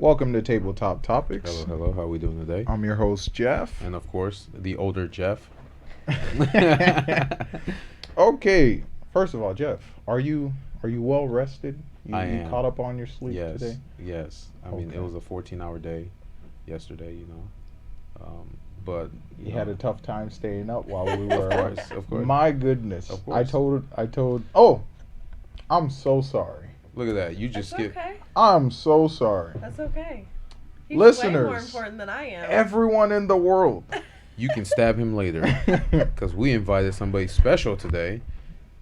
Welcome to Tabletop Topics. Hello, hello. How are we doing today? I'm your host, Jeff. And of course, the older Jeff. Okay, first of all, Jeff, are you well rested? I You am. caught up on your sleep Yes, today? yes. I mean, Okay. it was a 14-hour day yesterday, but You had a tough time staying up while we were. of course. My goodness. Of I course. told. Oh, I'm so sorry. Look at that. You That's just skipped. okay. I'm so sorry. That's okay. He's Listeners, way more important than I am. Everyone in the world. You can stab him later. Because we invited somebody special today.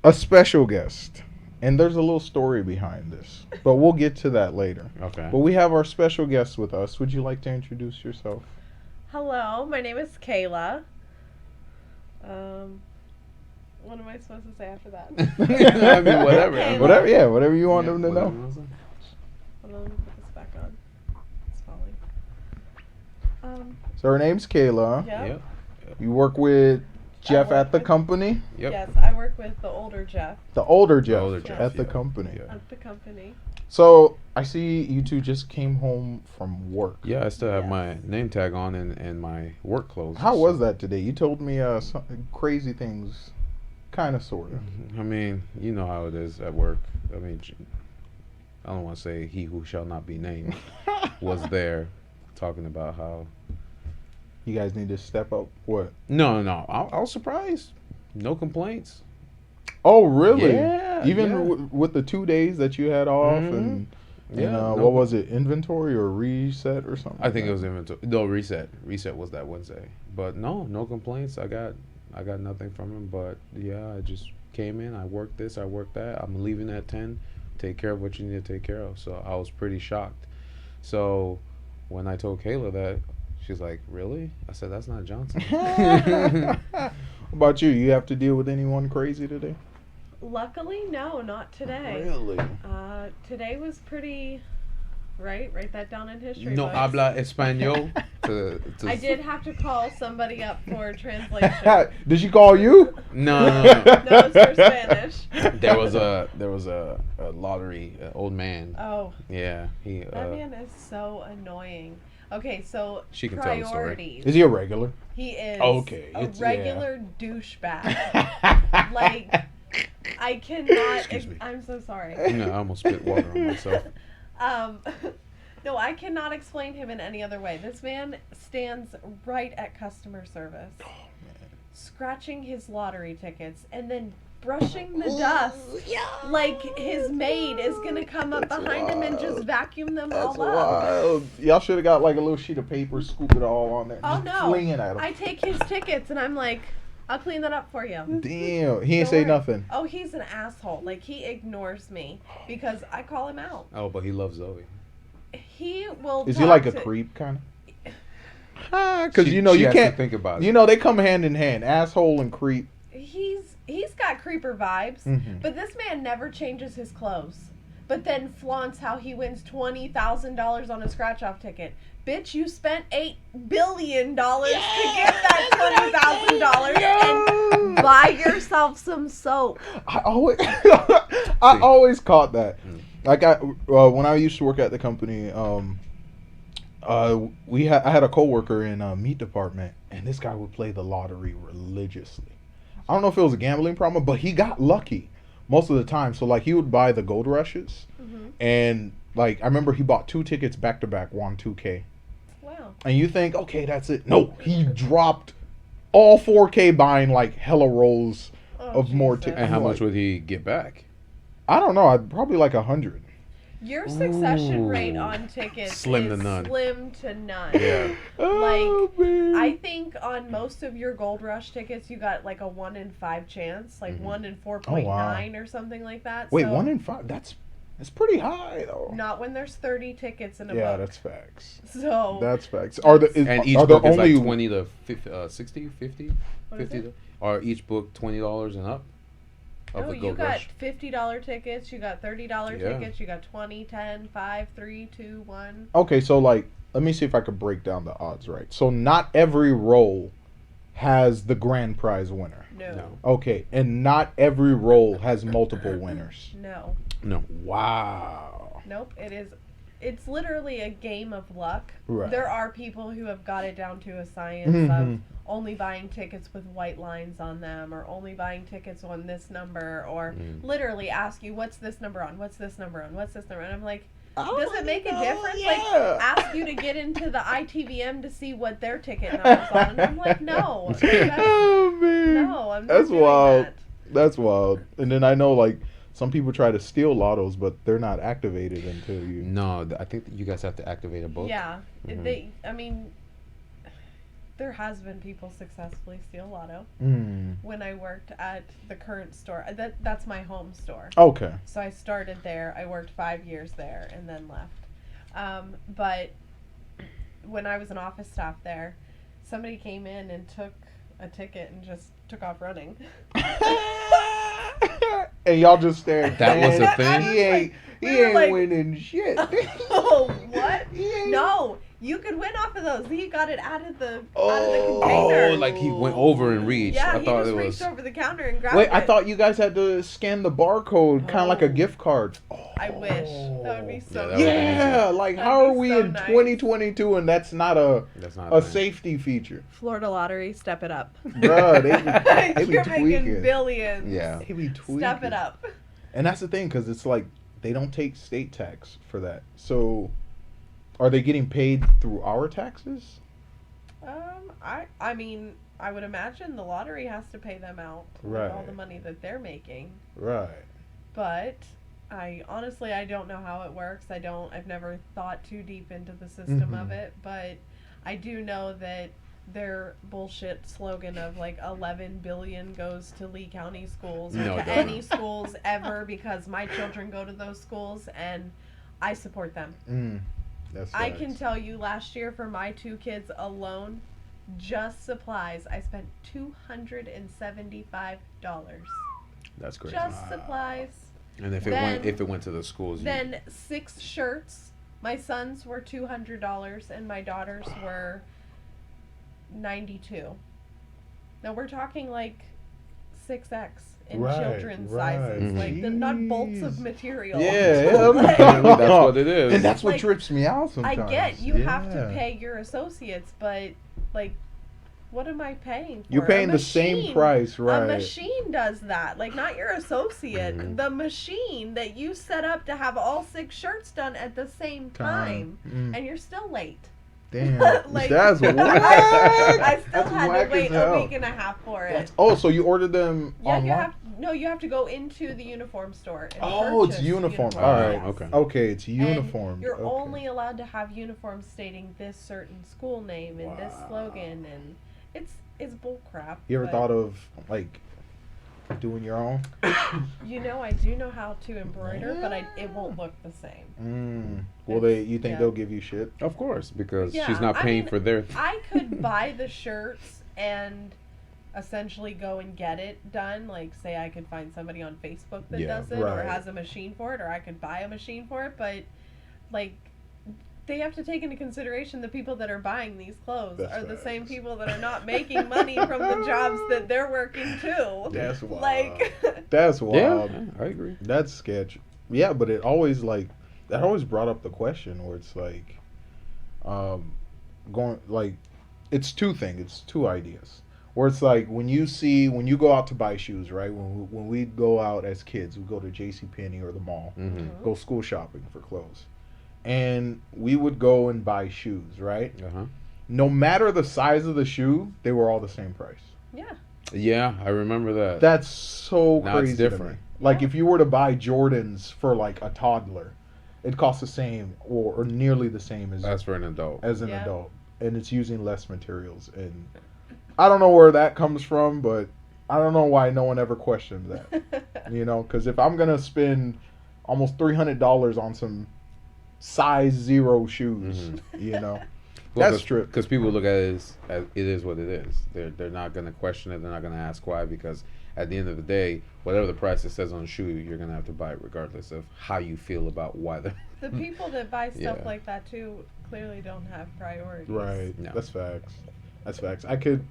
A special guest. And there's a little story behind this, but we'll get to that later. Okay. But we have our special guest with us. Would you like to introduce yourself? Hello, my name is Kayla. What am I supposed to say after that? I mean, whatever. Kayla. Whatever you want them to whatever know. you wanna say. Hold on, let me put this back on. It's falling. So her name's Kayla. Yep. Yep. You work with Jeff work at the with- company. Yep. Yes, I work with the older Jeff The older Jeff, older Jeff, at the yeah. company. Yeah. at the company. So I see you two just came home from work. Yeah, I still have Yes. my name tag on and my work clothes. How was that today? You told me some crazy things, kind of, sort of. I mean, you know how it is at work. I mean, I don't want to say he who shall not be named was there talking about how. You guys need to step up. What? No. I was surprised. No complaints. Oh, really? Yeah, Even yeah. with the 2 days that you had off Mhm. and Yeah, no. what was it? Inventory or reset or something? I think it was inventory. No, reset. Reset was that Wednesday. But no complaints. I got nothing from him. But yeah, I just came in. I worked this. I worked that. I'm leaving at 10. Take care of what you need to take care of. So I was pretty shocked. So when I told Kayla that, she's like, "Really?" I said, "That's not Johnson." How about you? You have to deal with anyone crazy today? Luckily, no, not today. Really? Today was pretty. Right? Write that down in history. No books. habla español. To I did have to call somebody up for translation. Did she call you? No. No, it's for Spanish. There was a lottery old man. Oh, Yeah, he. that man is so annoying. Okay, so She can tell the story. priorities. Is he a regular? He is Okay, a it's- regular douchebag. Like, I cannot. Excuse me. I'm so sorry. No, I almost spit water on myself. Um, no, I cannot explain him in any other way. This man stands right at customer service, scratching his lottery tickets, and then brushing the dust like his maid is gonna come up That's behind him and just wild. vacuum them That's all up. wild. Y'all should have got like a little sheet of paper, scoop it all on there. Oh just no! fling it at him. I take his tickets and I'm like, I'll clean that up for you. Damn, he ain't Don't say worry. nothing. Oh, he's an asshole. Like, he ignores me because I call him out. Oh, but he loves Zoe. He will. Is he talk like a to- creep kind of? Because She- you know she you has to can't think about it. You know they come hand in hand, asshole and creep. He's got creeper vibes, Mhm. but this man never changes his clothes. But then flaunts how he wins $20,000 on a scratch-off ticket. Bitch, you spent $8 billion to get that $20,000 and buy yourself some soap. I always, I always caught that. Like when I used to work at the company, I had a coworker in meat department, and this guy would play the lottery religiously. I don't know if it was a gambling problem, but he got lucky most of the time. So like he would buy the gold rushes, and like I remember he bought 2 tickets back to back, won 2K. Wow. And you think, okay, that's it. No, he dropped all 4K buying like hella rolls Oh, of more Jesus. tickets. And how Like, much would he get back? I don't know. I'd probably like 100. Your succession Ooh. rate on tickets Slim to is none. slim to none. Yeah. Oh, man. I think on most of your Gold Rush tickets, you got like a 1 in 5 chance, like Mhm. 1 in 4.9 wow. or something like that. Wait, So 1 in 5? That's pretty high though. not when there's 30 tickets in a Yeah, book. that's facts. So That's facts. Are the And each are there book is only like 20 to 50, 60, 50, What is 50. it? Or each book $20 and up? Of No, the you Gold got Rush. $50 tickets, you got $30 Yeah. tickets, you got 20, 10, 5, 3, 2, 1. Okay, so like let me see if I could break down the odds right. So not every roll has the grand prize winner. No. No. Okay, and not every roll has multiple winners. No. No. Wow. Nope. It is it's literally a game of luck. Right. There are people who have got it down to a science Mhm. of only buying tickets with white lines on them, or only buying tickets on this number, or literally ask you, what's this number on? What's this number on? What's this number? And I'm like, does it make a difference? Yeah. Like, ask you to get into the ITVM to see what their ticket number's on. And I'm like, no. Oh, man. No, I'm not That's doing wild. that. That's wild. And then I know, like, some people try to steal lottos, but they're not activated until you. No, I think that you guys have to activate a book. Yeah. Mhm. I mean, there has been people successfully steal lotto. When I worked at the current store, that's my home store. Okay. So I started there. I worked 5 years there and then left. But when I was an office staff there, somebody came in and took a ticket and just took off running. And y'all just stared. That was a thing? He ain't winning shit. Oh, what? He ain't- No, you could win off of those. He got it out of the container. Oh, like he went over and reached. Yeah, I he thought just it reached was. over the counter and grabbed Wait, it. I thought you guys had to scan the barcode, kind of like a Oh. gift card. I wish. That would be so Yeah, that nice. would be Yeah, like That'd how be are we so in nice. 2022 and that's not a That's not a thing. safety feature? Florida Lottery, step it up. Bruh, they be You're tweaking. making billions. Yeah. They be tweaking. Step it up. And that's the thing, because it's like they don't take state tax for that. So are they getting paid through our taxes? I mean, I would imagine the lottery has to pay them out with all Right. the money that they're making. Right. But I honestly don't know how it works. I've never thought too deep into the system of Mhm. it, but I do know that their bullshit slogan of like 11 billion goes to Lee County schools or No, to it doesn't. any schools ever, because my children go to those schools and I support them. That's I facts. can tell you last year for my 2 kids alone, just supplies, I spent $275. That's crazy. Just supplies. And if it Then- went to the schools, Then 6 shirts. My sons were $200 and my daughters were 92. Now we're talking like 6X in Right, children's right. sizes, like the nut bolts of Jeez. material. Yeah, Like, apparently that's what it is. And that's what Like, trips me out I sometimes. get you have to Yeah. pay your associates, but like, what am I paying for? You're paying A the same machine. price, A right? machine does that. Like, not your associate. Mhm. The machine that you set up to have all 6 shirts done at the same time. And you're still late. Damn, Like, that's whack. I still That's had whack to wait as a hell. week and a half for it. That's- oh, so you ordered them Yeah, online? you have to go into the uniform store. And Oh, it's purchase uniform. uniforms. All right. Yes. Okay. Okay, it's And uniform. You're Okay. only allowed to have uniforms stating this certain school name and this Wow. slogan, and it's bull crap. You ever but, thought of like doing your own? You know, I do know how to embroider, but it won't look the same. Will you think yeah. they'll give you shit? Of course, because Yeah, she's not I paying mean, for their. I could buy the shirts and essentially go and get it done. Like, say I could find somebody on Facebook that Yeah, does it or right. has a machine for it, or I could buy a machine for it. But like, they have to take into consideration the people that are buying these clothes That's are the facts. same people that are not making money from the jobs that they're working too. That's wild. Like, That's Yeah, wild. I agree. That's sketch. Yeah, but it always that always brought up the question where it's like, going like, it's two things. It's two ideas. Where it's like when you go out to buy shoes, right? When we go out as kids, we go to JCPenney or the mall, Mm-hmm. go school shopping for clothes, and we would go and buy shoes, right? Uh-huh. No matter the size of the shoe, they were all the same price. yeah. Yeah, I remember that. That's so Now it's crazy to me. different. Like Yeah. if you were to buy Jordans for like a toddler, it costs the same or nearly the same That's for an adult. as an Yeah. adult, and it's using less materials. And I don't know where that comes from, but I don't know why no one ever questioned that. You know, because if I'm gonna spend almost $300 on some size 0 shoes, Mhm. you know, that's true. Because people look at it as it is what it is. They're not gonna question it. They're not gonna ask why, because at the end of the day, whatever the price it says on the shoe, you're gonna have to buy it regardless of how you feel about why the. The people that buy stuff Yeah. like that too clearly don't have priorities. Right. No. That's facts. That's facts. I could,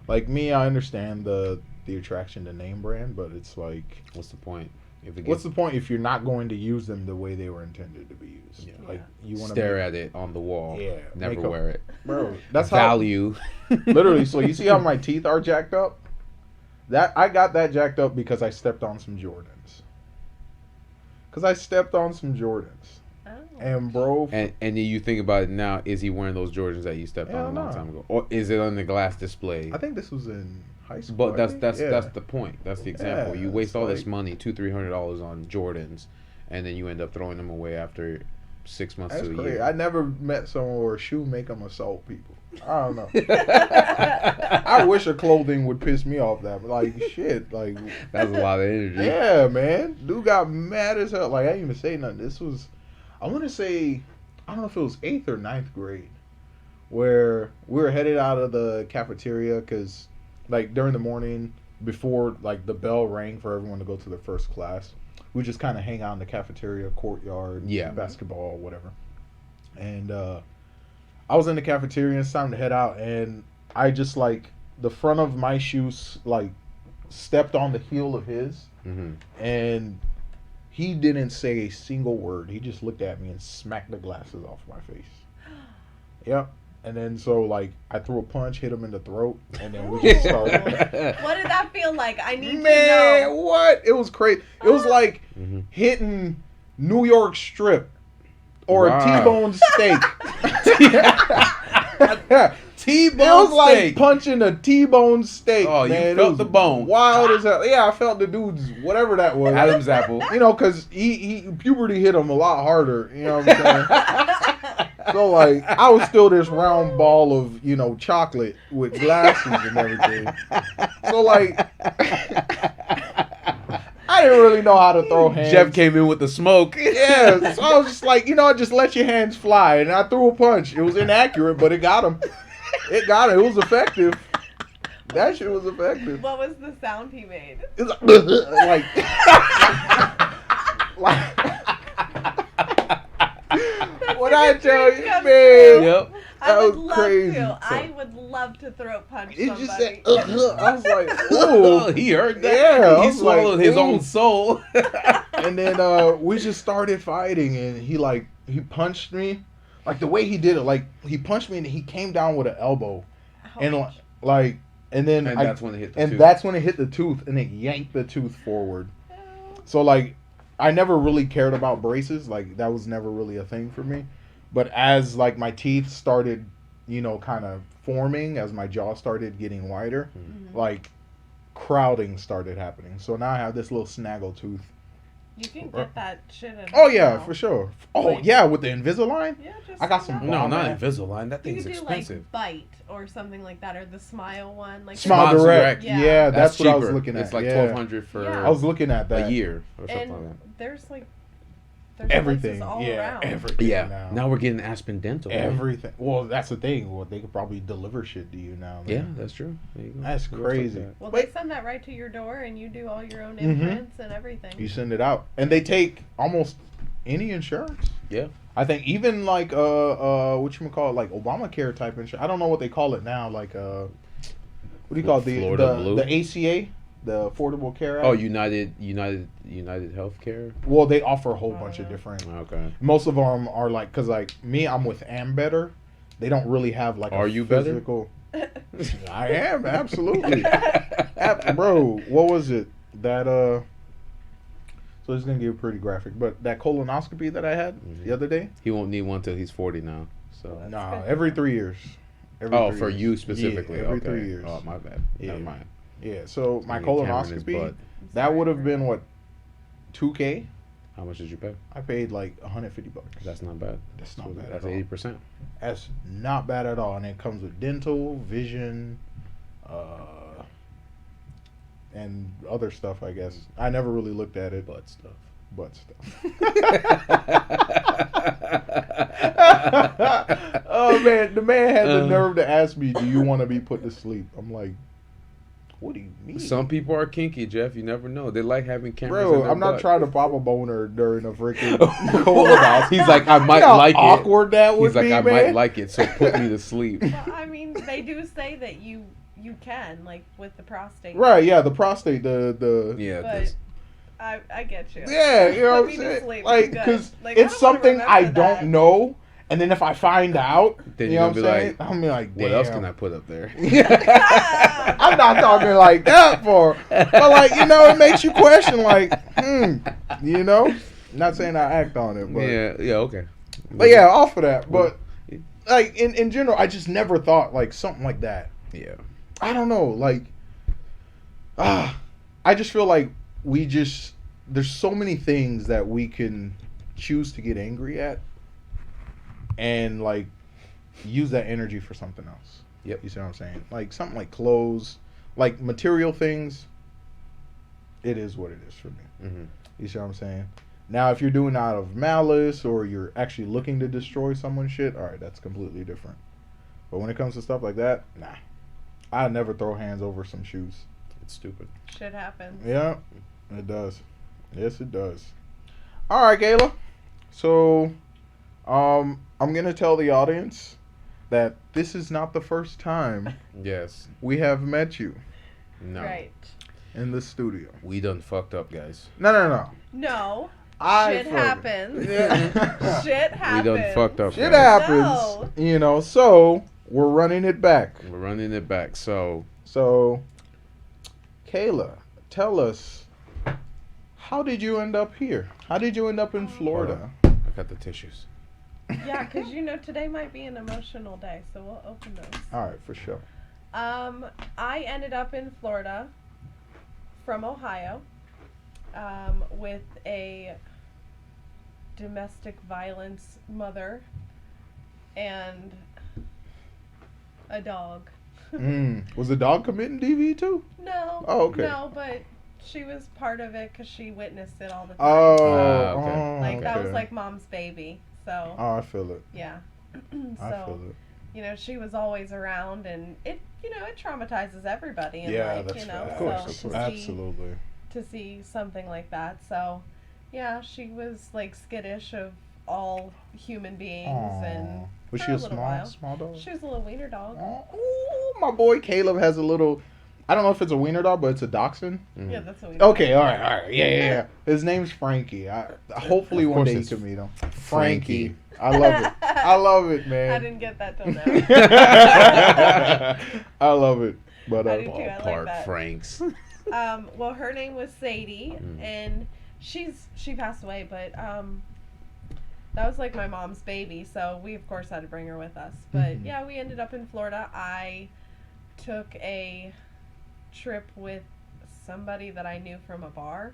like me, I understand the attraction to name brand, but it's like, What's the point? If it What's gets, the point if you're not going to use them the way they were intended to be used? Yeah. Like you want to stare at it on the wall. Yeah, Never make a- wear it. bro. That's Value. how literally. So you see how my teeth are jacked up? That I got that jacked up because I stepped on some Jordans. Oh. And bro, And then you think about it now, is he wearing those Jordans that you stepped Hell on a long no. time ago? Or is it on the glass display? I think this was in high school. But I that's think. that's Yeah. that's the point. That's the example. Yeah, You waste it's all this like- money, $200-300 on Jordans, and then you end up throwing them away after 6 months That's to a crazy. year. I never met someone where a shoe make them assault people. I don't know. I wish a clothing would piss me off that, but like shit, like That's a lot of energy. yeah, man. Dude got mad as hell. Like I didn't even say nothing. This was, I want to say, I don't know if it was 8th or 9th grade, where we were headed out of the cafeteria because, like during the morning before like the bell rang for everyone to go to their first class, we just kind of hang out in the cafeteria courtyard, Yeah. basketball, whatever. And I was in the cafeteria. It's time to head out, and I just like the front of my shoes like stepped on the heel of his, Mm-hmm. and he didn't say a single word. He just looked at me and smacked the glasses off my face. Yep. And then so like I threw a punch, hit him in the throat, and then we just started. What did that feel like? I need to Man, know. what? It was crazy. It was like Mm-hmm. hitting New York strip or Wow. a T-bone steak. T-bone It was like steak. punching a T-bone steak. Oh, you man. It felt was the bone. Wild as hell. Yeah, I felt the dude's whatever that was. Adam's apple. You know, because he puberty hit him a lot harder. You know what I'm saying? So like, I was still this round ball of chocolate with glasses and everything. So like, I didn't really know how to throw hands. Jeff came in with the smoke. Yeah, so I was just like, just let your hands fly, and I threw a punch. It was inaccurate, but it got him. It got him. It was effective. That shit was effective. What was the sound he made? It was like when I tell you, Come man, Yep. I That would was love crazy. to. I would love to throat punch it somebody. just said, I was like, Oh, ooh. he heard that. Yeah, I He was like, swallowed his ooh. own soul. And then we just started fighting, and he punched me, like the way he did it, like he punched me and he came down with an elbow, and Ouch. like, and then And that's when it hit the and tooth. that's when it hit the tooth, and it yanked the tooth forward. So like, I never really cared about braces, like that was never really a thing for me. But as like my teeth started, kind of forming, as my jaw started getting wider, Mhm. like crowding started happening. So now I have this little snaggle tooth. You can get that shit in. Oh yeah, now. for sure. Oh Like- yeah, with the Invisalign. Yeah, just I got some that. No, bomb not ass. Invisalign. That You thing's could do expensive. like Bite or something like that, or the Smile one. Like Smile Smile Direct. Direct. Yeah, Yeah. that's what I was cheaper. looking at. It's like yeah. $1,200 for Yeah. I was looking at that. a year or something And like that. there's like Everything. places all Yeah, around. everything. Yeah. Now we're getting Aspen Dental. right? Everything. Well, that's the thing. Well, they could probably deliver shit to you now. Yeah, man. that's true. There you go. That's It works crazy. like that. Well, Wait. they send that right to your door, and you do all your own Mhm. imprints and everything. You send it out, and they take almost any insurance. Yeah. I think even like what you call it, like Obamacare type insurance. I don't know what they call it now. Like what do you call it? Florida Blue? The ACA, the Affordable Care Act. Oh, United Healthcare. Well, they offer a whole bunch of different. Okay. Most of them are like, cause like me, I'm with Ambetter. They don't really have like. Are a you better? physical... I am absolutely, bro. What was it that So it's gonna get pretty graphic, but that colonoscopy that I had Mhm. the other day. He won't need one till he's 40 now. So. That's Nah, good. every 3 years. Every Oh, 3 for years. you specifically. Yeah, every okay. 3 years. Oh, my bad. Yeah. Never mind. Yeah. So my Gonna get Cameron his colonoscopy, butt. that would have been what, $2K. How much did you pay? I paid like $150. That's not bad. That's not So bad That's at all. 80%. That's not bad at all, and it comes with dental, vision, and other stuff. I guess I never really looked at it, Butt stuff. butt stuff. Oh, Oh man, the man had the nerve to ask me, "Do you want to be put to sleep?" I'm like, "What do you mean?" Some people are kinky, Jeff. You never know. They like having cameras. in Bro, their I'm not butt. trying to pop a boner during a freaking colonoscopy. He's like, I might You know how like it. awkward that would He's like, be, I man. might like it, so put me to sleep. Well, I mean, they do say that you can, like with the prostate. Right? Yeah, the prostate, the Yeah, But 'cause I get you. Yeah, you know what Put I'm me to saying? sleep. Like, I'm good. because Like, I it's don't wanna something I remember that. don't know, and then if I find out, Then you you're know what I'm gonna be saying? like, I'm be like, what else can damn. I put up there? I'm not talking like that for, but like, you know, it makes you question, like, you know. Not saying I act on it, but yeah, okay. but yeah, off of that. But like in general, I just never thought like something like that. Yeah. I don't know, like, I just feel like there's so many things that we can choose to get angry at, and like use that energy for something else. Yep. You see what I'm saying? Like something like clothes, like material things. It is what it is for me. Mm-hmm. You see what I'm saying? Now, if you're doing it out of malice or you're actually looking to destroy someone's shit, all right, that's completely different. But when it comes to stuff like that, nah. I never throw hands over some shoes. It's stupid. Shit happens. Yeah, it does. Yes, it does. All right, Kayla. So, I'm gonna tell the audience that this is not the first time Yes. we have met you No. Right. in the studio. We done fucked up, guys. No. No. Shit fucking- happens. Yeah. Shit happens. We done fucked up, Shit guys. happens. No. You know, so we're running it back. We're running it back. So, Kayla, tell us, how did you end up here? How did you end up in Florida? I got the tissues. Yeah, because you know today might be an emotional day, so we'll open those. All right, for sure. I ended up in Florida from Ohio with a domestic violence mother and a dog. Was the dog committing DV too? No. Oh, okay. No, but she was part of it because she witnessed it all the time. Okay. Like, that was okay. like mom's baby. So, Oh, I feel it. yeah. I feel it. You know, she was always around, and it traumatizes everybody. In Yeah, life, that's you know, fair. Of course, so of to course. see- Absolutely. to see something like that. So, yeah, she was like skittish of all human beings, and Was for she a a little small while. small dog? she was a little wiener dog. Oh, my boy Caleb has a little. I don't know if it's a wiener dog, but it's a dachshund. Mhm. Yeah, that's a wiener. Okay, all right, yeah. His name's Frankie. Hopefully Of one course day you it's can meet him. Frankie. I love it. I love it, I man. didn't get that till now. I love it. But I do too. I like Ballpark that. Franks. Well, her name was Sadie, and she passed away, but that was like my mom's baby, so we of course had to bring her with us. But Mhm. yeah, we ended up in Florida. I took a trip with somebody that I knew from a bar.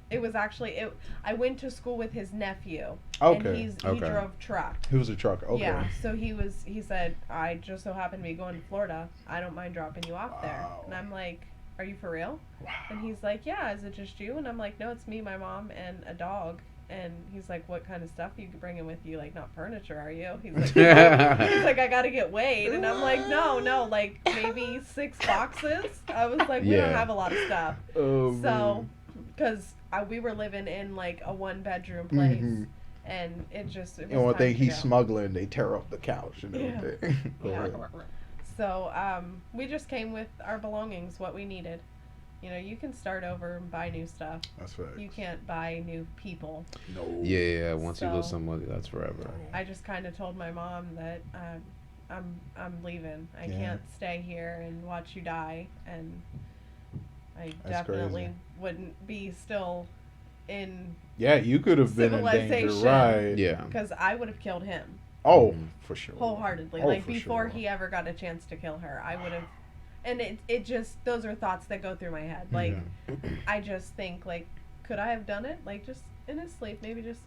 It was actually I went to school with his nephew. Okay. And he Okay. drove truck. he was a trucker. Okay. Yeah, so he said, I just so happen to be going to Florida. I don't mind dropping you off there. Wow. And I'm like, are you for real? Wow. And he's like, yeah, is it just you? And I'm like, no, it's me, my mom, and a dog. And he's like, what kind of stuff are you bringing with you? Like, not furniture, are you? He's like, no. He's like, I gotta get weighed. And I'm like, no, like maybe 6 boxes. I was like, we don't Yeah. have a lot of stuff. Oh, So, because we were living in like a 1-bedroom place. Mhm. And it was And one time thing to he's go. smuggling, they tear up the couch and Yeah. everything. Go Yeah. ahead. So we just came with our belongings, what we needed. You know, you can start over and buy new stuff. That's right. You can't buy new people. No. Yeah. Once you lose So- somebody, that's forever. I just kind of told my mom that I'm leaving. I Yeah. can't stay here and watch you die, and I That's definitely crazy. wouldn't be still in Yeah, you could have been in danger, Civilization. right? Yeah. because I would have killed him Oh, Mhm. for sure. wholeheartedly. Oh, Like for before sure. he ever got a chance to kill her, I would have. And it just those are thoughts that go through my head. Like I just think like, could I have done it? Like just in his sleep, maybe just.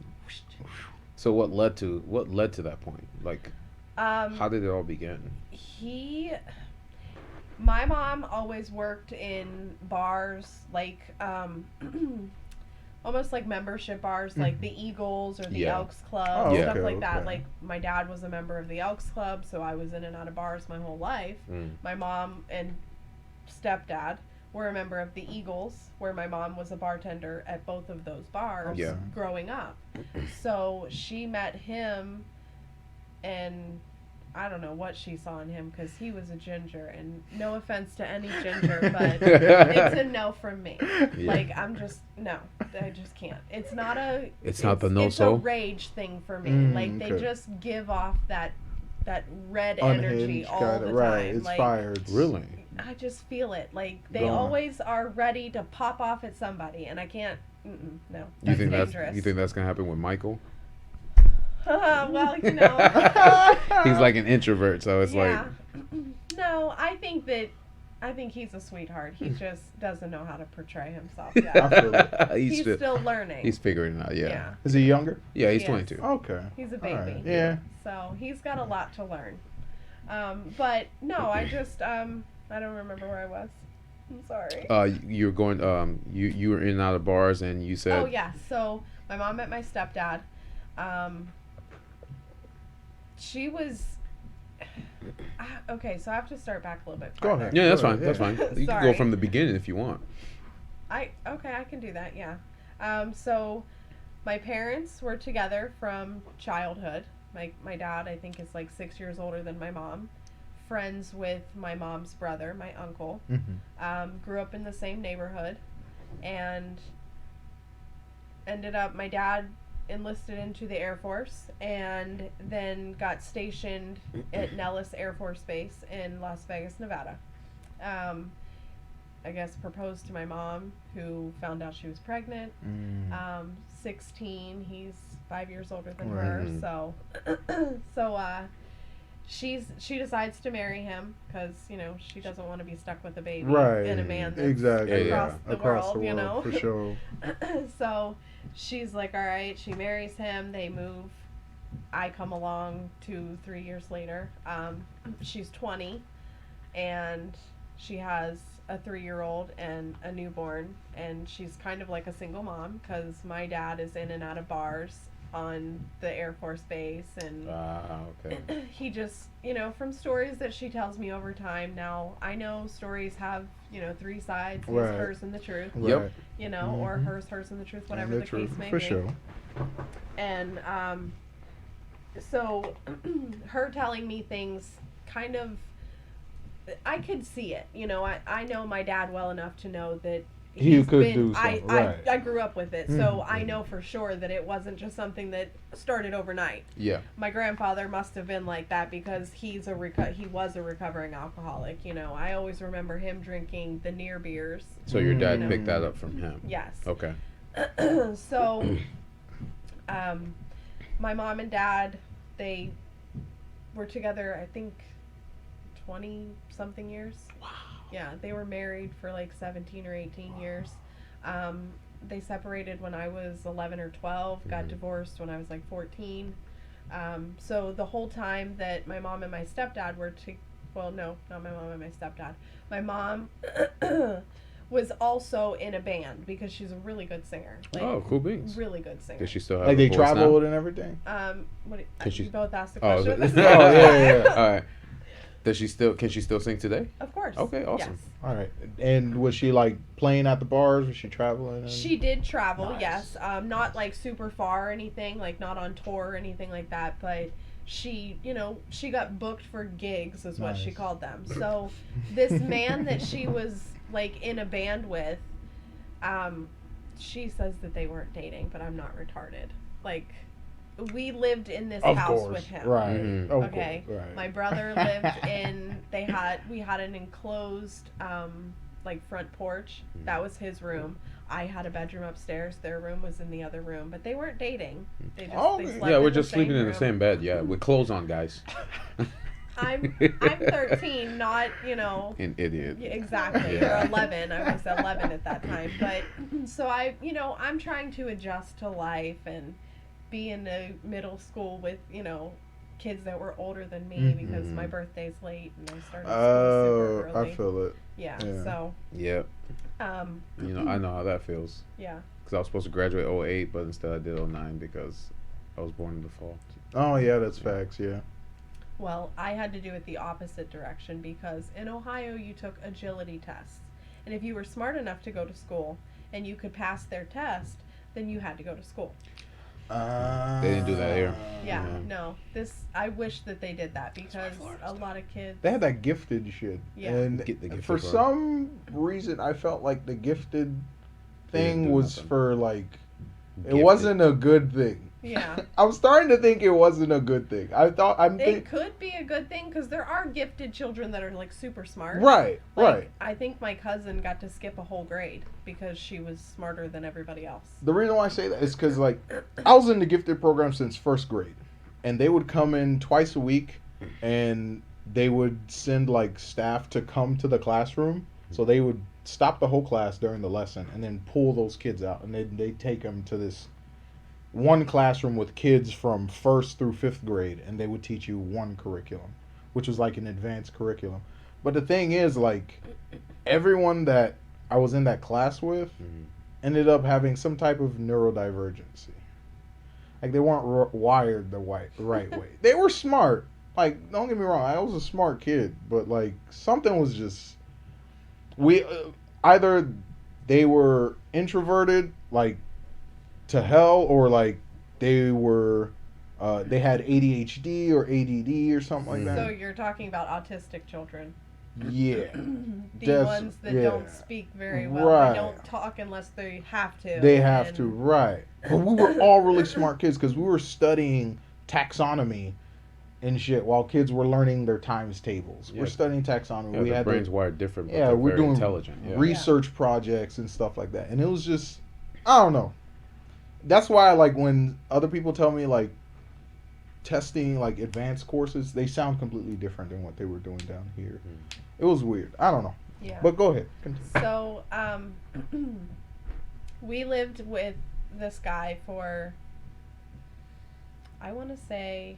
So what led to that point? Like, how did it all begin? My mom always worked in bars, like almost like membership bars, like the Eagles or the Yeah. Elks Club, Oh, stuff okay, like that. okay. Like my dad was a member of the Elks Club, so I was in and out of bars my whole life. Mm. My mom and stepdad were a member of the Eagles, where my mom was a bartender at both of those bars Yeah. growing up. So she met him, and I don't know what she saw in him because he was a ginger, and no offense to any ginger, but it's a no from me. Yeah. Like I'm just no, I just can't. It's not a. It's not the no It's so? a rage thing for me. Mm, Like they okay. just give off that red energy Unhinged all kind the of right. time. It's Like fire. It's Really? I just feel it. Like they Gone. always are ready to pop off at somebody, and I can't. No, You that's think dangerous. that's gonna happen with Michael? Well, you know. He's like an introvert, so it's Yeah. No, I think he's a sweetheart. He just doesn't know how to portray himself like. yet. I feel it. He's still learning. He's figuring it out. Yeah. Is he younger? Yeah, he's He is. 22. Okay. He's a All baby. right. Yeah. So he's got a lot to learn. But no, I just I don't remember where I was. I'm sorry. You were going. You were in and out of bars, and you said. Oh yeah. So my mom met my stepdad. She was. Okay, so I have to start back a little bit. Go farther. ahead. Yeah, that's Go fine. ahead, That's yeah. fine. You can go Sorry. from the beginning if you want. I can do that. Yeah. So my parents were together from childhood. My dad, I think, is like 6 years older than my mom. Friends with my mom's brother, my uncle. Mm-hmm. Grew up in the same neighborhood, and ended up. My dad enlisted into the Air Force, and then got stationed at Nellis Air Force Base in Las Vegas, Nevada. I guess proposed to my mom, who found out she was pregnant. 16. He's 5 years older than her. Right. So she decides to marry him because she doesn't want to be stuck with a baby Right. and a man that's Exactly. across the Across world, the world, for sure. So she's like, all right. She marries him. They move. I come along 2-3 years later. She's 20, and she has a 3-year-old and a newborn, and she's kind of like a single mom because my dad is in and out of bars on the Air Force Base, and Okay. he just, from stories that she tells me over time. Now I know stories have 3 sides, his, Right. hers, and the truth. Yep. Right. Or Mhm. hers, and the truth, whatever And the truth, case may for be. sure. And so her telling me things kind of, I could see it. I know my dad well enough to know that He could do I, something, I, right. I grew up with it, so Mhm. I know for sure that it wasn't just something that started overnight. Yeah. My grandfather must have been like that because he was a recovering alcoholic. I always remember him drinking the near beers. So your dad Mm. picked that up from him. Yes. Okay. So, my mom and dad, they were together, I think, 20 something years. Wow. Yeah, they were married for like 17 or 18 years. They separated when I was 11 or 12, got Mhm. divorced when I was like 14. So the whole time that my mom and my stepdad were well, no, not my mom and my stepdad. My mom was also in a band because she's a really good singer. Like, Oh, cool beans. really good singer. Does she still have Like a they voice traveled now? and everything. What? Can she- You both asked the Oh, question. is it- Oh, yeah. All right. Can she still sing today? Of course. Okay, awesome. Yes. All right. And was she like playing at the bars? Was she traveling? And... She did travel, Nice. yes. Not like super far or anything, like not on tour or anything like that, but she, she got booked for gigs is what she Nice. called them. So this man that she was like in a band with, she says that they weren't dating, but I'm not retarded. Like, we lived in this Of house course. with him. Right. Mhm. Of Okay. course. Right. My brother lived in, we had an enclosed, like front porch. That was his room. I had a bedroom upstairs. Their room was in the other room, but they weren't dating. They just, Oh, they yeah, slept Yeah, in we're the just sleeping in the room. same bed. Yeah, with clothes on, guys. I'm 13, not, An idiot. yeah, exactly, Yeah. or 11. I was 11 at that time. But so I'm trying to adjust to life and be in the middle school with, kids that were older than me Mhm. because my birthday's late and I started school Oh, super early. I feel it. Yeah. Yeah. So, Yep. I know how that feels. yeah. Because I was supposed to graduate 08, but instead I did 09 because I was born in the fall. Oh yeah, that's facts. Yeah. Well, I had to do it the opposite direction because in Ohio you took agility tests. And if you were smart enough to go to school and you could pass their test, then you had to go to school. They didn't do that here. Yeah, Yeah. no. I wish that they did that because a lot of kids. They had that gifted shit. Yeah. And The gifted for program. some reason, I felt like the gifted They didn't thing do was nothing. for like. It Gifted. wasn't a good thing. Yeah. I'm starting to think it wasn't a good thing. It could be a good thing because there are gifted children that are like super smart. Right, Like, right. I think my cousin got to skip a whole grade because she was smarter than everybody else. The reason why I say that is because like I was in the gifted program since first grade, and they would come in twice a week, and they would send like staff to come to the classroom. So they would stop the whole class during the lesson and then pull those kids out, and then they take them to this one classroom with kids from first through fifth grade, and they would teach you one curriculum, which was like an advanced curriculum. But the thing is, like, everyone that I was in that class with ended up having some type of neurodivergency. Like, they weren't wired the right way. They were smart. Like, don't get me wrong, I was a smart kid, but like something was just either they were introverted, like, to hell, or like they were they had ADHD or ADD or something like So that. you're talking about autistic children. Yeah. The ones that don't speak very well. Right. They don't talk unless they have to. They have to, right. But we were all really smart kids because we were studying taxonomy and shit while kids were learning their times tables. Yeah. We're studying taxonomy. Yeah, we the had brain's wired different, but yeah, they're we're very doing intelligent. Yeah. research projects and stuff like that. And it was just, I don't know. That's why, like, when other people tell me, like, testing, like, advanced courses, they sound completely different than what they were doing down here. It was weird. I don't know. Yeah. But go ahead. Continue. So, we lived with this guy for, I want to say,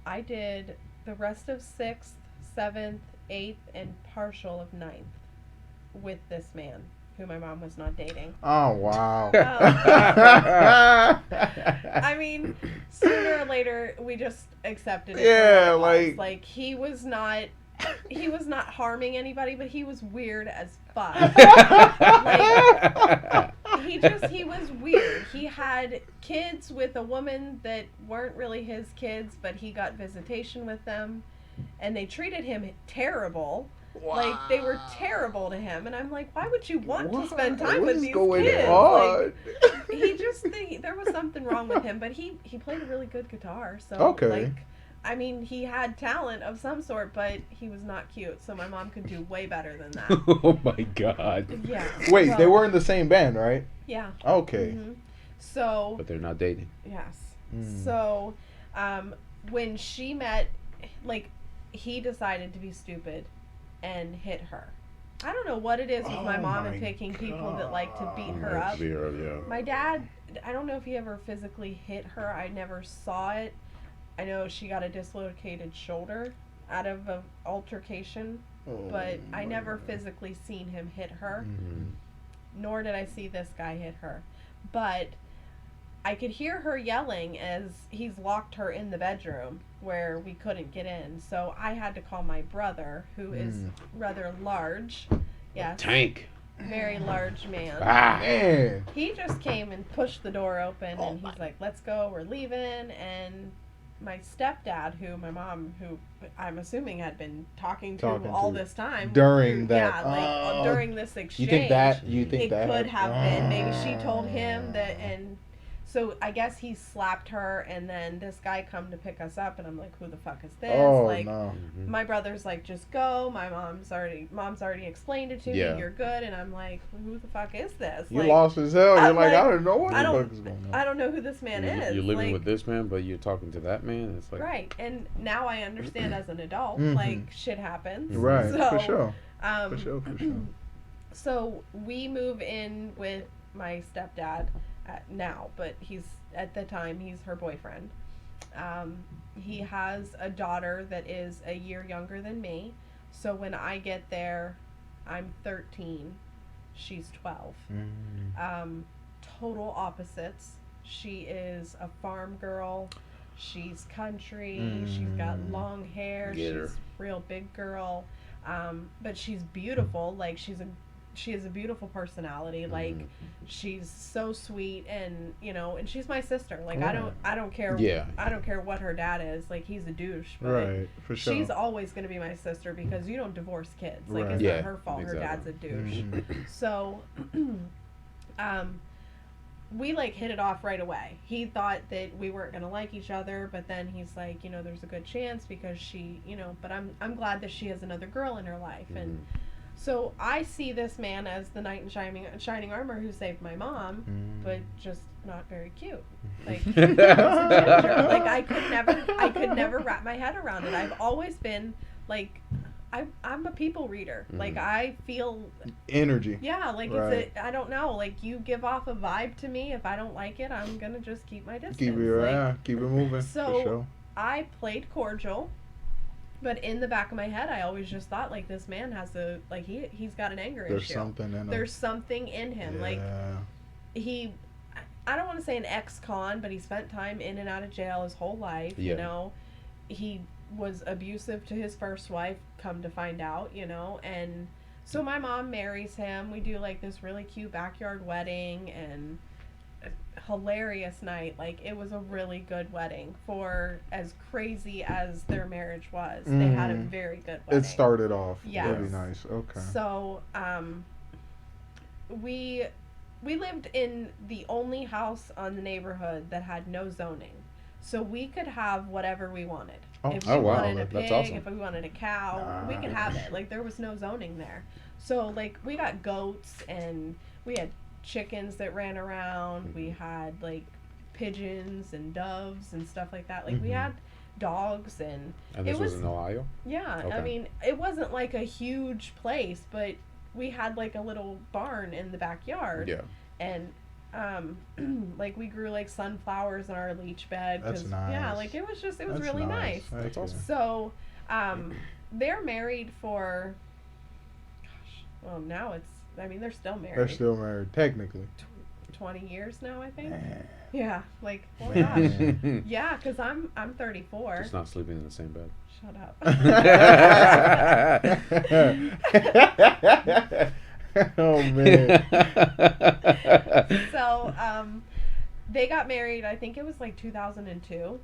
I did the rest of 6th, 7th, 8th, and partial of 9th with this man who my mom was not dating. Oh, wow. I mean, sooner or later, we just accepted it. Yeah, for what it was. like- Like, he was not harming anybody, but he was weird as fuck. He was weird. He had kids with a woman that weren't really his kids, but he got visitation with them, and they treated him terrible. Wow. Like, they were terrible to him, and I'm like, why would you want to spend What time with is these going kids? on? Like, there was something wrong with him, but he played a really good guitar, so Okay. like, I mean, he had talent of some sort, but he was not cute, so my mom could do way better than that. Oh my god. Yeah. Wait, they well, were in the same band, right? Yeah. Okay. Mhm. So, But they're not dating. yes. Mm. So, when she met, like, he decided to be stupid and hit her. I don't know what it is with my Oh mom my and picking people that like to beat her Like, up. yeah. My dad, I don't know if he ever physically hit her. I never saw it. I know she got a dislocated shoulder out of an altercation, but I never physically seen him hit her, nor did I see this guy hit her. But I could hear her yelling as he's locked her in the bedroom where we couldn't get in. So I had to call my brother, who is rather large. Yes. Tank. Very large man. Ah. Man. He just came and pushed the door open, and he's like, let's go, we're leaving. And my stepdad, who my mom, who I'm assuming had been talking to all this time. During that. Yeah, like during this exchange. You think that? You think it that? could have been. Maybe she told him that, and so I guess he slapped her, and then this guy come to pick us up, and I'm like, who the fuck is this? Oh, like, no. my brother's like, just go. My mom's already explained it to Yeah. me. You're good, and I'm like, who the fuck is this? You like, lost as hell. You're I'm like, I like, don't know what I the don't- fuck is going on. I don't know who this man is. You're living like, with this man, but you're talking to that man. It's like right, and now I understand as an adult, Mhm. like shit happens. Right, So, for sure. Um, For sure, for sure. So we move in with my stepdad now, but at the time he's her boyfriend. He has a daughter that is a year younger than me. So when I get there, I'm 13. She's 12. Total opposites. She is a farm girl. She's country. She's got long hair. Get her. She's a real big girl. But she's beautiful. Like, she has a beautiful personality. Like, she's so sweet, and and she's my sister. Like, I don't care. Yeah. I don't care what her dad is. Like, he's a douche. But Right, for sure. she's always gonna be my sister because you don't divorce kids. Like, Right. it's Yeah, not her fault. exactly. Her dad's a douche. Mhm. So, we like hit it off right away. He thought that we weren't gonna like each other, but then he's like, there's a good chance because she, but I'm glad that she has another girl in her life. And so I see this man as the knight in shining armor who saved my mom, but just not very cute. Like, he was a ginger. Like, I could never wrap my head around it. I've always been like, I'm a people reader. Like, I feel Energy. yeah, like, Right. I don't know, like, you give off a vibe to me. If I don't like it, I'm gonna just keep my distance. Keep it moving. So for sure. I played cordial, but in the back of my head, I always just thought, like, this man has he's got an anger There's issue. something in him. There's something in him. Like, I don't want to say an ex-con, but he spent time in and out of jail his whole life. Yeah. He was abusive to his first wife, come to find out, and so my mom marries him. We do like this really cute backyard wedding and a hilarious night. Like, it was a really good wedding for as crazy as their marriage was. They had a very good wedding. It started off Yes. really nice. Okay. So, we lived in the only house on the neighborhood that had no zoning. So we could have whatever we wanted. Oh. If we Oh, wow. wanted a That's pig, awesome. if we wanted a cow, we could have it. Like, there was no zoning there. So, like, we got goats, and we had chickens that ran around. We had, like, pigeons and doves and stuff like that. Like, we had dogs, and this was in Ohio? yeah, Okay. I mean, it wasn't like a huge place, but we had like a little barn in the backyard. Yeah. And like, we grew like sunflowers in our leach bed. That's Yeah, nice. like, it was That's really nice. That's awesome. So, they're married for, gosh, well, now they're still married. They're still married, technically. 20 years now, I think. Man. Yeah, like, oh my Man. gosh. Yeah, because I'm 34. Just not sleeping in the same bed. Shut up. Oh man. So, they got married, I think it was like 2002.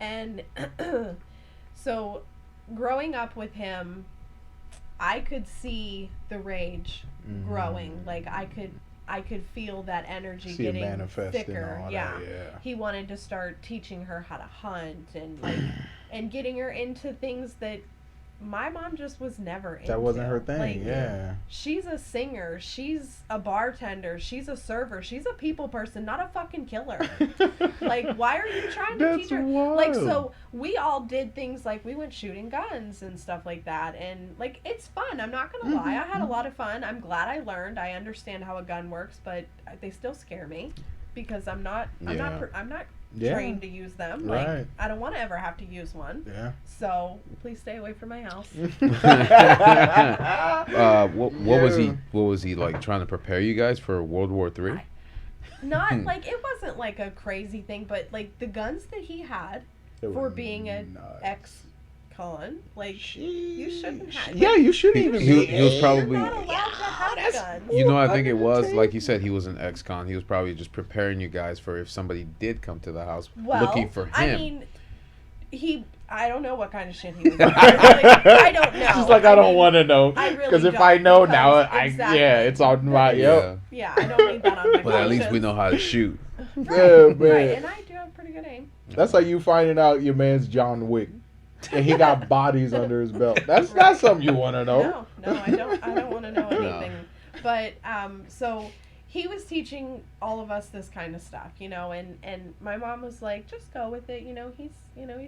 And so, growing up with him, I could see the rage growing. Like, I could feel that energy See it getting manifesting thicker. all Yeah. that, yeah. He wanted to start teaching her how to hunt and like and getting her into things that my mom just was never into. That wasn't her thing. Like, Yeah. she's a singer, she's a bartender, she's a server, she's a people person, not a fucking killer. Like, why are you trying to That's teach her? wild. Like, so we all did things like we went shooting guns and stuff like that, and like, it's fun. I'm not gonna lie, I had a lot of fun. I'm glad I learned. I understand how a gun works, but they still scare me because I'm not Yeah. trained to use them. Like, Right. I don't want to ever have to use one. Yeah. So please stay away from my house. What was he like trying to prepare you guys for World War III? Not like, it wasn't like a crazy thing, but like the guns that he had for being an ex-con, like, you shouldn't have. Yeah, you shouldn't even be. He was probably. You're not allowed to have guns. You know, I think it was like you said. He was an ex-con. He was probably just preparing you guys for if somebody did come to the house looking for him. I mean, I don't know what kind of shit he was doing. I don't know. She's like, I don't want to know. I really Because if don't, I know because now, exactly. it's on my, Yeah. Yeah, I don't need that on my But at least we conscience. know how to shoot. Yeah, man. Right, and I do have pretty good aim. That's like you finding out your man's John Wick. And he got bodies under his belt. That's not something you want to know. No, I don't want to know anything. But so he was teaching all of us this kind of stuff, and my mom was like, just go with it, he's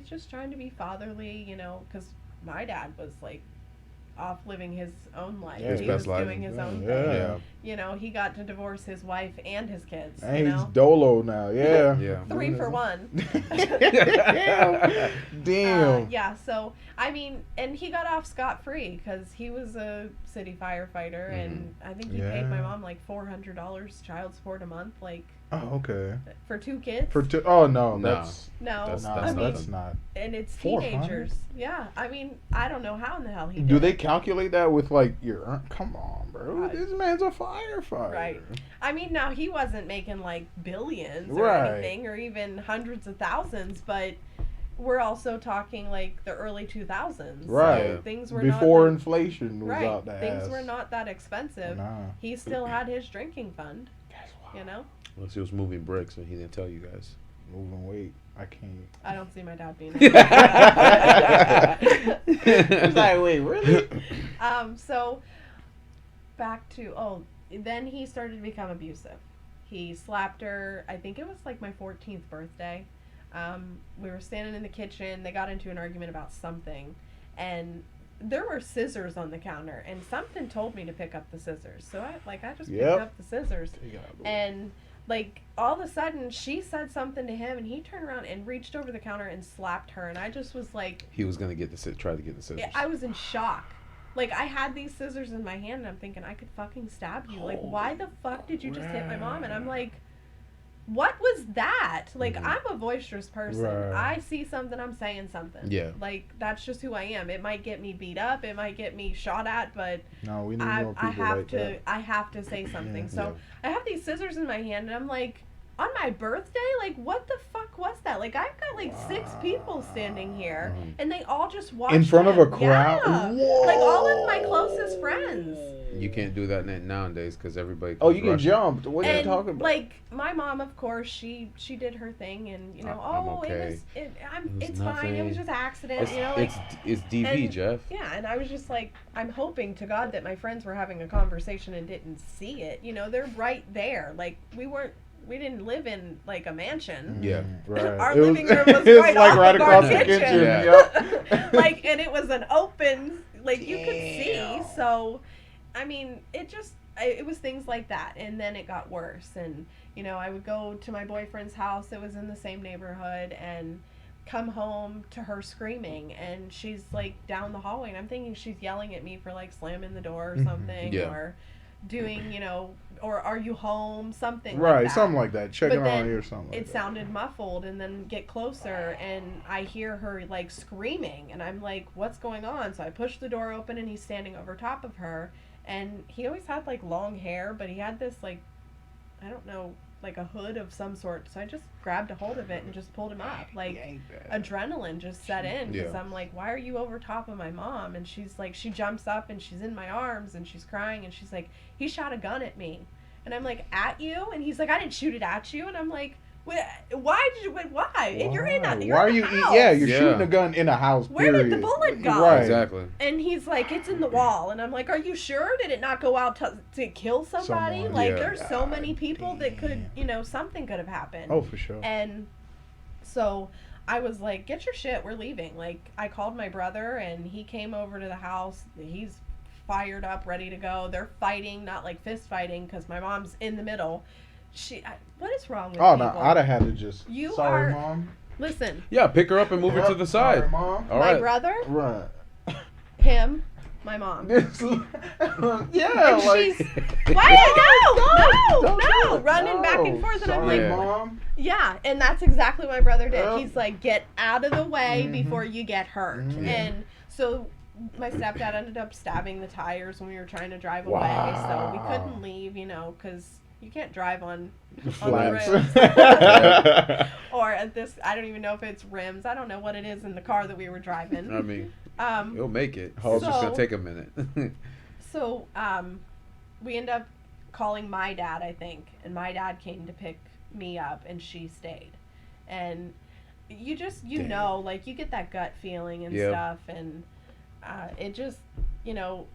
just trying to be fatherly, because my dad was like off living his own life. Yeah, his he best was life. doing his own Yeah. thing. He got to divorce his wife and his kids. And he's dolo now. Yeah. Yeah. 3 for 1. Damn. Yeah, so, I mean, and he got off scot-free because he was a city firefighter, and I think he paid my mom like $400 child support a month. Like, Oh, okay. For 2 kids. For two. Oh no, No. that's No, That's- no, I mean, that's not. and it's 400? teenagers. Yeah, I mean, I don't know how in the hell he Do did they it. calculate that with like your? Come on, bro. Right. This man's a firefighter. Right. I mean, now he wasn't making like billions or Right. anything, or even hundreds of thousands, but we're also talking like the early 2000s. Right. So things were Before not inflation was right. out the Things ass. were not that expensive. Nah. He still had his drinking fund. That's wild. You know. Unless he was moving bricks and he didn't tell you guys. Moving weight. I can't. I don't see my dad being. It's like, wait, really? So back to then he started to become abusive. He slapped her. I think it was like my 14th birthday. We were standing in the kitchen. They got into an argument about something, and there were scissors on the counter, and something told me to pick up the scissors. So I just picked Yep. up the scissors, and like all of a sudden she said something to him, and he turned around and reached over the counter and slapped her, and I just was like, He was gonna try to get the scissors. I was in shock. Like, I had these scissors in my hand, and I'm thinking, I could fucking stab you. Like, why the fuck did you just hit my mom? And I'm like, what was that? Like, Mhm. I'm a boisterous person. Right. I see something, I'm saying something. Yeah. Like, that's just who I am. It might get me beat up, it might get me shot at, but No, we need I more people have like to that. I have to say something. Yeah. So I have these scissors in my hand, and I'm like, on my birthday, like, what the fuck was that? Like, I've got like 6 people standing here, Mhm. and they all just watched In front of a him. crowd? Yeah. Whoa. Like, all of my closest friends. You can't do that nowadays because everybody. Oh, comes you get rushing. jumped. What are you And talking about? like my mom, of course, she did her thing, and you know, I'm okay. it was it's fine. It was nothing. just accident. It's, You know, like it's DV, and- Jeff. yeah, and I was just like, I'm hoping to God that my friends were having a conversation and didn't see it. You know, they're right there. Like, we didn't live in like a mansion. Yeah. Right. Our It living room was it's right like off right of our across the kitchen. kitchen. Yeah. Yep. Like, and it was an open, like, you could see. Damn. So, I mean, it was things like that, and then it got worse. And you know, I would go to my boyfriend's house that was in the same neighborhood, and come home to her screaming, and she's like down the hallway, and I'm thinking she's yelling at me for like slamming the door or Mhm. something, Yeah. or doing, you know, or are you home, something Right, like that. something like that. Checking But then on you or something. It sounded muffled, and then get closer, and I hear her like screaming, and I'm like, what's going on? So I push the door open, and he's standing over top of her, and he always had like long hair, but he had this like, I don't know, like a hood of some sort. So I just grabbed a hold of it and just pulled him up. Like, adrenaline just set in, because Yeah. I'm like, why are you over top of my mom? And she's like, she jumps up and she's in my arms and she's crying, and she's like, he shot a gun at me. And I'm like, at you? And he's like, I didn't shoot it at you. And I'm like, why did you? Why? And you're in a. You're Why are in you? a house. Yeah, you're Yeah. shooting a gun in a house. Where did the period. bullet go? Right. Exactly. And he's like, it's in the wall. And I'm like, are you sure? Did it not go out to kill somebody? Someone, Like, yeah. there's so many God people that could, damn. you know, something could have happened. Oh, for sure. And so I was like, get your shit, we're leaving. Like, I called my brother, and he came over to the house. He's fired up, ready to go. They're fighting, not like fist fighting, because my mom's in the middle. What is wrong with Oh people? no, I'd have had to just. You Sorry, are- mom. Listen, Yeah, pick her up and move her to Yep, the sorry, side. mom. All my right. brother, Right. him, my mom. yeah, And like. she's, why? No, Don't do no, it. running back and No. forth, and I'm Sorry, like, Yeah. mom. yeah, and that's exactly what my brother did. Yep. He's like, get out of the way Mhm. before you get hurt. Mhm. And so my stepdad ended up stabbing the tires when we were trying to drive away, Wow. so we couldn't leave, you know, because you can't drive on the Flats. roads. Or at this, I don't even know if it's rims. I don't know what it is in the car that we were driving. I mean, Um, you'll make it. So- It's just gonna take a minute. So, we end up calling my dad, I think, and my dad came to pick me up, and she stayed. And you just, you Damn. know, like, you get that gut feeling and Yep. stuff, and it just, you know,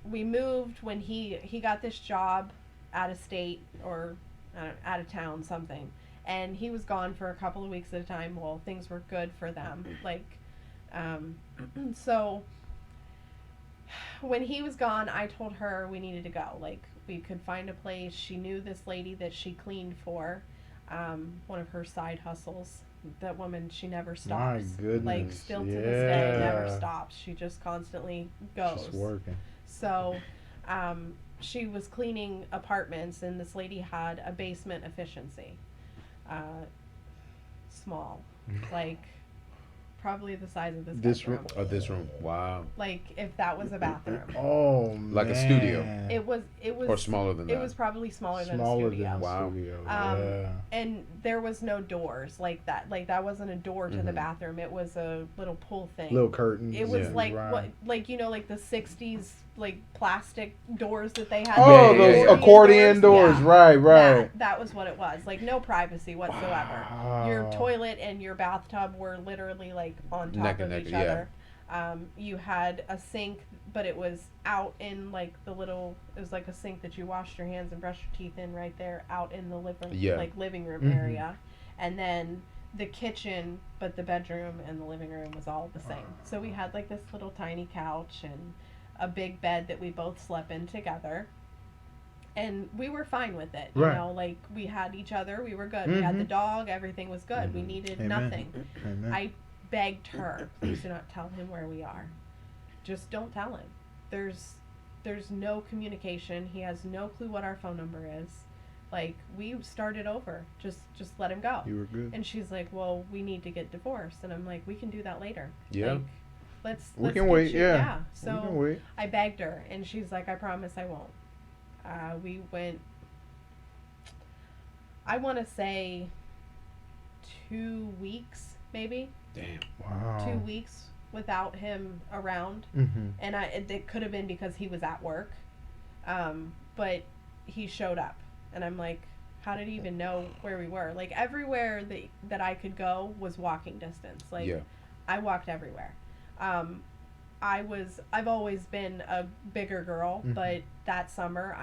we moved when he got this job out of state, or out of town, something, and he was gone for a couple of weeks at a time. Well, things were good for them, like, so when he was gone, I told her we needed to go. Like, we could find a place. She knew this lady that she cleaned for, one of her side hustles. That woman, she never stops. My goodness. Like, still to this day, never Yeah. stops. She just constantly goes. Just working. So, she was cleaning apartments, and this lady had a basement efficiency. Small. Like, probably the size of this bedroom. This room. Wow. Like, if that was a bathroom. Oh, man. Like a studio. It was Or smaller than that. It was probably smaller than a Smaller studio. than a Wow. studio. Yeah. And there was no doors like that. Like, that wasn't a door to the bathroom. It was a little pull thing. Little curtains. It was Yeah. like Right. what, like, you know, like the '60s, like plastic doors that they had. Oh, Yeah, those yeah. accordion doors. Yeah. Right, right. That was what it was. Like, no privacy whatsoever. Wow. Your toilet and your bathtub were literally like on top Neck of and each neck, other. You had a sink, but it was out in like the little. It was like a sink that you washed your hands and brushed your teeth in right there, out in the living room Mhm. area, and then the kitchen, but the bedroom and the living room was all the same. So we had like this little tiny couch and a big bed that we both slept in together. And we were fine with it. You Right. know, like, we had each other, we were good. We had the Mhm. dog, everything was good. We needed Amen. nothing. Amen. I begged her, please do not tell him where we are. Just don't tell him. There's no communication. He has no clue what our phone number is. Like, we started over. Just let him go. You were good. And she's like, well, we need to get divorced. And I'm like, we can do that later. Yeah. Like, let's We can get wait, you- yeah. So We can wait. I begged her, and she's like, I promise I won't. We went, I want to say 2 weeks, maybe. Damn. Wow. 2 weeks without him around. Mm-hmm. And it could have been because he was at work. But he showed up. And I'm like, how did he even know where we were? Like, everywhere that I could go was walking distance. Like, Yeah. I walked everywhere. I've always been a bigger girl, Mhm. but that summer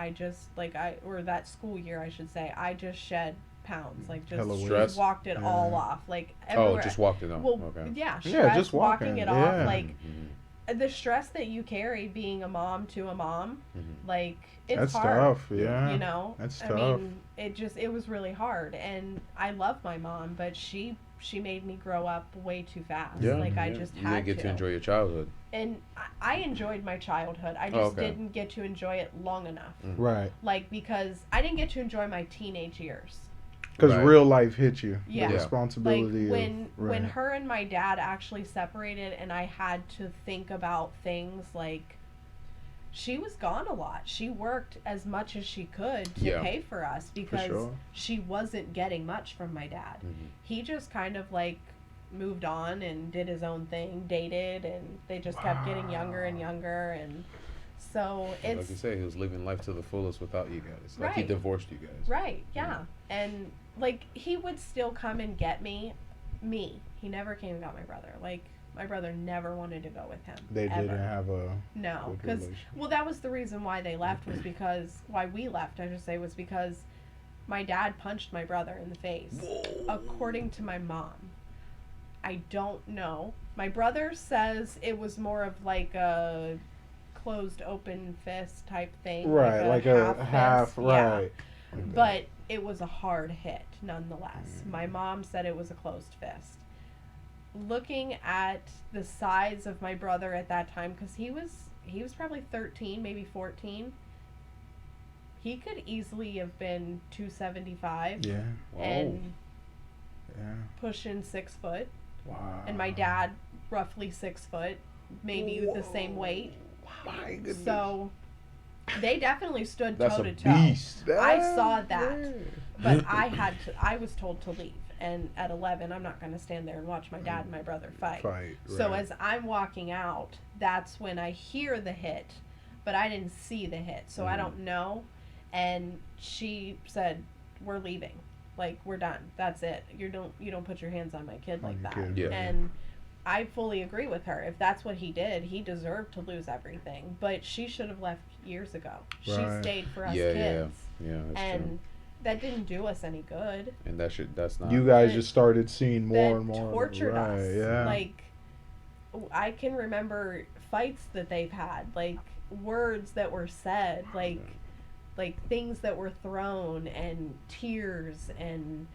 or that school year, I should say, I just shed pounds. Like, Hella just weight. Stress? walked it all Yeah. off. Like, Oh, everywhere. just walked it off. Well, Okay. yeah, stress, Yeah, just walking walking, it yeah. off. Like, Mhm. the stress that you carry being a mom to a mom, Mhm. like, it's That's hard. tough. Yeah. You know, That's I tough. mean, it was really hard, and I love my mom, but she made me grow up way too fast. Yeah. Like, I yeah. just You had didn't get to enjoy your childhood. And I enjoyed my childhood. I just Oh, okay. didn't get to enjoy it long enough. Right. Like, because I didn't get to enjoy my teenage years. Because Right. real life hit you. Yeah. The Yeah. responsibility. Like, of, when right. her and my dad actually separated, and I had to think about things like, she was gone a lot. She worked as much as she could to Yeah. pay for us because sure. she wasn't getting much from my dad. Mhm. He just kind of like moved on and did his own thing, dated, and they just kept getting younger and younger, and so Like it's you say, he was living life to the fullest without you guys. Like, he Right. divorced you guys. right, yeah. And like, he would still come and get me. He never came and got my brother. Like, my brother never wanted to go with him. They ever. didn't have a No, good because relation. well, that was the reason why they left, was because why we left, I should say, was because my dad punched my brother in the face. According to my mom, I don't know. My brother says it was more of like a closed open fist type thing, Right, like a half, fist, yeah. right. Okay. But it was a hard hit nonetheless. Mm. My mom said it was a closed fist. Looking at the size of my brother at that time, because he was probably 13, maybe 14. He could easily have been 275 Yeah. and Yeah. pushing 6 foot. Wow. And my dad, roughly 6 foot, maybe the same weight. My goodness. So they definitely stood That's toe a to toe. beast. I saw that. Yeah. But I was told to leave. And at 11, I'm not going to stand there and watch my dad and my brother fight. So right. as I'm walking out, that's when I hear the hit, but I didn't see the hit, so I don't know. And she said, "We're leaving. Like, we're done. That's it. You don't put your hands on my kid On like your that." kid. Yeah. And I fully agree with her. If that's what he did, he deserved to lose everything. But she should have left years ago. She Right. stayed for us Yeah, kids. Yeah, that's And true. that didn't do us any good. And that's not. You guys that- just started seeing more That and more. tortured right, us. Yeah. Like, I can remember fights that they've had, like words that were said, like things that were thrown, and tears, and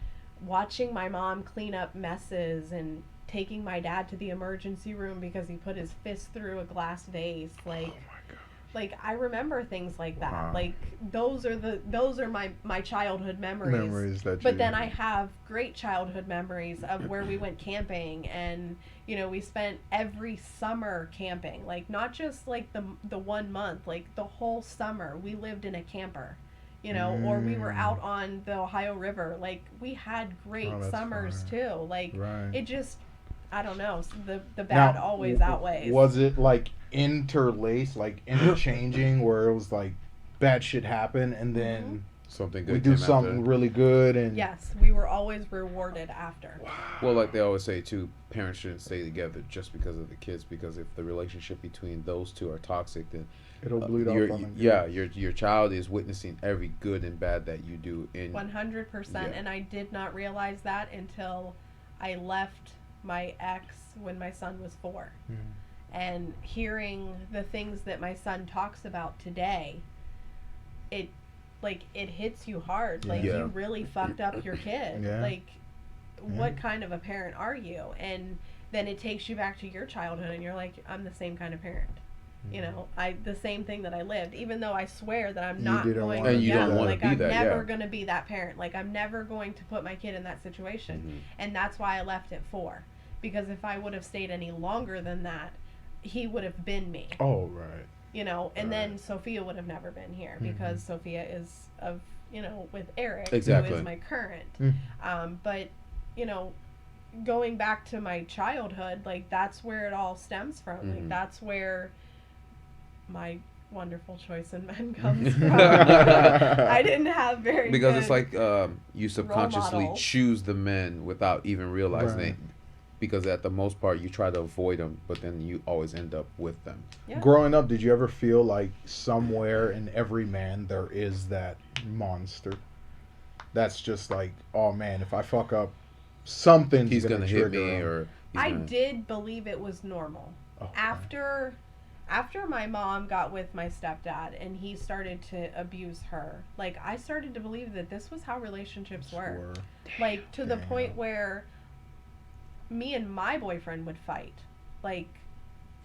watching my mom clean up messes, and taking my dad to the emergency room because he put his fist through a glass vase. Like, oh my god. Like, I remember things like that. Wow. Like, those are my childhood memories. Memories that But you. then I have great childhood memories of where we went camping, and we spent every summer camping. Like, not just like the 1 month, like the whole summer we lived in a camper. Or we were out on the Ohio River. Like, we had great that's summers fine. too. Like, Right. it just, I don't know. The bad Now, always outweighs. Was it like interlaced, like interchanging, where it was like bad shit happen and then Something good we do came something after. really good and Yes, we were always rewarded after. Well, like they always say too, parents shouldn't stay together just because of the kids, because if the relationship between those two are toxic, then it'll bleed off on them. your child is witnessing every good and bad that you do in 100%. Yeah. And I did not realize that until I left my ex when my son was 4. Mhm. And hearing the things that my son talks about today, it hits you hard. Like, Yeah. you really fucked up your kid. Yeah. Like, what kind of a parent are you? And then it takes you back to your childhood, and you're like, I'm the same kind of parent. The same thing that I lived, even though I swear that I'm You not didn't going wanna And you yeah, don't wanna like be I'm that, never yeah. gonna be that parent. Like, I'm never going to put my kid in that situation. Mhm. And that's why I left at 4. Because if I would have stayed any longer than that, he would have been me. Oh right. And then Sophia would have never been here, because Sophia is with Eric, Exactly. who is my current. Mm. But going back to my childhood, like, that's where it all stems from. Like, that's where my wonderful choice in men comes from. I didn't have very because good it's like you subconsciously models. choose the men without even realizing Right. it, because at the most part you try to avoid them, but then you always end up with them. Yeah. Growing up, did you ever feel like somewhere in every man there is that monster? That's just like, oh man, if I fuck up, something's He's gonna hit trigger me, him. or he's I gonna- did believe it was normal. Okay. After my mom got with my stepdad and he started to abuse her, like, I started to believe that this was how relationships were. Like, to the Damn. point where me and my boyfriend would fight. Like,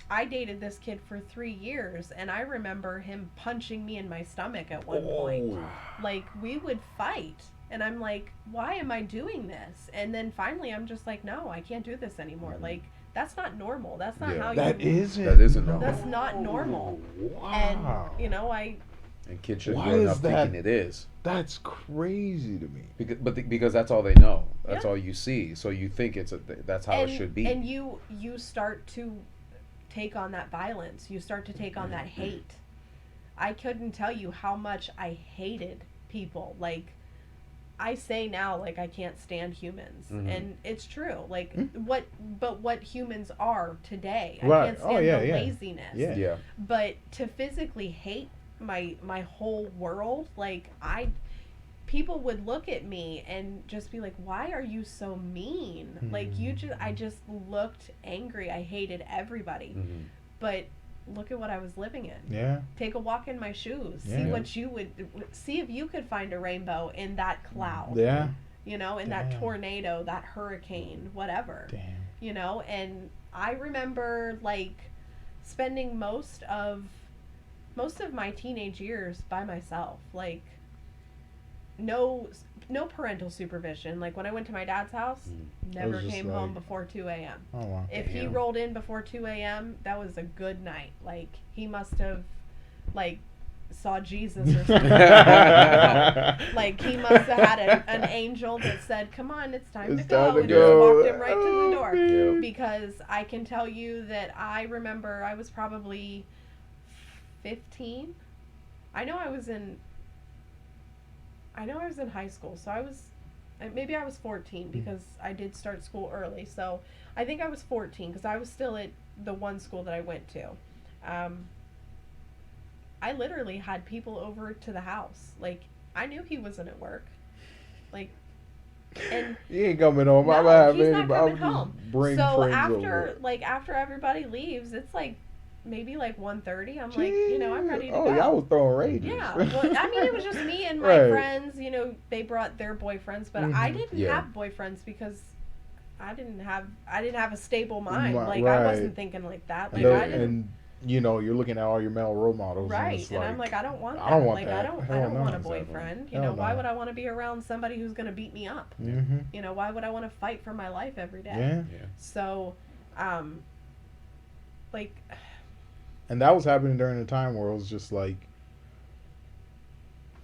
I dated this kid for 3 years, and I remember him punching me in my stomach at one point. Like, we would fight, and I'm like, why am I doing this? And then finally I'm just like, no, I can't do this anymore. Like, that's not normal. That's not Yeah. how That you isn't. That isn't normal. That's not normal. Wow. And and kids should Why grow is up that? thinking it is. That's crazy to me. Because that's all they know. That's Yeah. all you see. So you think that's how it should be. And you start to take on that violence. You start to take on that hate. I couldn't tell you how much I hated people. Like, I say now, like, I can't stand humans, and it's true. Like, what humans are today. I Right. can't Oh, stand yeah, the yeah. laziness. Yeah. Yeah. But to physically hate my whole world, like, people would look at me and just be like, why are you so mean? Like, I just looked angry. I hated everybody. Mhm. But look at what I was living in. Yeah. Take a walk in my shoes. Yeah. See what you would see, if you could find a rainbow in that cloud. Yeah. In that Damn. tornado, that hurricane, whatever. Damn. And I remember, like, spending most of my teenage years by myself. Like, no parental supervision. Like, when I went to my dad's house, never just came like- home before 2 a.m. Oh wow. If he Damn. rolled in before 2 a.m., that was a good night. Like, he must have, like, saw Jesus or something. Like, he must have had an angel that said, come on, it's time It's to go. time to And go. just walked him right to Oh, the door. man. Because I can tell you that I remember I was probably 15. I know I was in high school, so maybe I was 14, because I did start school early. So I think I was 14, because I was still at the one school that I went to. I literally had people over to the house. Like, I knew he wasn't at work. Like, and He ain't coming home. I'm no, having he's not anybody. coming I'm home. just bring So friends after over. after everybody leaves, it's like maybe like 1:30. I'm like, I'm ready to oh, go. y'all was throwing rages. Yeah, well, I mean, it was just me and my Right. friends. They brought their boyfriends, but I didn't Yeah. have boyfriends because I didn't have a stable mind. Right. Like, I wasn't thinking like that. Like, No, I didn't. and you know, you're looking at all your male role models, and Right, it's and like, I'm like, I don't want that. I don't want like, that. I don't Hell no. want a Exactly. boyfriend. You Hell know, why no. would I want to be around somebody who's gonna beat me up? Mm-hmm. You know, why would I want to fight for my life every day? Yeah. Yeah. So, like, And that was happening during the time where it was just like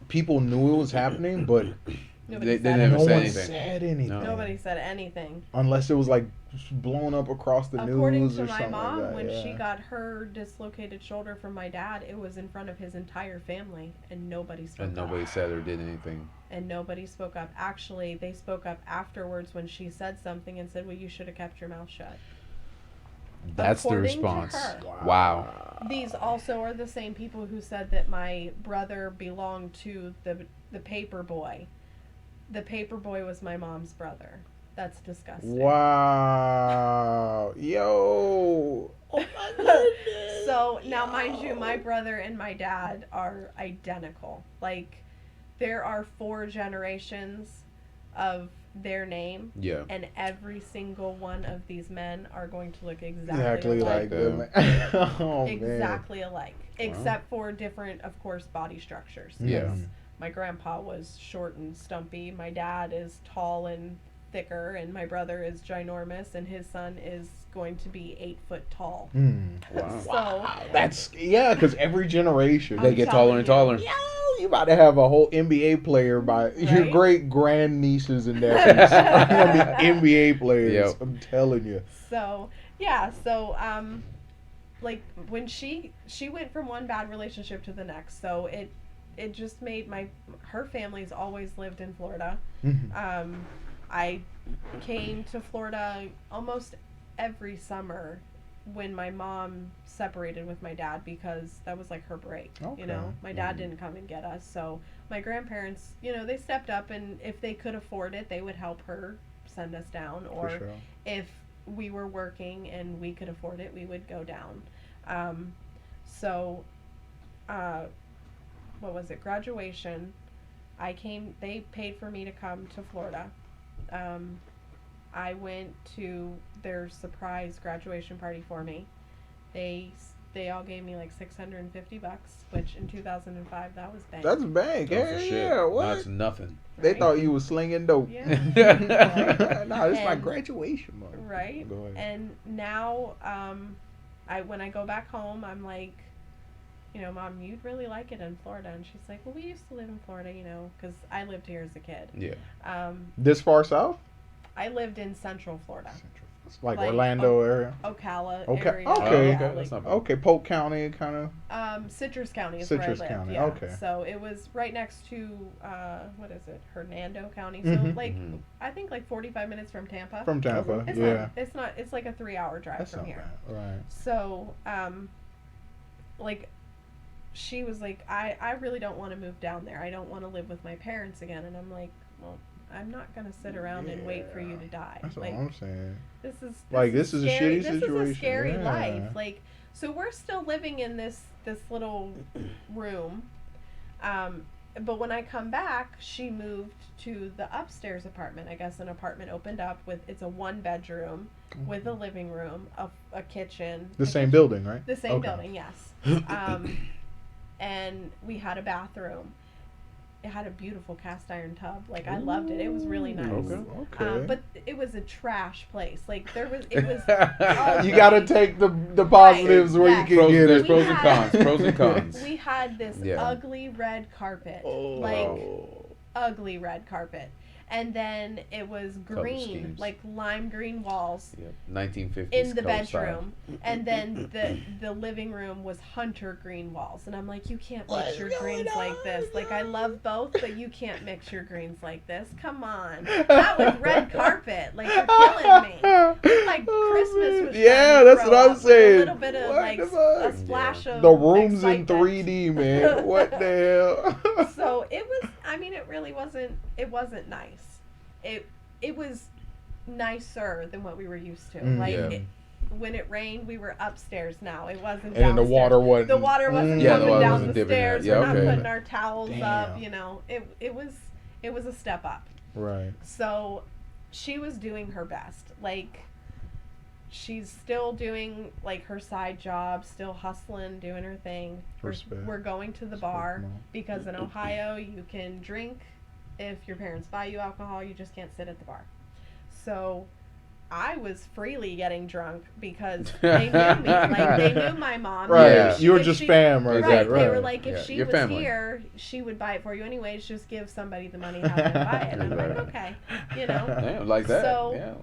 people knew it was happening, but nobody They said never no said one anything. said anything. No. Nobody said anything. Unless it was like blown up across the According news to or my something mom, like that. when yeah. she got her dislocated shoulder from my dad, it was in front of his entire family, and nobody spoke And up. nobody said or did anything. And nobody spoke up. Actually, they spoke up afterwards when she said something and said, "Well, you should have kept your mouth shut." That's the According to response. her. Wow. These also are the same people who said that my brother belonged to the paper boy. The paper boy was my mom's brother. That's disgusting. Wow. Yo. Oh my goodness. So now, mind you, my brother and my dad are identical. Like, there are 4 generations of their name, Yeah. and every single one of these men are going to look exactly Exactly alike. like them. Oh Exactly alike, except for different, of course, body structures. man. Yeah. My grandpa was short and stumpy. My dad is tall and thicker, and my brother is ginormous, and his son is going to be 8 foot tall. Wow. So That's because every generation They I'm get telling taller and you. taller. Yo, you about to have a whole NBA player by your Right? great grand nieces and nephews are gonna be NBA players. Yep. I'm telling you. So yeah, so like when she went from one bad relationship to the next, so it just made her family's always lived in Florida. I came to Florida almost every summer when my mom separated with my dad, because that was like her break. Okay. You know, my dad didn't come and get us, so my grandparents, you know, they stepped up, and if they could afford it, they would help her send us down, or For sure. if we were working and we could afford it, we would go down. So what was it, graduation, they paid for me to come to Florida. I went to their surprise graduation party for me. They all gave me like $650, which in 2005 that was bang. That's bang. Oh, Yeah, for shit. yeah. What? That's nothing. They Right? thought you was slinging dope. Yeah. No, it's my And- graduation month. Right. Go ahead. And now, when I go back home, I'm like, you know, Mom, you'd really like it in Florida. And she's like, well, we used to live in Florida, you know, because I lived here as a kid. Yeah. This far south? I lived in Central Florida, It's like Like, Orlando area. Ocala Okay, area. okay. Oh, yeah, okay. like, That's not bad. Okay, Polk County kind of. Citrus County is Citrus where I lived. County, Yeah. okay. So it was right next to what is it, Hernando County. So Mhm. like Mhm. I think like 45 minutes from Tampa. From Tampa, It's yeah. not. It's not. It's like a 3-hour drive That's from not here. bad. Right. So like, she was like, I really don't want to move down there. I don't want to live with my parents again. And I'm like, well, I'm not gonna sit around and wait for you to die. That's like, all I'm saying. this is This is a scary. shitty This is a situation. scary Yeah. life. Like, so we're still living in this little room. But when I come back, she moved to the upstairs apartment. I guess an apartment opened up it's a 1-bedroom with a living room, a kitchen. The a same kitchen- building, right? The same Okay. building, yes. And we had a bathroom. It had a beautiful cast iron tub. Like, I loved it. It was really nice. Okay. But it was a trash place. Like, it was You gotta take the positives where yes. you can get There's it. pros and We had- cons. Pros and cons. we had this Yeah. ugly red carpet. Oh. Like, ugly red carpet. And then it was green, schemes. like lime green walls Yep. 1950s. in the color style. bedroom. And then the living room was hunter green walls. And I'm like, you can't What mix is your going greens like on? this. Like, I love both, but you can't mix your greens like this. Come on. That was red carpet. Like, you're killing me. Like, Christmas was Yeah, that's what I'm saying. A little bit of, What like, the fuck? a splash of The room's in excitement. 3D, man. What the hell? So it was, I mean, it really wasn't nice. It was nicer than what we were used to. Mm, Like, yeah. when it rained, we were upstairs now. It wasn't And then the downstairs. water wasn't. The water wasn't Yeah, the coming water down wasn't the dipping out. stairs. Yeah, We're not okay. putting our towels up, Damn. you know. It was a step up. Right. So she was doing her best. Like, she's still doing like her side job, still hustling, doing her thing. We're going to the bar because in Ohio you can drink if your parents buy you alcohol. You just can't sit at the bar. So I was freely getting drunk because they knew me. Like, they knew my mom. Right. Yeah. You were just fam, right? Right. Right. They were like, if she Your was family. here, she would buy it for you anyways. Just give somebody the money, have them buy it. And I'm like, okay, you know. Yeah, like that. So, yeah.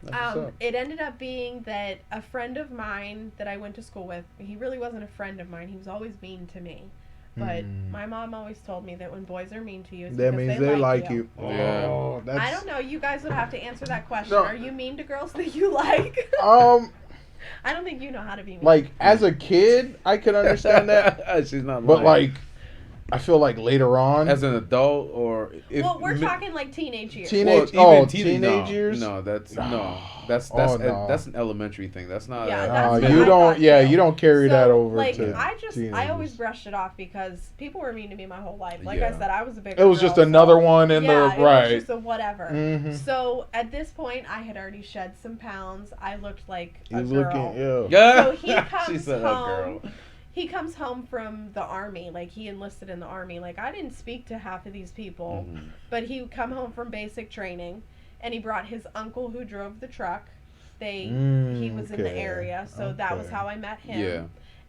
That's what's up. it ended up being that a friend of mine that I went to school with, he really wasn't a friend of mine. He was always mean to me. But my mom always told me that when boys are mean to you, it's That because means they like you. Yeah. Oh, that's... I don't know. You guys would have to answer that question. No. Are you mean to girls that you like? I don't think you know how to be mean. Like, as a kid, I could understand that. She's not But, lying. like, I feel like later on... As an adult, or if well, we're talking like teenage years. Teenage years? No, that's no. that's an elementary thing. That's not. Yeah, a, that's what you I don't. thought, Yeah, too. you don't carry So, that over like, to. I always brushed it off because people were mean to me my whole life. Like I Yeah. said, I was a big. It was just another one in yeah, the right. it was just a whatever. Mhm. So at this point, I had already shed some pounds. I looked like You a was girl. looking, So he she comes said, home. "Oh, girl." He comes home from the army. Like, he enlisted in the army. Like, I didn't speak to half of these people, but he would come home from basic training, and he brought his uncle who drove the truck. He was in the area, so that was how I met him. Yeah.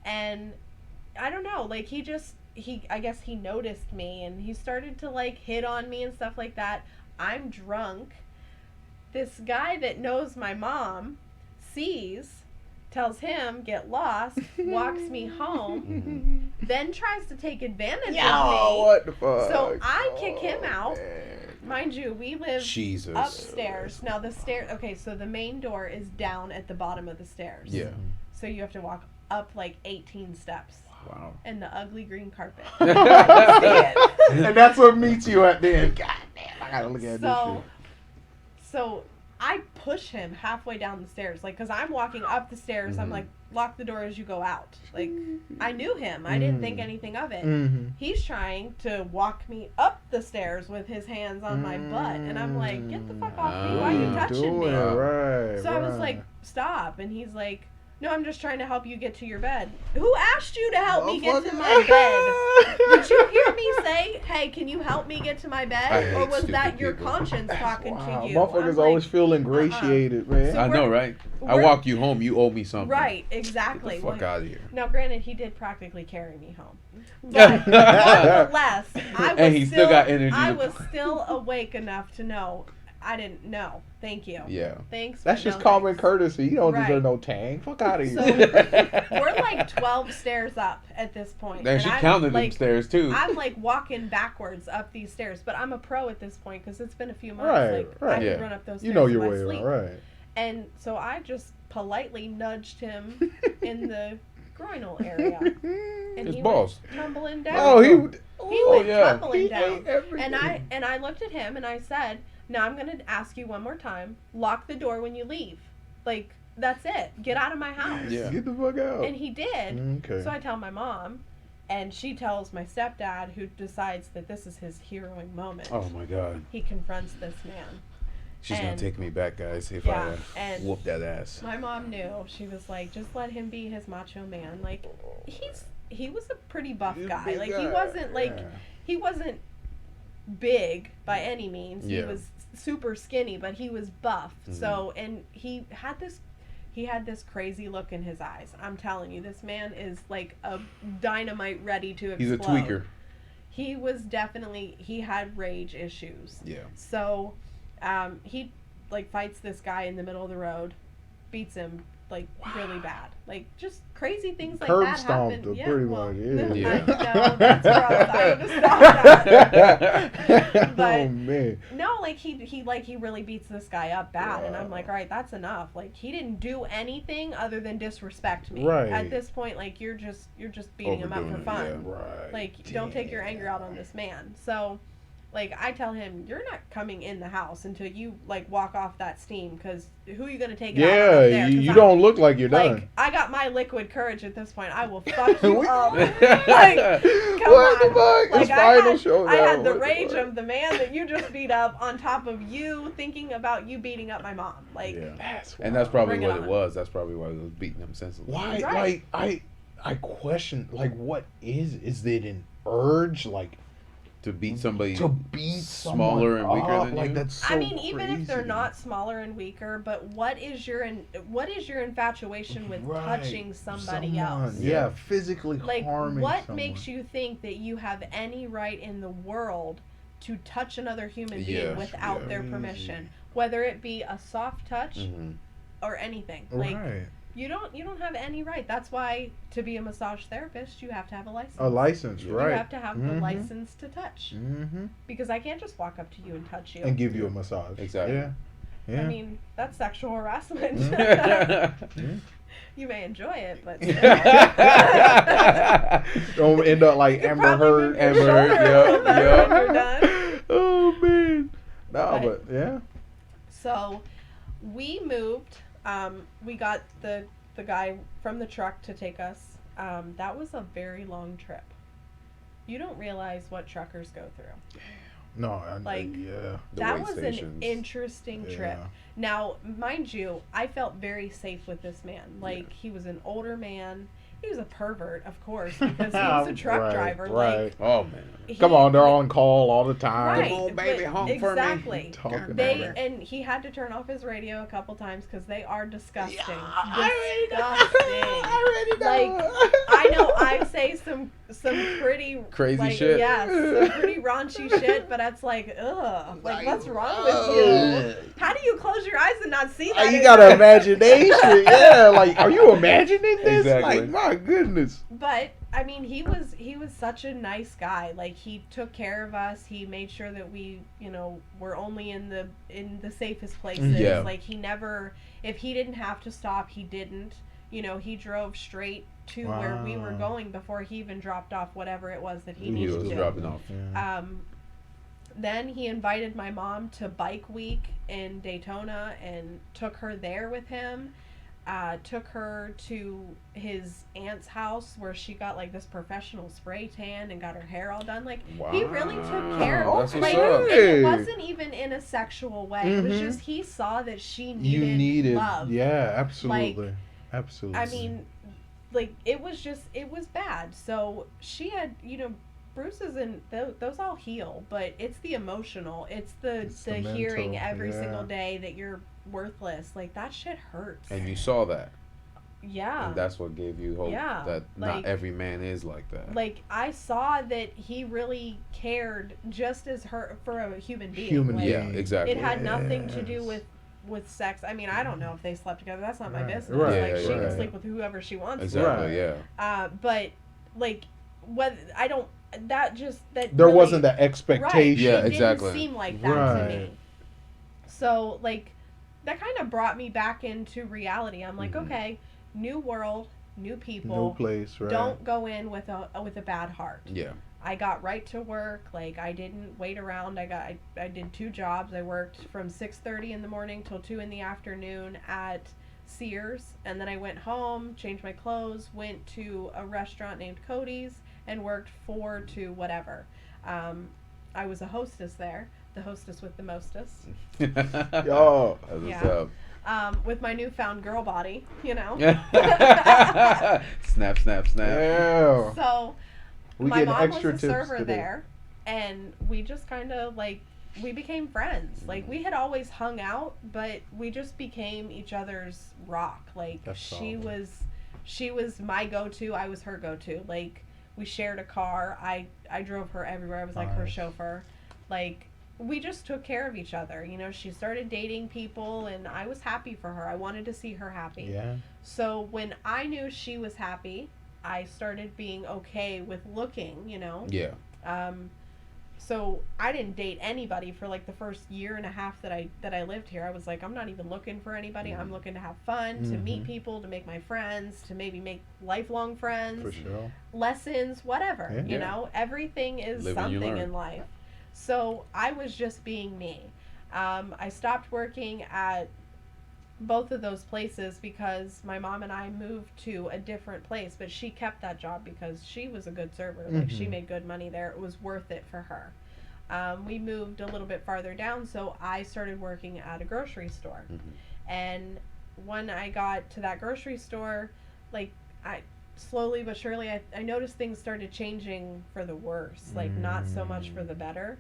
And I don't know, like, I guess he noticed me, and he started to, like, hit on me and stuff like that. I'm drunk. This guy that knows my mom tells him, get lost, walks me home, then tries to take advantage of me. what the fuck? So I kick him out. Man. Mind you, we live Jesus. upstairs. Now the so the main door is down at the bottom of the stairs. Yeah. So you have to walk up like 18 steps. Wow. And the ugly green carpet. And that's what meets you at the end. God damn, I gotta look at this shit. So I push him halfway down the stairs, like, because I'm walking up the stairs. I'm like, lock the door as you go out. Like, I knew him. I didn't think anything of it. He's trying to walk me up the stairs with his hands on my butt. And I'm like, get the fuck off me. Why are you touching me? Right, So I was like, stop. And he's like, no, I'm just trying to help you get to your bed. Who asked you to help me get to my bed? Did you hear me say, hey, can you help me get to my bed? Or was that your conscience talking to you? Motherfuckers always feel ingratiated, man. So I know, right? I walk you home. You owe me something. Right, exactly. Get the fuck out of here. Now, granted, he did practically carry me home. But nonetheless, And he still got energy I to- was still awake enough to know. I didn't know. Thank you. Yeah. Thanks. That's but just no common thanks. courtesy. You don't Right. deserve no tang. Fuck out of So here. we're like 12 stairs up at this point. And she I'm, counted like, them stairs too. I'm like walking backwards up these stairs, but I'm a pro at this point because it's been a few months. Right, like right. I could Yeah. run up those stairs You know in your my way sleep. around, right? And so I just politely nudged him in the groinal area, and His he balls. went tumbling down. Oh, He went yeah. tumbling He down. ate everything. And I looked at him and I said, now I'm gonna ask you one more time. Lock the door when you leave. Like, that's it. Get out of my house. Yeah. Get the fuck out. And he did. Okay. So I tell my mom, and she tells my stepdad, who decides that this is his heroing moment. Oh my God. He confronts this man. She's gonna And- take me back, guys, if Yeah, I and- whoop that ass. My mom knew. She was like, just let him be his macho man. Like, he was a pretty buff He's a guy. big Like, guy. he wasn't like Yeah. he wasn't big by any means. Yeah. He was super skinny, but he was buff. So, and he had this crazy look in his eyes. I'm telling you, this man is like a dynamite ready to explode. He's a tweaker. He had rage issues. Yeah. So, he like fights this guy in the middle of the road, beats him like really bad, like just crazy things like Curb that stomped happen. him, pretty much, yeah. Yeah. I know, that's gross. I would have stopped that. But- Oh man. No, like he really beats this guy up bad, and I'm like, all right, that's enough. Like, he didn't do anything other than disrespect me. Right. At this point, like, you're just beating him up for Overdoing it, fun. yeah. Right. Like, don't take your anger out on this man. So, Like, I tell him, you're not coming in the house until you, like, walk off that steam, because who are you going to take it out on up Yeah, there? 'Cause you don't look like you're like, done. I got my liquid courage at this point. I will fuck you We- up. What Like, come what the on. fuck? Like, It's final showdown. I had the What rage fuck? of the man that you just beat up on top of you thinking about you beating up my mom. Like, Yeah. That's And that's probably Bring it what it on. was. That's probably why he was beating him senseless. why? Right. Like I question like what is it an urge like To beat somebody to beat smaller and weaker up? than like you? that's so I mean, even if they're crazy. not smaller and weaker, but what is your infatuation with Right. touching somebody Someone, else? yeah, physically Like, harming what someone. makes you think that you have any right in the world to touch another human being Yeah, without yeah. their permission? Whether it be a soft touch Mhm. or anything. Like, right? you don't have any right. That's why, to be a massage therapist, you have to have a license. A license, You right? You have to have the Mhm. license to touch. Mm-hmm. Because I can't just walk up to you and touch you. And give you a massage. Exactly. Yeah. Yeah. I mean, that's sexual harassment. Mm-hmm. You may enjoy it, but Don't end up like You could Amber probably Heard. move your Amber Heard, shoulder a little better yep, when you're done. Oh man. No, But- but yeah. So, we moved. We got the guy from the truck to take us. That was a very long trip. You don't realize what truckers go through. No, Like, yeah. The That wait was stations. an interesting trip. Yeah. Now, mind you, I felt very safe with this man. Like, he was an older man. He was a pervert, of course, because he was a truck Right, driver. right. Like, Oh man. Come on, they're on call all the time. Right, Come on, baby, but honk for me. exactly. Talking They about it. and he had to turn off his radio a couple times because they are disgusting. I Disgusting. Like, I know I say some pretty Crazy like, shit. Yes, some pretty raunchy shit, but it's like, ugh, like what's wrong with you? How do you close your eyes and not see that? You in got there? an imagination, yeah. Like, are you imagining this? Exactly. Like, my goodness. But I mean, he was such a nice guy. Like, he took care of us. He made sure that we, were only in the safest places. Yeah. Like, he never, if he didn't have to stop, he didn't. He drove straight to where we were Wow. going before he even dropped off whatever it was that he He needed was to. dropping off. Yeah. Then he invited my mom to Bike Week in Daytona and took her there with him. Took her to his aunt's house where she got like this professional spray tan and got her hair all done. Like, he really took care Wow, of that's her. what's Like, up. and Hey. it wasn't even in a sexual way. It was Mhm. just he saw that she You needed, needed, love. yeah, absolutely. Absolutely. I mean, like, it was bad. So she had, bruises and those all heal, but it's the emotional. It's the hearing mental, every yeah. single day that you're worthless. Like, that shit hurts. And you saw that. Yeah. And that's what gave you hope Yeah, that like- not every man is like that. Like, I saw that he really cared just as her for a human being. Human Like, Yeah, exactly. It had nothing to do Yes. with sex. I mean, I don't know if they slept together. That's not my Right, business. right, Like, she right. can sleep with whoever she wants. Exactly, Right. yeah. But like, whether I don't. That there really- wasn't that Right. expectation. Yeah, It exactly. didn't seem like that to me. Right. So, like, that kind of brought me back into reality. I'm like, Mhm. okay, new world, new people. No place, right? Don't go in with a bad heart. Yeah. I got right to work. Like, I didn't wait around. I did 2 jobs. I worked from 6:30 in the morning till 2 in the afternoon at Sears, and then I went home, changed my clothes, went to a restaurant named Cody's, and worked 4 to whatever. I was a hostess there, the hostess with the mostest, Yo. That's what's Yeah. up. with my newfound girl body, Snap, snap, snap. Yeah. So We my get mom was extra a tips server today. there, and we just kind of like we became friends. Like, we had always hung out, but we just became each other's rock. Like, That's she solid. was my go-to, I was her go-to. Like, we shared a car. I drove her everywhere. I was like her Nice. chauffeur. Like, we just took care of each other. She started dating people, and I was happy for her. I wanted to see her happy. Yeah. So when I knew she was happy, I started being okay with looking, Yeah. So I didn't date anybody for like the first year and a half that I lived here. I was like, I'm not even looking for anybody. I'm looking to have fun, to meet Mhm. people, to make my friends, to maybe make lifelong friends, For sure. lessons, whatever. Yeah. Everything is Live and you something learn. in life. So I was just being me. I stopped working at both of those places because my mom and I moved to a different place, but she kept that job because she was a good server. Like, she made good money there. It was worth it for her. We moved a little bit farther down, so I started working at a grocery store. And when I got to that grocery store, like, I slowly but surely, I noticed things started changing for the worse, like, not so much for the better.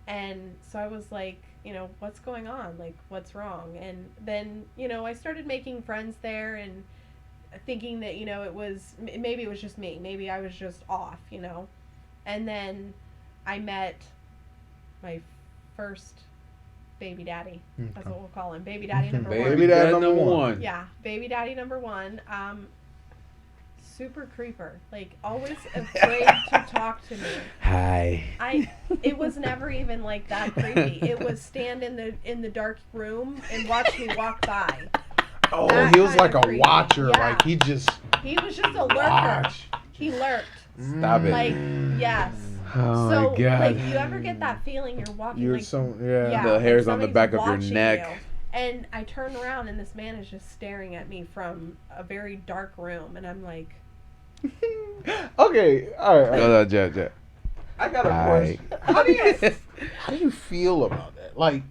And so I was like, what's going on? Like, what's wrong? And then, I started making friends there and thinking that, maybe it was just me. Maybe I was just off, And then I met my first baby daddy. That's what we'll call him. Baby daddy number one. Baby daddy number one. Yeah, baby daddy number one. Super creeper. Like, always afraid to talk to me. Hi. It was never even like that creepy. It was stand in the dark room and watch me walk by. Oh, That he was kind like of a creepy. watcher. Yeah. Like, he was just a lurker. watch. He lurked. Stop it. Like, yes. Oh So, my God. like, you ever get that feeling you're walking You're like, yeah. The like hairs on the somebody's back of your watching neck. you. And I turn around and this man is just staring at me from a very dark room, and I'm like, Okay, all right. No, Jet. I got a question. How do you feel about that? Like,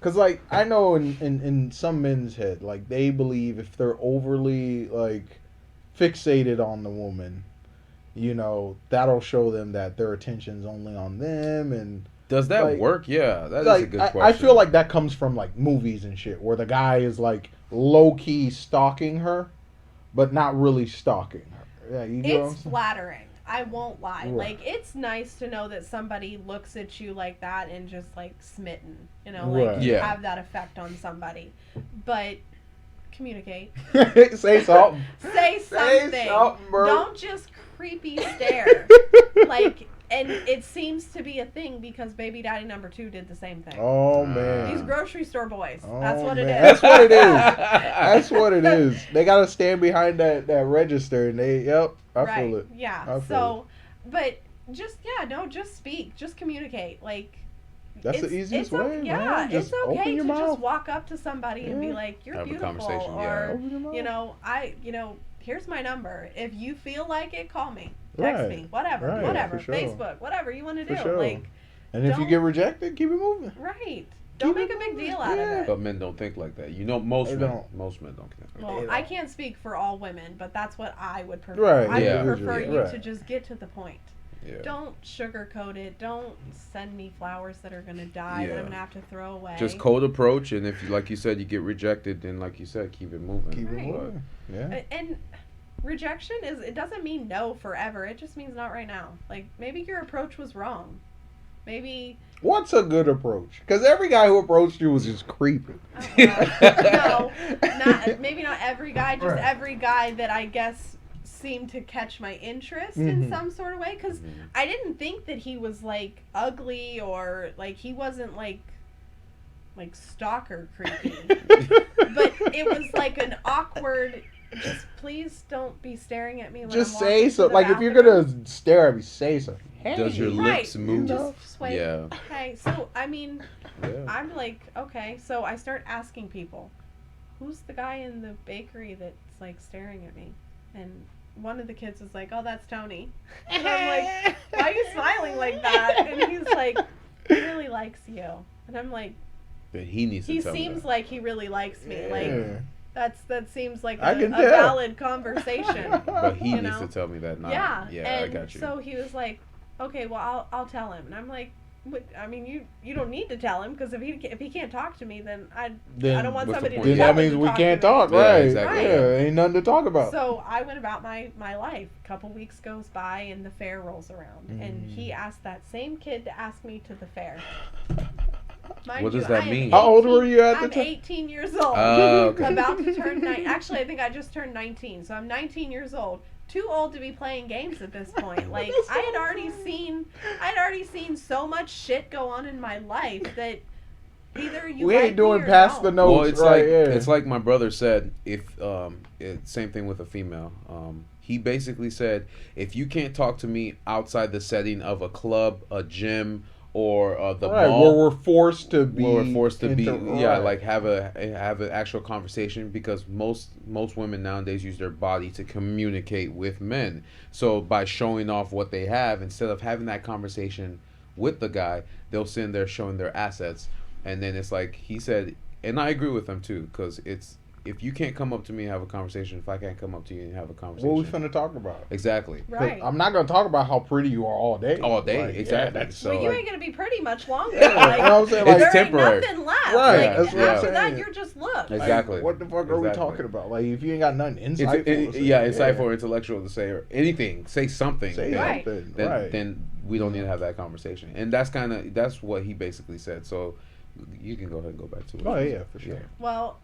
cause like I know in some men's head, like they believe if they're overly like fixated on the woman, that'll show them that their attention's only on them. And Does that like, work? Yeah, that is like a good question. I feel like that comes from like movies and shit, where the guy is like low key stalking her, but not really stalking her. Yeah, you know what I'm it's saying? flattering. I won't lie. Right. Like, it's nice to know that somebody looks at you like that and just like smitten, like Right. you Yeah. have that effect on somebody. But communicate. Say something. Say something. Say something, bro. Don't just creepy stare. Like, and it seems to be a thing because baby daddy number 2 did the same thing. Oh man. These grocery store boys. Oh, That's what it man. is. That's what it is. That's what it is. They gotta stand behind that register and I right. feel it. Yeah. I feel So, but just just speak. Just communicate. Like, That's the easiest way, yeah, man. Just it's okay open your to mouth. just walk up to somebody and be Yeah. like, "You're Have a beautiful," conversation, yeah. or Open your mouth. here's my number. If you feel like it, call me, text Right. me, whatever, Right, whatever, for sure. Facebook, whatever you want to do. For sure. Like, And if you don't- get rejected, keep it moving. right? Don't Keep make it a big moving. deal out Yeah. of it. But men don't think like that. Most They men. don't. Most men don't think like Well, They I don't. can't speak for all women, but that's what I would prefer. Right, I yeah. would prefer you Right. to just get to the point. that. Yeah. Don't sugarcoat it. Don't send me flowers that are gonna die that Yeah. I'm gonna have to throw away. Just cold approach, and if, like you said, you get rejected, then like you said, keep it moving. Keep Right. it moving. Yeah. And rejection it doesn't mean no forever. It just means not right now. Like, maybe your approach was wrong. Maybe What's a good approach? Because every guy who approached you was just creeping. no, maybe not every guy. Just Right. every guy that I guess seemed to catch my interest in Mhm. some sort of way. Because I didn't think that he was like ugly or like he wasn't like stalker creepy. But it was like an awkward. Just please don't be staring at me when Just I'm say walking to so. the Like if you're bathroom. gonna stare at me, say something. Hey. Does your Right. lips move? Just swipe. Yeah. Okay, so I mean, Yeah. I'm like, okay, so I start asking people, who's the guy in the bakery that's like staring at me? And one of the kids was like, oh, that's Tony. And I'm like, why are you smiling like that? And he's like, he really likes you. And I'm like, But he needs to he tell me seems that. like he really likes me. Like, Yeah. that seems like I a can tell. valid conversation. But he you needs know? to tell me that now. Yeah. Yeah, and I got you. so he was like, okay, well, I'll tell him. And I'm like, but, I mean, you don't need to tell him because if he can't talk to me, then I don't want what's the somebody point? to Then tell that him means to we talk can't to me. talk, Yeah, right? exactly. Yeah, ain't nothing to talk about. So I went about my life. A couple weeks goes by and the fair rolls around, and he asked that same kid to ask me to the fair. Mind What does you, that I am mean? How old were you at the I'm time? 18 years old. Oh, okay. About to turn 9. Actually, I think I just turned 19, so I'm 19 years old. Too old to be playing games at this point. Like, I had already seen so much shit go on in my life that either you We like ain't doing me or past the don't. notes, Well, it's right? like Yeah. it's like my brother said. Same thing with a female. He basically said, if you can't talk to me outside the setting of a club, a gym, or the Right, mall. where we're forced to be. Where we're forced to be, right. like have an actual conversation, because most women nowadays use their body to communicate with men. So by showing off what they have, instead of having that conversation with the guy, they'll sit in there showing their assets, and then it's like he said, and I agree with him too, because it's, if you can't come up to me and have a conversation, if I can't come up to you and have a conversation, What we finna talk about? Exactly. 'Cause Right. I'm not gonna talk about how pretty you are all day. All day, Like, exactly. that's So Well, you like, ain't gonna be pretty much longer. Yeah, Like, you know what I'm saying? It's there temporary. ain't nothing left. Right, Like, that's what I'm after that, saying. you're just look. Like, Exactly. what the fuck are we Exactly. talking about? Like, if you ain't got nothing insightful, to say, insightful or intellectual to say, or anything, say something. Say then- Right. something. then, Right. then we don't need to have that conversation. And that's what he basically said. So you can go ahead and go back to it. Oh yeah, for sure. Yeah. Well,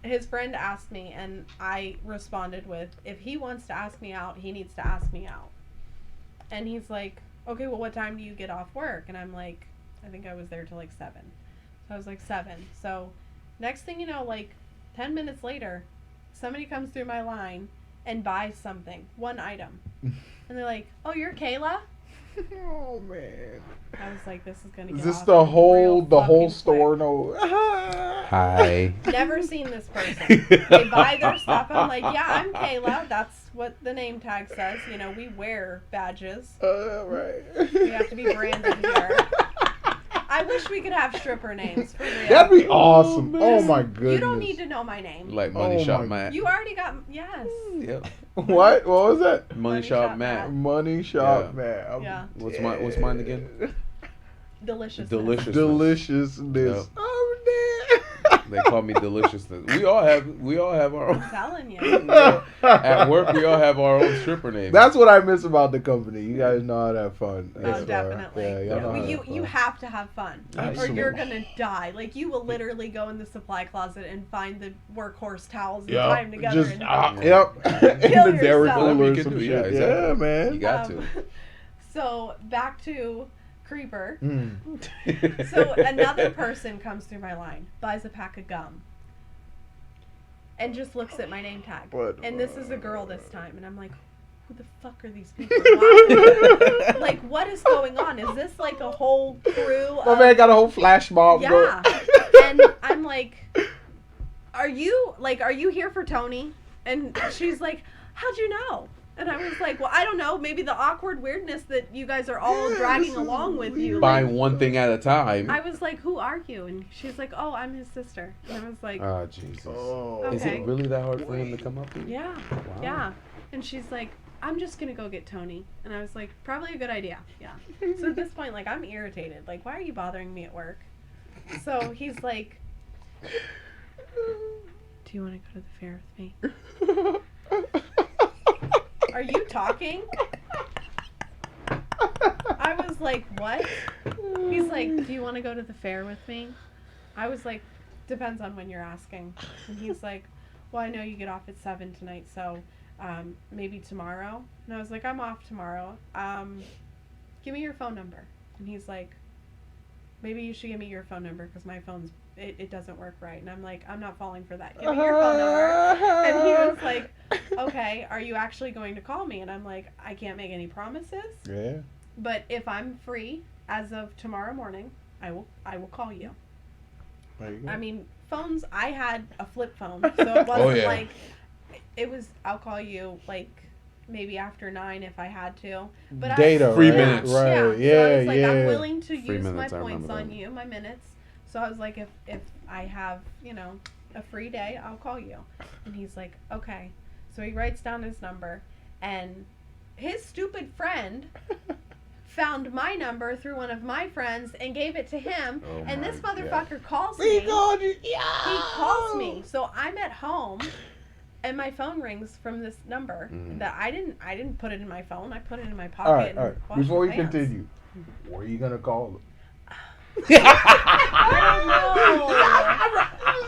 his friend asked me, and I responded with, if he wants to ask me out, he needs to ask me out. And he's like, okay, well, what time do you get off work? And I'm like, I think I was there till like 7. So I was like 7. So next thing you know, like 10 minutes later, somebody comes through my line and buys something, one item. And they're like, oh, you're Kayla? Oh man. I was like, this is going to Is get this off the whole real fucking store? quick. No. Hi. Never seen this person. They buy their stuff. I'm like, yeah, I'm Kayla. That's what the name tag says. You know, we wear badges. Right. We have to be branded here. I wish we could have stripper names for real. That'd be awesome. man. Oh my goodness. You don't need to know my name. Like Money Oh Shop my- Matt. You already got, yes. Yep. What? What was that? Money Shop Matt. Money shop, Yeah. man. I'm Yeah. What's mine again? Delicious. Delicious. Deliciousness. Yep. Oh man. They call me Deliciousness. We all have our I'm own. telling you. At work, we all have our own stripper names. That's what I miss about the company. You guys know how to have fun. Oh, definitely. Yeah, y'all know how to you have you fun. have to have fun, or Absolutely. you're gonna die. Like you will literally go in the supply closet and find the workhorse towels and Yep. tie them together. Just, and yep. Kill In the dairy yourself. cooler Whatever or you can some do, shit. yeah, exactly. Yeah, man. You got to. So back to Creeper. Mm. So another person comes through my line, buys a pack of gum, and just looks at my name tag. But, And this is a girl this time, and I'm like, who the fuck are these people? Why? Like, what is going on? Is this like a whole crew? My man got a whole flash mob. Yeah. And I'm like, are you here for Tony? And she's like, how'd you know? And I was like, well, I don't know. Maybe the awkward weirdness that you guys are all Yeah, dragging this is along with you. weird. Like, Buying one thing at a time. I was like, who are you? And she's like, oh, I'm his sister. And I was like, Oh, Jesus. Oh. Okay. Is it really that hard for him to come up to you? yeah, Wow. yeah. And she's like, I'm just going to go get Tony. And I was like, probably a good idea. Yeah. So at this point, like, I'm irritated. Like, why are you bothering me at work? So he's like, do you want to go to the fair with me? Are you talking? I was like, what? He's like, do you want to go to the fair with me? I was like, depends on when you're asking. And he's like, well, I know you get off at 7 tonight, so maybe tomorrow. And I was like, I'm off tomorrow. Give me your phone number. And he's like, maybe you should give me your phone number because my phone's, it doesn't work right. And I'm like, I'm not falling for that. Give me your phone number. And he was like, okay, are you actually going to call me? And I'm like, I can't make any promises, Yeah. but if I'm free as of tomorrow morning, I will call you. There you go. I mean, phones, I had a flip phone, so it wasn't yeah. like, it was, I'll call you like maybe after 9 if I had to. But Data, Free right? minutes. Right. Yeah. Yeah, So I was like, yeah. I'm willing to Free use my minutes, I points remember on that. you, my minutes. So I was like, if I have, a free day, I'll call you. And he's like, okay. So he writes down his number, and his stupid friend found my number through one of my friends and gave it to him. Oh And my this motherfucker calls We me. called you. Yeah. He calls me. So I'm at home and my phone rings from this number that I didn't put it in my phone. I put it in my pocket. All right, and all right. washed Before my we pants. continue, were you gonna call him?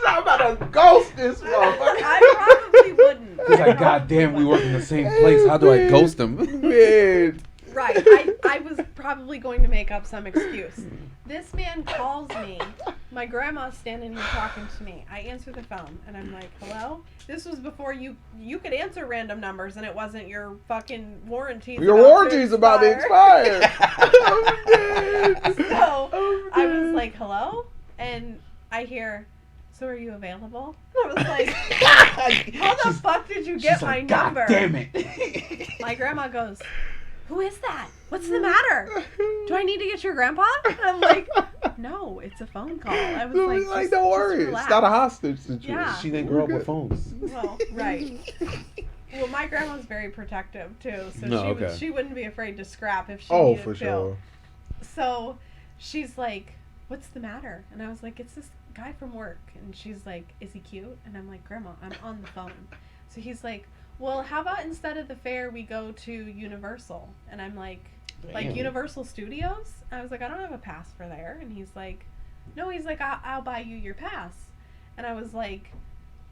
I'm about to ghost this motherfucker. I probably wouldn't. He's like, God damn, we work in the same place. How do I ghost him? Man, Right. I was probably going to make up some excuse. This man calls me. My grandma's standing here talking to me. I answer the phone and I'm like, hello? This was before you could answer random numbers and it wasn't your fucking warranties. Your warranty's about to expire. So I was like, hello? And I hear, so are you available? I was like, how the fuck did you get my number? God damn it. My grandma goes, who is that? What's the matter? Do I need to get your grandpa? And I'm like, no, it's a phone call. I was like, don't worry. It's not a hostage situation. Yeah. She didn't grow up with phones. Well, right. Well, my grandma's very protective too, so No, she wouldn't be afraid to scrap if she Oh, needed for to. sure. So she's like, what's the matter? And I was like, it's this guy from work. And she's like, is he cute? And I'm like, Grandma, I'm on the phone. So he's like, well, how about instead of the fair, we go to Universal? And I'm like, Damn. Universal Studios? I was like, I don't have a pass for there. And he's like, no, he's like, I'll buy you your pass. And I was like,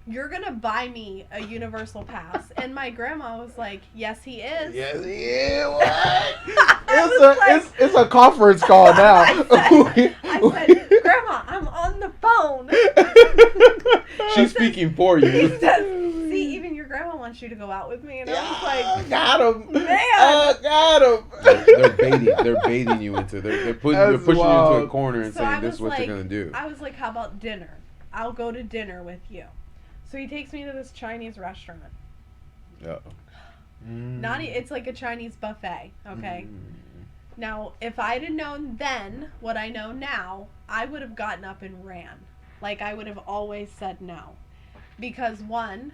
you're going to buy me a Universal pass. And my grandma was like, yes, he is. Yes, he is. What? It's a conference call now. I said, Grandma, I'm on the phone. She's speaking for you. He says, see, even your grandma wants you to go out with me. And I was like, got him. Man. Got him. They're baiting you into. They're pushing you into a corner and saying this is what you're gonna do. I was like, how about dinner? I'll go to dinner with you. So he takes me to this Chinese restaurant. Uh-oh. It's like a Chinese buffet. Okay. Now, if I'd have known then what I know now, I would have gotten up and ran. Like, I would have always said no. Because, one,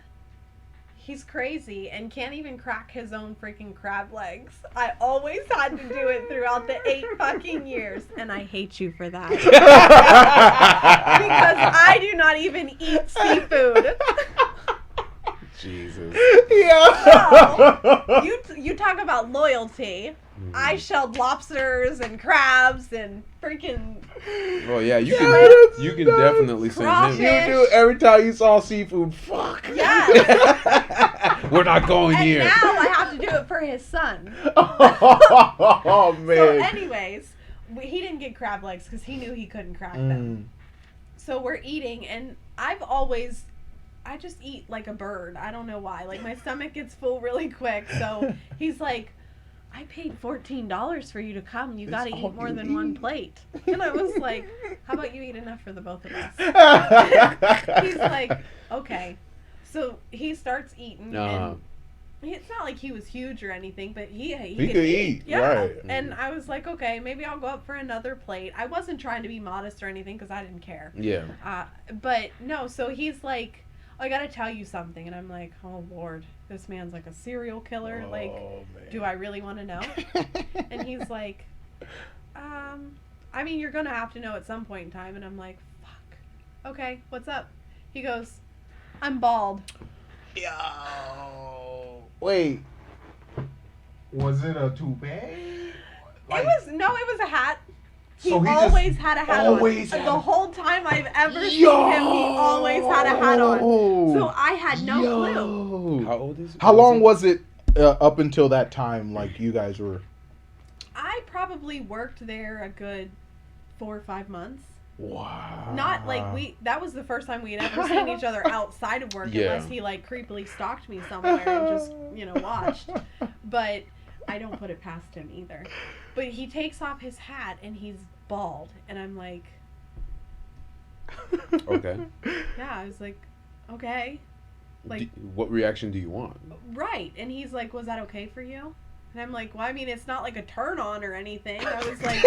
he's crazy and can't even crack his own freaking crab legs. I always had to do it throughout the 8 fucking years. And I hate you for that. Because I do not even eat seafood. Jesus. Yeah. So, you talk about loyalty. I shelled lobsters and crabs and freaking. Oh yeah, you can definitely send Crawfish. him. You do every time you saw seafood. Fuck. Yeah. We're not going And here. now I have to do it for his son. Oh man. So, anyways, he didn't get crab legs because he knew he couldn't crack them. So we're eating, and I just eat like a bird. I don't know why. Like, my stomach gets full really quick. So he's like, I paid $14 for you to come. You got to eat more than one plate. And I was like, how about you eat enough for the both of us? He's like, okay. So he starts eating. And it's not like he was huge or anything, but he could eat. Yeah. Right. And I was like, okay, maybe I'll go up for another plate. I wasn't trying to be modest or anything because I didn't care. Yeah. But no, so he's like, I got to tell you something. And I'm like, oh, Lord, this man's like a serial killer. Oh, like, man. do I really want to know? And he's like, I mean, you're going to have to know at some point in time. And I'm like, fuck. Okay, what's up? He goes, I'm bald. Yo. Wait. Was it a toupee? It was a hat. He So he always just had a hat always on. had The a- whole time I've ever seen him, he always had a hat on. So I had no clue. How old is he? How long was it up until that time? Like you guys were. I probably worked there a good 4 or 5 months. Wow. Not like that was the first time we had ever seen each other outside of work, Yeah. unless he like creepily stalked me somewhere and just, watched. But I don't put it past him either. But he takes off his hat and he's bald. And I'm like, Okay. yeah, I was like, okay. Like, What reaction do you want? right. And he's like, was that okay for you? And I'm like, well, I mean, it's not like a turn on or anything. I was like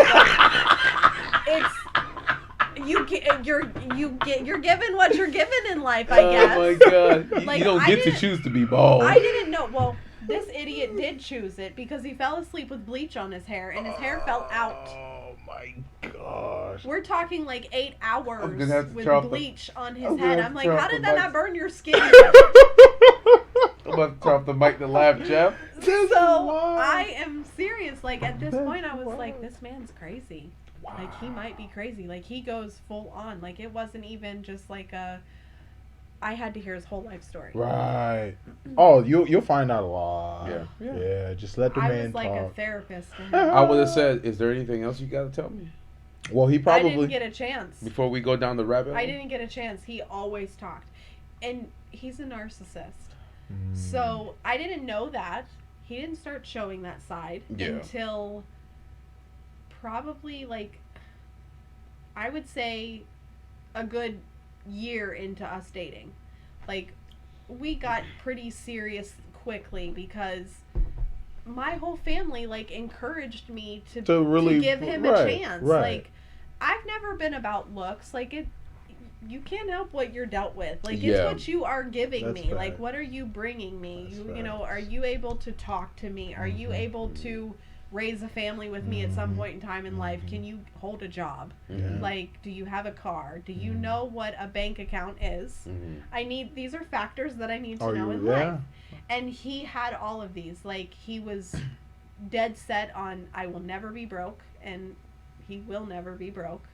you're given what you're given in life, I guess. Oh my god. Like, You don't I get to didn't- choose to be bald. I didn't know. Well, this idiot did choose it because he fell asleep with bleach on his hair and his hair fell out. Oh my gosh. We're talking like 8 hours I'm gonna have to with drop the- bleach on his I'm gonna head. have I'm to like, drop how the did that mic. not burn your skin? I'm about to drop the mic to laugh, Jeff. So I am serious. Like, at this point, I was like, this man's crazy. Wow. Like, he might be crazy. Like, he goes full on. Like, it wasn't even just like I had to hear his whole life story. Right. Oh, you'll find out a lot. Yeah. Yeah. Just let the I man was like a talk. therapist to him. I would have said, "Is there anything else you got to tell me Well, he I probably. didn't get a chance. before we go down the rabbit hole?" I didn't get a chance. He always talked. And he's a narcissist. Mm. So I didn't know that. He didn't start showing that side Yeah. until probably like, I would say a good year into us dating. Like, we got pretty serious quickly because my whole family like encouraged me to really give him right, a chance. right. Like, I've never been about looks. Like, you can't help what you're dealt with. Like, it's Yeah. what you are giving That's me. fact. Like, what are you bringing me? That's You know, facts. are you able to talk to me? Are you Mhm. able to raise a family with me at some Mhm. point in time in life? Mhm. Can you hold a job? Mhm. Like, do you have a car? Do you Mhm. know what a bank account is? Mhm. These are factors that I need to Are know you? in Yeah. life. And he had all of these. Like, he was dead set on, I will never be broke, and he will never be broke.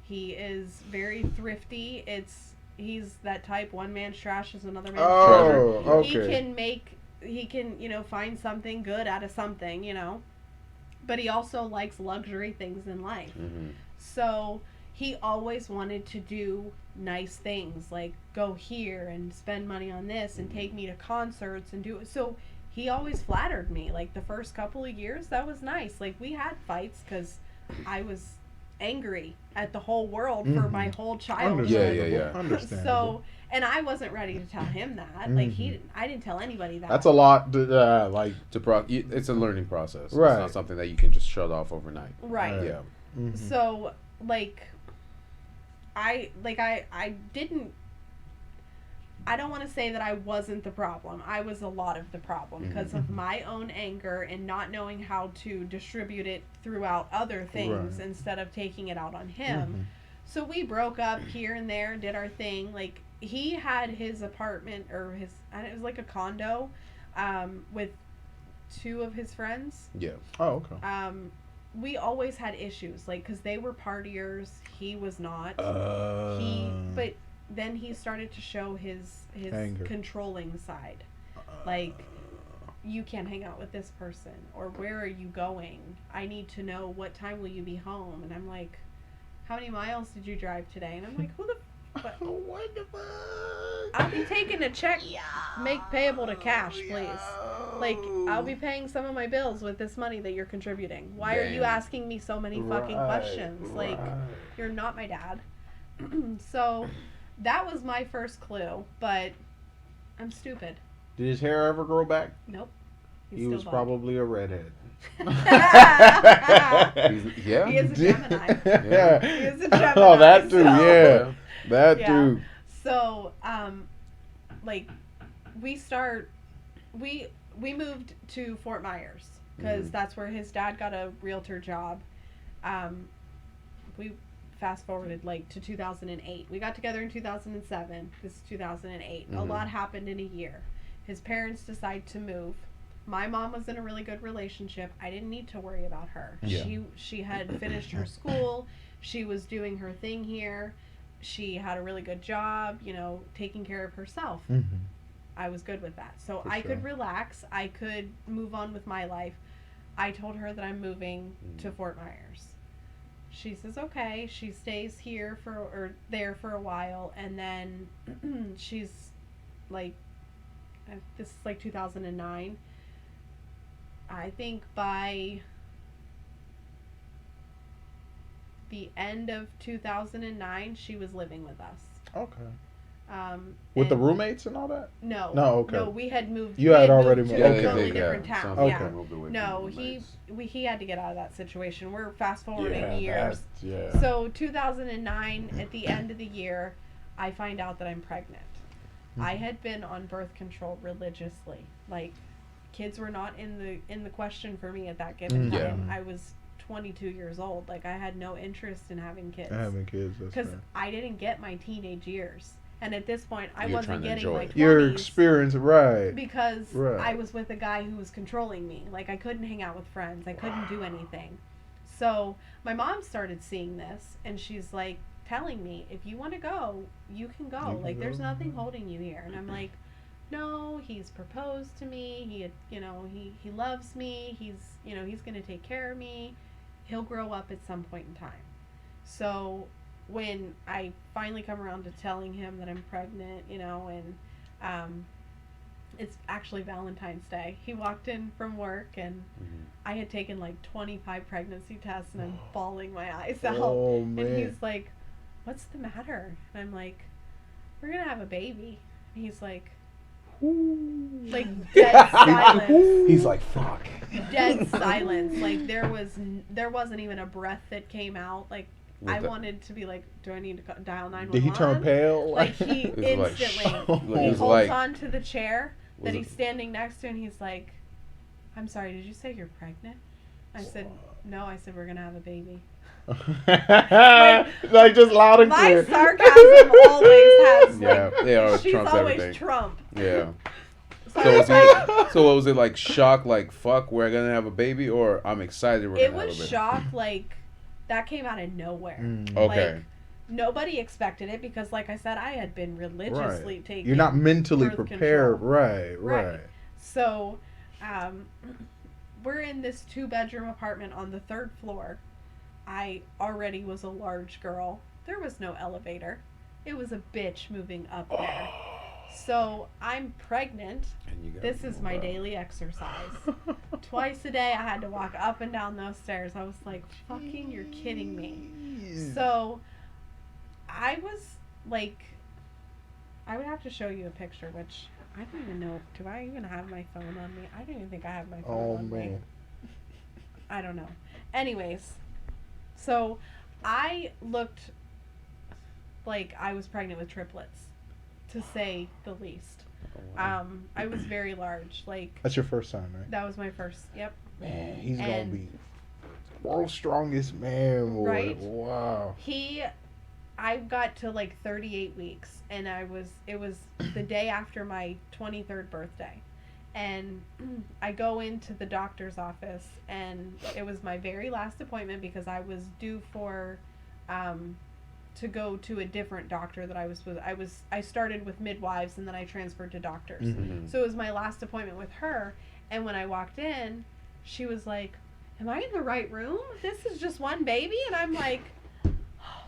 He is very thrifty. He's that type, one man's trash is another man's Oh, treasure. okay. He can, find something good out of something. But he also likes luxury things in life. Mhm. So he always wanted to do nice things, like go here and spend money on this and take me to concerts and do it. So he always flattered me. Like, the first couple of years, that was nice. Like, we had fights because I was angry at the whole world for Mhm. my whole childhood. Yeah. Understandable. So, and I wasn't ready to tell him that. Like, I didn't tell anybody that. That's a lot. Like. It's a learning process. Right. It's not something that you can just shut off overnight. Right. Yeah. Mhm. So, like, I didn't, I don't want to say that I wasn't the problem. I was a lot of the problem because of my own anger and not knowing how to distribute it throughout other things Right. instead of taking it out on him. Mhm. So we broke up here and there, did our thing. Like, he had his apartment, or it was like a condo, with two of his friends. Yeah. Oh, okay. We always had issues, like, because they were partiers, he was not. But then he started to show his Anger. controlling side. Like, you can't hang out with this person, or where are you going? I need to know, what time will you be home? And I'm like, how many miles did you drive today? And I'm like, who the what? What the fuck? I'll be taking a check, make payable to cash, please. Like, I'll be paying some of my bills with this money that you're contributing. Why are you Damn. asking me so many fucking questions? Like, you're not my dad. So that was my first clue, but I'm stupid. Did his hair ever grow back? Nope. He was probably a redhead. Yeah. He is a Gemini. Yeah. He is a Gemini. Oh, that too. so- Yeah. That Yeah. too. So, like, we moved to Fort Myers because that's where his dad got a realtor job. We fast forwarded like to 2008. We got together in 2007. This is 2008. A lot happened in a year. His parents decided to move. My mom was in a really good relationship. I didn't need to worry about her. Yeah. She had finished her school. She was doing her thing here. She had a really good job, taking care of herself. Mm-hmm. I was good with that. So For I could sure. relax. I could move on with my life. I told her that I'm moving to Fort Myers. She says okay. She stays here there for a while, and then she's like, this is like 2009. I think by the end of 2009, she was living with us. Okay. With the and- roommates and all that? No. No, okay. No, we had moved. You we had already moved moved. to Okay. a totally different town. Sounds Okay. like Yeah. I moved away No, from he roommates. he had to get out of that situation. We're fast forwarding Yeah, years. yeah. So 2009, at the end of the year, I find out that I'm pregnant. I had been on birth control religiously. Like, kids were not in the question for me at that given Yeah. time. I was 22 years old. Like, I had no interest in having kids Having kids, that's because fair. I didn't get my teenage years. And at this point, I You're wasn't trying to getting enjoy my it. 20s Your experience, right. because Right. I was with a guy who was controlling me. Like, I couldn't hang out with friends. I couldn't do anything. So my mom started seeing this, and she's like telling me, if you want to go, you can go. can Like, there's go. nothing holding you here. And I'm like, no, he's proposed to me. He loves me. He's going to take care of me. He'll grow up at some point in time. So when I finally come around to telling him that I'm pregnant, and it's actually Valentine's Day. He walked in from work, and I had taken like 25 pregnancy tests, and I'm bawling my eyes out. Oh, man. And he's like, "What's the matter?" And I'm like, "We're gonna have a baby." And he's like dead silence. He's like, fuck. Dead silence. Like there wasn't even a breath that came out. Like I wanted to be like, do I need to dial 911? Did he turn pale? Like he instantly He's holds like, on to the chair that he's it- standing next to, and he's like, "I'm sorry, did you say you're pregnant?" I said, "No." I said, "We're gonna have a baby." like just loud and My clear. sarcasm always has Yeah, they always she's trumps always everything. Trump. Yeah. So So I was was like, so what was it like? Shock, like fuck, we're gonna have a baby, or I'm excited we're it gonna was have a baby. shock, like that came out of nowhere. Okay. Like, nobody expected it because, like I said, I had been religiously taking. You're not mentally birth prepared. control. Right. So, we're in this 2-bedroom apartment on the 3rd floor. I already was a large girl. There was no elevator. It was a bitch moving up there. So I'm pregnant. And you got This is my daily exercise. Twice a day I had to walk up and down those stairs. I was like, fucking, you're kidding me. So I was like, I would have to show you a picture, which I don't even know. Do I even have my phone on me? I don't even think I have my phone on me. I don't know. Anyways, so I looked like I was pregnant with triplets, to say the least. I was very large. Like, That's your first time, right? that was my first. Yep. Man, he's gonna And- be world's strongest man, boy. Right? Wow. I got to like 38 weeks, and it was the day after my 23rd birthday. And I go into the doctor's office, and it was my very last appointment because I was due for to go to a different doctor that I started with midwives, and then I transferred to doctors. Mm-hmm. So it was my last appointment with her, and when I walked in, she was like, "Am I in the right room? This is just one baby?" And I'm like, "Oh,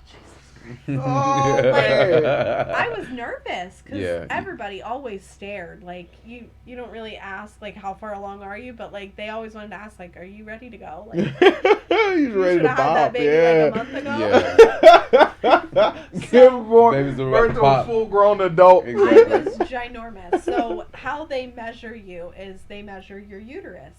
Jesus Christ." Oh, man. man. I was nervous because Yeah. everybody always stared. Like, you don't really ask, like, how far along are you? But, like, they always wanted to ask, like, are you ready to go? Like, He's you ready should to have had that pop. baby Yeah. like a month ago. Give more Baby's the birth right to a pop. full-grown adult. I Exactly. was ginormous. So how they measure you is they measure your uterus.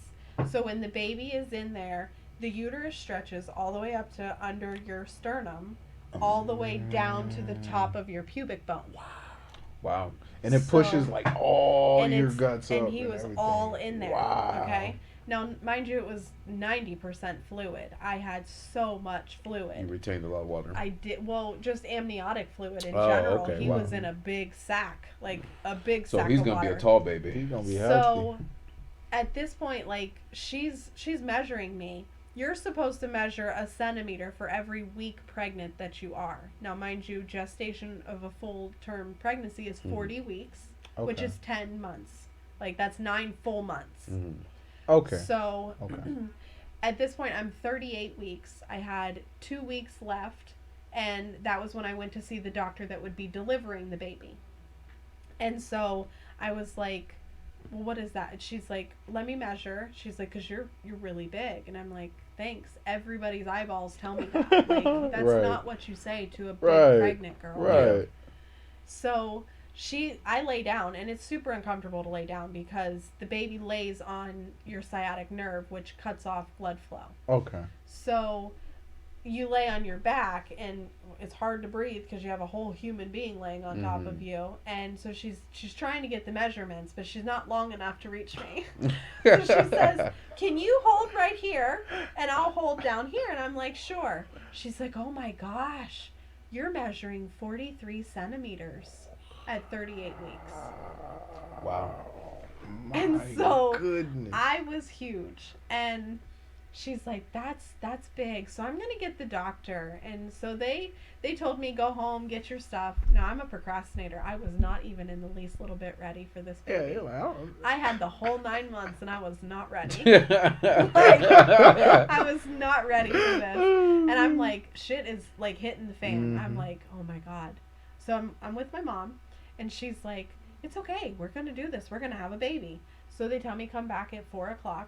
So when the baby is in there, the uterus stretches all the way up to under your sternum, all the way down to the top of your pubic bone. Wow. And it pushes like all and your it's- guts up. and he was everything. all in there. Wow. Okay. Now, mind you, it was 90% fluid. I had so much You fluid. retained a lot of water. I did, well, just amniotic fluid in Oh, general. okay, He wow. was in a big sack, like a big So sack he's of gonna water. be a tall He's baby. gonna be So healthy. at this point, like, she's measuring me. You're supposed to measure a centimeter for every week pregnant that you are. Now, mind you, gestation of a full-term pregnancy is 40 weeks, which Okay. is 10 months. Like, that's 9 full months. Mhm. Okay. So Okay. at this point, I'm 38 weeks. I had 2 weeks left, and that was when I went to see the doctor that would be delivering the baby. And so I was like, well, what is that? And she's like, let me measure. She's like, because you're really big. And I'm like, thanks. Everybody's eyeballs tell me that. Like, that's Right. not what you say to a big Right. pregnant girl. Right. So I lay down, and it's super uncomfortable to lay down because the baby lays on your sciatic nerve, which cuts off blood flow. Okay. So you lay on your back, and it's hard to breathe because you have a whole human being laying on top of you. And so she's trying to get the measurements, but she's not long enough to reach me. So she says, "Can you hold right here, and I'll hold down here?" And I'm like, "Sure." She's like, "Oh my gosh, you're measuring 43 centimeters at 38 weeks." Wow. And My so goodness. I was huge, and she's like, that's big, so I'm gonna get the doctor. And so they told me, go home, get your stuff. Now, I'm a procrastinator. I was not even in the least little bit ready for this Yeah, baby. you're like, I don't. I had the whole 9 months and I was not ready. yeah. I was not ready for this. And I'm like, shit is like hitting the fan. I'm like, oh my God. So I'm with my mom, and she's like, it's okay, we're gonna do this, we're gonna have a baby. So they tell me come back at 4:00.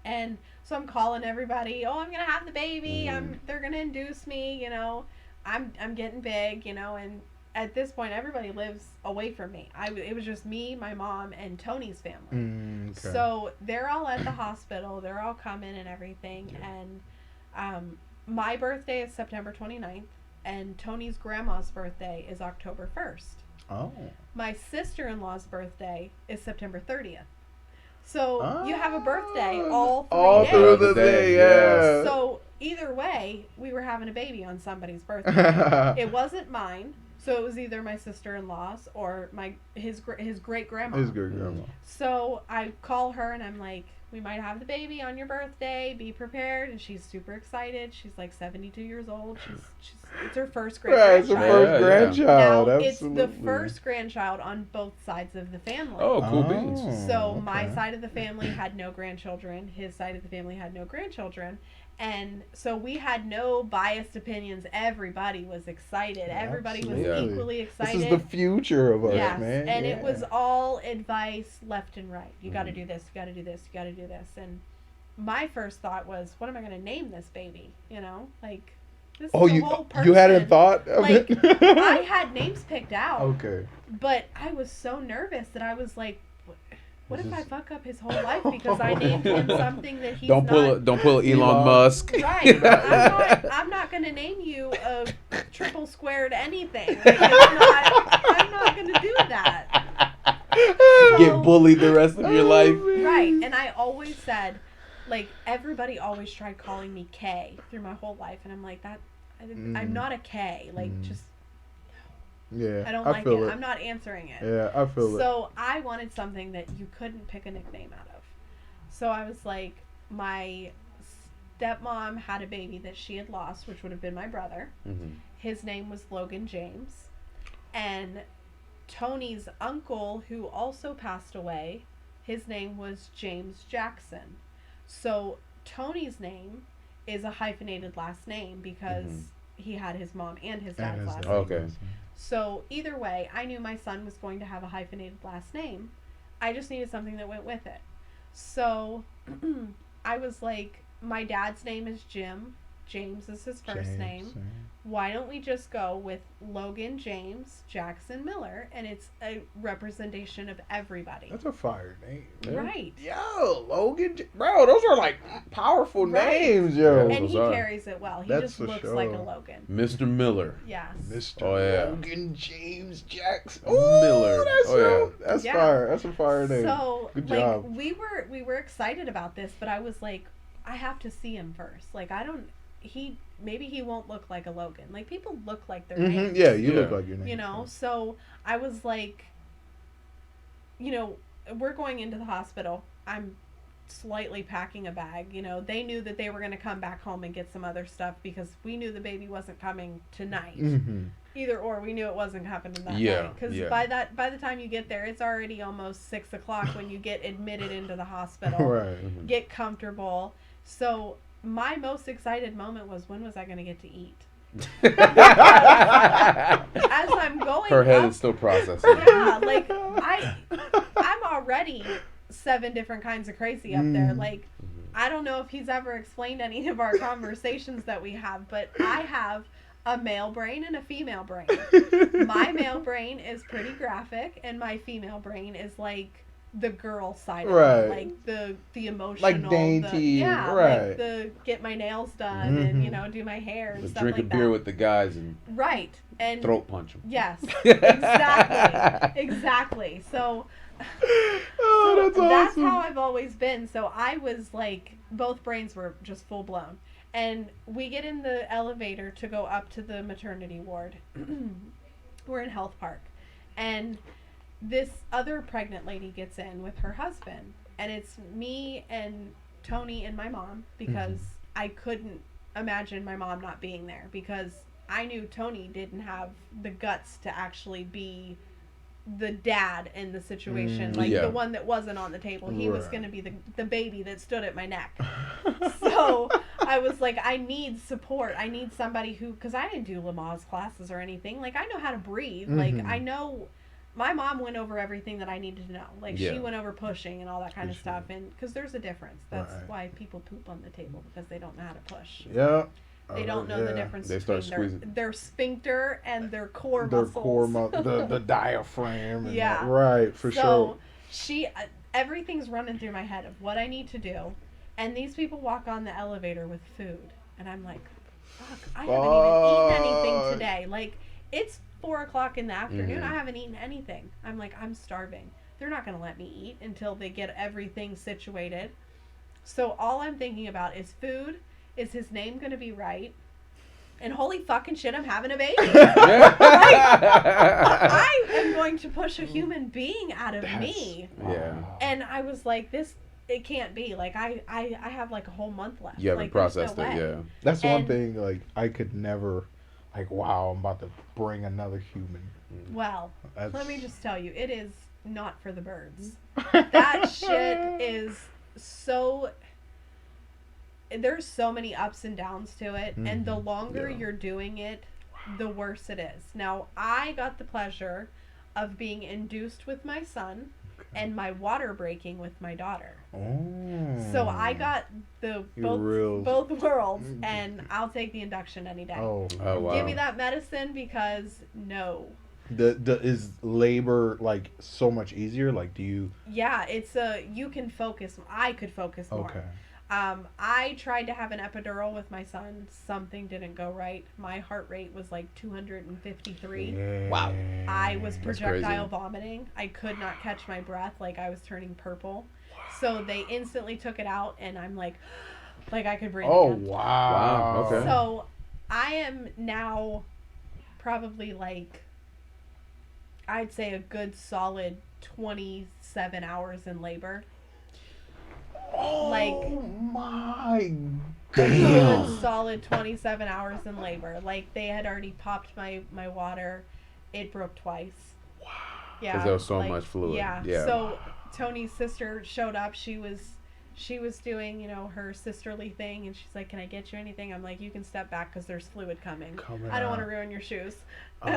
And so I'm calling everybody, oh, I'm gonna have the baby, they're gonna induce me, you know, I'm getting big, you know. And at this point everybody lives away from me. It was just me, my mom, and Tony's family. Okay. So they're all at the hospital, they're all coming and everything. And my birthday is September 29th, and Tony's grandma's birthday is October 1st. Oh. My sister-in-law's birthday is September 30th. So you have a birthday all 3 all days. through the day, yeah. So either way, we were having a baby on somebody's birthday. It wasn't mine, so it was either my sister-in-law's or his great-grandma. His great-grandma. So I call her and I'm like, we might have the baby on your birthday, be prepared. And she's super excited. She's like 72 years old. It's her first Right, it's her grandchild. first grandchild. Now, Absolutely. it's the first grandchild on both sides of the family. Oh, cool beans. So my okay. side of the family had no grandchildren. His side of the family had no grandchildren. And so we had no biased opinions. Everybody was excited. Everybody was Absolutely. equally excited. This is the future of us, Yes, man. and yeah. it was all advice left and right. You got to do this, you got to do this, you got to do this. And my first thought was, what am I going to name this baby? You know, like, this is a whole person. You hadn't thought of like, it? I had names picked out. Okay. But I was so nervous that I was like, what if I This is- fuck up his whole life because I named him something that he's Don't pull Elon Elon. Musk. Right. I'm not going to name you a triple squared anything. Like, I'm not going to do that. Get bullied the rest of your life. Right. And I always said, like, everybody always tried calling me K through my whole life. And I'm like, I'm not a K. Like, just, Yeah. I don't like feel it. I'm not answering it. Yeah, I feel it. So I wanted something that you couldn't pick a nickname out of. So I was like, my stepmom had a baby that she had lost, which would have been my brother. Mm-hmm. His name was Logan James. And Tony's uncle, who also passed away, his name was James Jackson. So Tony's name is a hyphenated last name because he had his mom and his dad's last name. Okay. So either way, I knew my son was going to have a hyphenated last name. I just needed something that went with it. So I was like, my dad's name is Jim. James is his first name. Why don't we just go with Logan James Jackson Miller? And it's a representation of everybody. That's a fire name. Right. Yo, Logan. Bro, those are like powerful names, yo. And he Those are. carries it well. He That's just for looks sure. like a Logan. Mr. Miller. Yes. Mr. Oh, yeah. Logan James Jackson. Miller. That's Oh, that's Yeah. fire. That's a fire name. So, Good like, job. we were excited about this, but I was like, I have to see him first. Like, maybe he won't look like a Logan. Like, people look like their names. Yeah, you Yeah. look like your name. You know, so I was like, you know, we're going into the hospital. I'm slightly packing a bag. You know, they knew that they were going to come back home and get some other stuff because we knew the baby wasn't coming tonight. Either or, we knew it wasn't happening that night. Because by the time you get there, it's already almost 6:00 when you get admitted into the hospital. Right. Get comfortable. So my most excited moment was, when was I going to get to eat? As I'm going Her head up, is still processing. yeah, like I'm already 7 different kinds of crazy up there. Like, I don't know if he's ever explained any of our conversations that we have, but I have a male brain and a female brain. My male brain is pretty graphic, and my female brain is like the girl side of Right. it, like the emotional, Like dainty, like right. the get my nails done and, you know, do my hair and Just stuff drink like a beer that. with the guys and Right. And throat punch them. yes, exactly. So Oh, that's awesome. how I've always been. So I was like, both brains were just full blown. And we get in the elevator to go up to the maternity ward. We're in Health Park. And this other pregnant lady gets in with her husband. And it's me and Tony and my mom because I couldn't imagine my mom not being there, because I knew Tony didn't have the guts to actually be the dad in the situation, like the one that wasn't on the table. He was going to be the baby that stood at my neck. So I was like, I need support. I need somebody who, because I didn't do Lamaze classes or anything. Like, I know how to breathe. Like, I know my mom went over everything that I needed to know. Like, she went over pushing and all that kind of stuff. And because there's a difference. That's why people poop on the table, because they don't know how to push. Yeah. They don't know the difference between their sphincter and their core muscles. The diaphragm. And yeah. Right, for sure. So everything's running through my head of what I need to do. And these people walk on the elevator with food. And I'm like, fuck, I haven't even eaten anything today. Like, it's 4 o'clock in the afternoon. I haven't eaten anything. I'm like, I'm starving. They're not going to let me eat until they get everything situated. So all I'm thinking about is food. Is his name going to be right? And holy fucking shit, I'm having a baby. I am going to push a human being out of me. Yeah. And I was like, it can't be. Like, I have like a whole month left. You haven't like, processed it, yeah. That's one thing, like, I could never, like, wow, I'm about to bring another human. Well, let me just tell you, it is not for the birds. That shit is so... There's so many ups and downs to it, and the longer you're doing it, the worse it is. Now, I got the pleasure of being induced with my son and my water breaking with my daughter. Oh. So I got both worlds, and I'll take the induction any day. Oh wow. Give me that medicine, because no. Is labor like so much easier? Like, do you? Yeah, you can focus. I could focus more. Okay. I tried to have an epidural with my son. Something didn't go right. My heart rate was like 253. Yeah. Wow. I was projectile vomiting. I could not catch my breath. Like, I was turning purple. So they instantly took it out, and I'm like I could breathe again. Wow. Okay. So I am now probably like, I'd say a good solid 27 hours in labor. Oh my Good solid 27 hours in labor. Like, they had already popped my water. It broke twice. Wow. Yeah. Because there was so much fluid. Yeah. Yeah. So Tony's sister showed up. She was doing, her sisterly thing, and she's like, "Can I get you anything?" I'm like, "You can step back, because there's fluid coming. I don't want to ruin your shoes." So,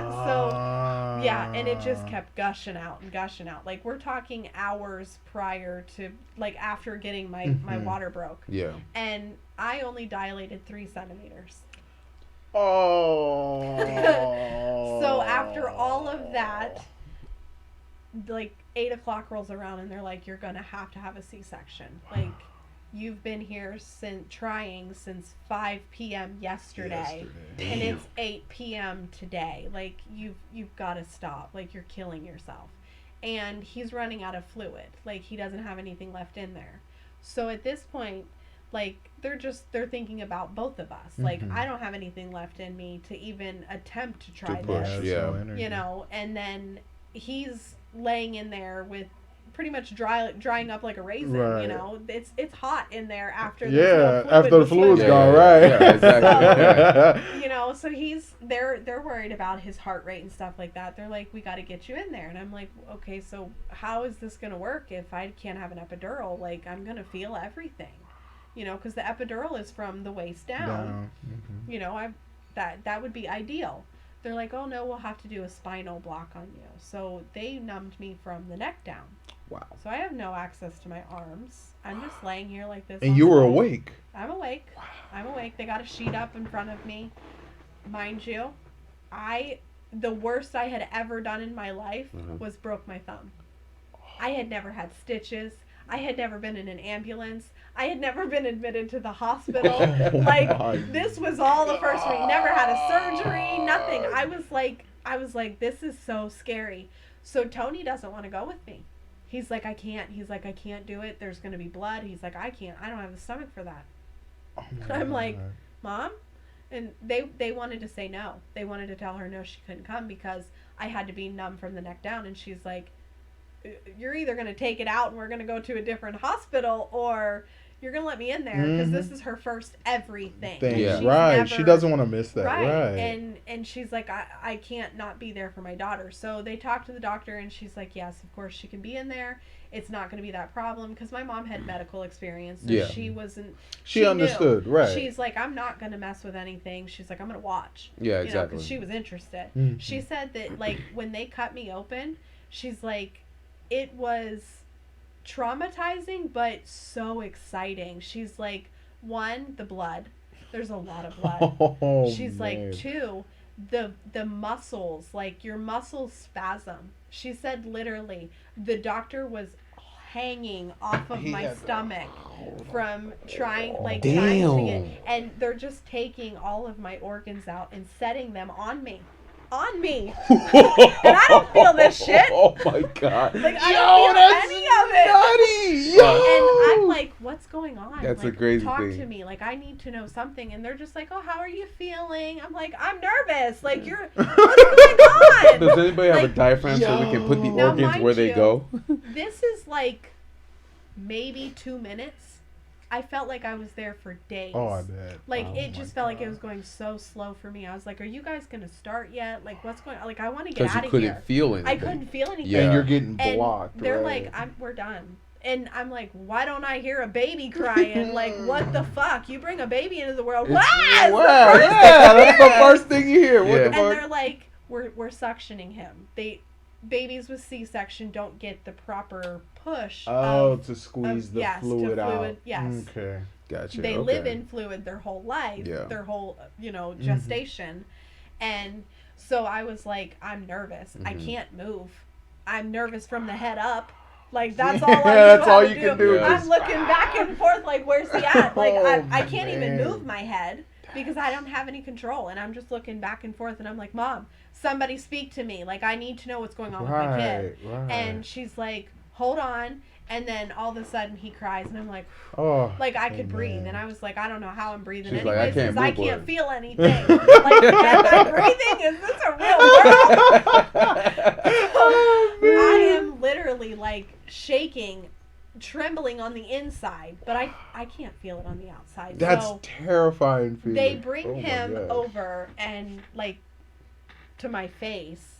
yeah, and it just kept gushing out and gushing out. Like, we're talking hours prior to, like, after getting my water broke. Yeah. And I only dilated 3 centimeters. Oh. So after all of that, like, 8 o'clock rolls around, and they're like, "You're gonna have to have a C-section. Like, you've been here since 5 p.m. yesterday. And it's 8 p.m. today. Like, you've got to stop. Like, you're killing yourself." And he's running out of fluid. Like, he doesn't have anything left in there. So at this point, like, they're thinking about both of us. Like, I don't have anything left in me to even attempt to try this. Yeah. And then he's laying in there with pretty much drying up like a raisin. It's hot in there after after the fluid's gone, right? Yeah, exactly. So they're worried about his heart rate and stuff like that. They're like, "We got to get you in there." And I'm like, "Okay, so how is this gonna work if I can't have an epidural? Like, I'm gonna feel everything, because the epidural is from the waist down. That would be ideal." They're like, "Oh no, we'll have to do a spinal block on you." So they numbed me from the neck down. Wow. So I have no access to my arms. I'm just laying here like this. And you were awake. I'm awake. Wow. I'm awake. They got a sheet up in front of me. Mind you, the worst I had ever done in my life was broke my thumb. I had never had stitches. I had never been in an ambulance. I had never been admitted to the hospital. This was all the first for me. Never had a surgery, nothing. I was like, this is so scary. So Tony doesn't want to go with me. He's like, "I can't." He's like, "I can't do it. There's going to be blood." He's like, "I can't. I don't have the stomach for that." I'm like, "Mom?" And they wanted to say no. They wanted to tell her no, she couldn't come, because I had to be numb from the neck down. And she's like, "You're either going to take it out and we're going to go to a different hospital, or You're gonna let me in there because this is her first everything. Yeah. She's Right. She never- doesn't want to miss that. Right. Right. And she's like, I can't not be there for my daughter. So they talked to the doctor, and she's like, yes, of course she can be in there. It's not going to be that problem because my mom had medical experience. So Yeah. she wasn't. She understood. Knew. Right. She's like, I'm not going to mess with anything. She's like, I'm going to watch. Yeah, exactly. Because she was interested. Mhm. She said that, like, when they cut me open, she's like, it was traumatizing, but so exciting. She's like, one, the blood. There's a lot of blood. Oh, She's man. like, two, the muscles, like your muscles spasm. She said literally, the doctor was hanging off of He my had- stomach from trying to Damn. get, and they're just taking all of my organs out and setting them on me. On me. And I don't feel this shit. Oh my god. Like, I don't feel any of it. nutty. Yo. And I'm like, what's going on? That's like, a crazy talk thing. to me. Like, I need to know something. And they're just like, oh, how are you feeling? I'm like, I'm nervous. Like, what's going on? Does anybody have a Like, diaphragm so we can put the Now, organs mind where they you, go? This is like maybe 2 minutes. I felt like I was there for days. Oh, I bet. Like, Oh, it my just felt like it God. was going so slow for me. I was like, are you guys going to start yet? Like, what's going on? Like, I want to get Because out you of couldn't here. feel anything. I couldn't feel anything. Yeah. And you're getting And blocked. they're right. like, we're done. And I'm like, why don't I hear a baby crying? Like, what the fuck? You bring a baby into the world. It's- Wow! wow, yeah, that's the first thing you hear. What Yeah. the And fuck? they're like, we're suctioning him. Babies with C-section don't get the proper push. Oh, of, to squeeze the yes, to fluid out. fluid, yes. Okay. Gotcha. they okay. live in fluid their whole life, Yeah. their whole, gestation. And so I was like, I'm nervous. I Mhm. can't move. I'm nervous from the head up. Like, that's all I That's know all how you to can do. I'm Just- looking back and forth like, where's he at? Like, Oh, I can't even man. move my head because I don't have any control. And I'm just looking back and forth, and I'm like, Mom, somebody speak to me. Like, I need to know what's going on with my kid. Right. And she's like, hold on. And then all of a sudden he cries, and I'm like, Oh. like I could breathe, man. and I was like, I don't know how I'm breathing She's like, I anyways can't because I move, can't boy. feel anything. Like, am I breathing? Is this a real world? Oh, man. I am literally like shaking, trembling on the inside, but I can't feel it on the outside. That's so terrifying feeling. they bring Oh, my him God. over and like to my face,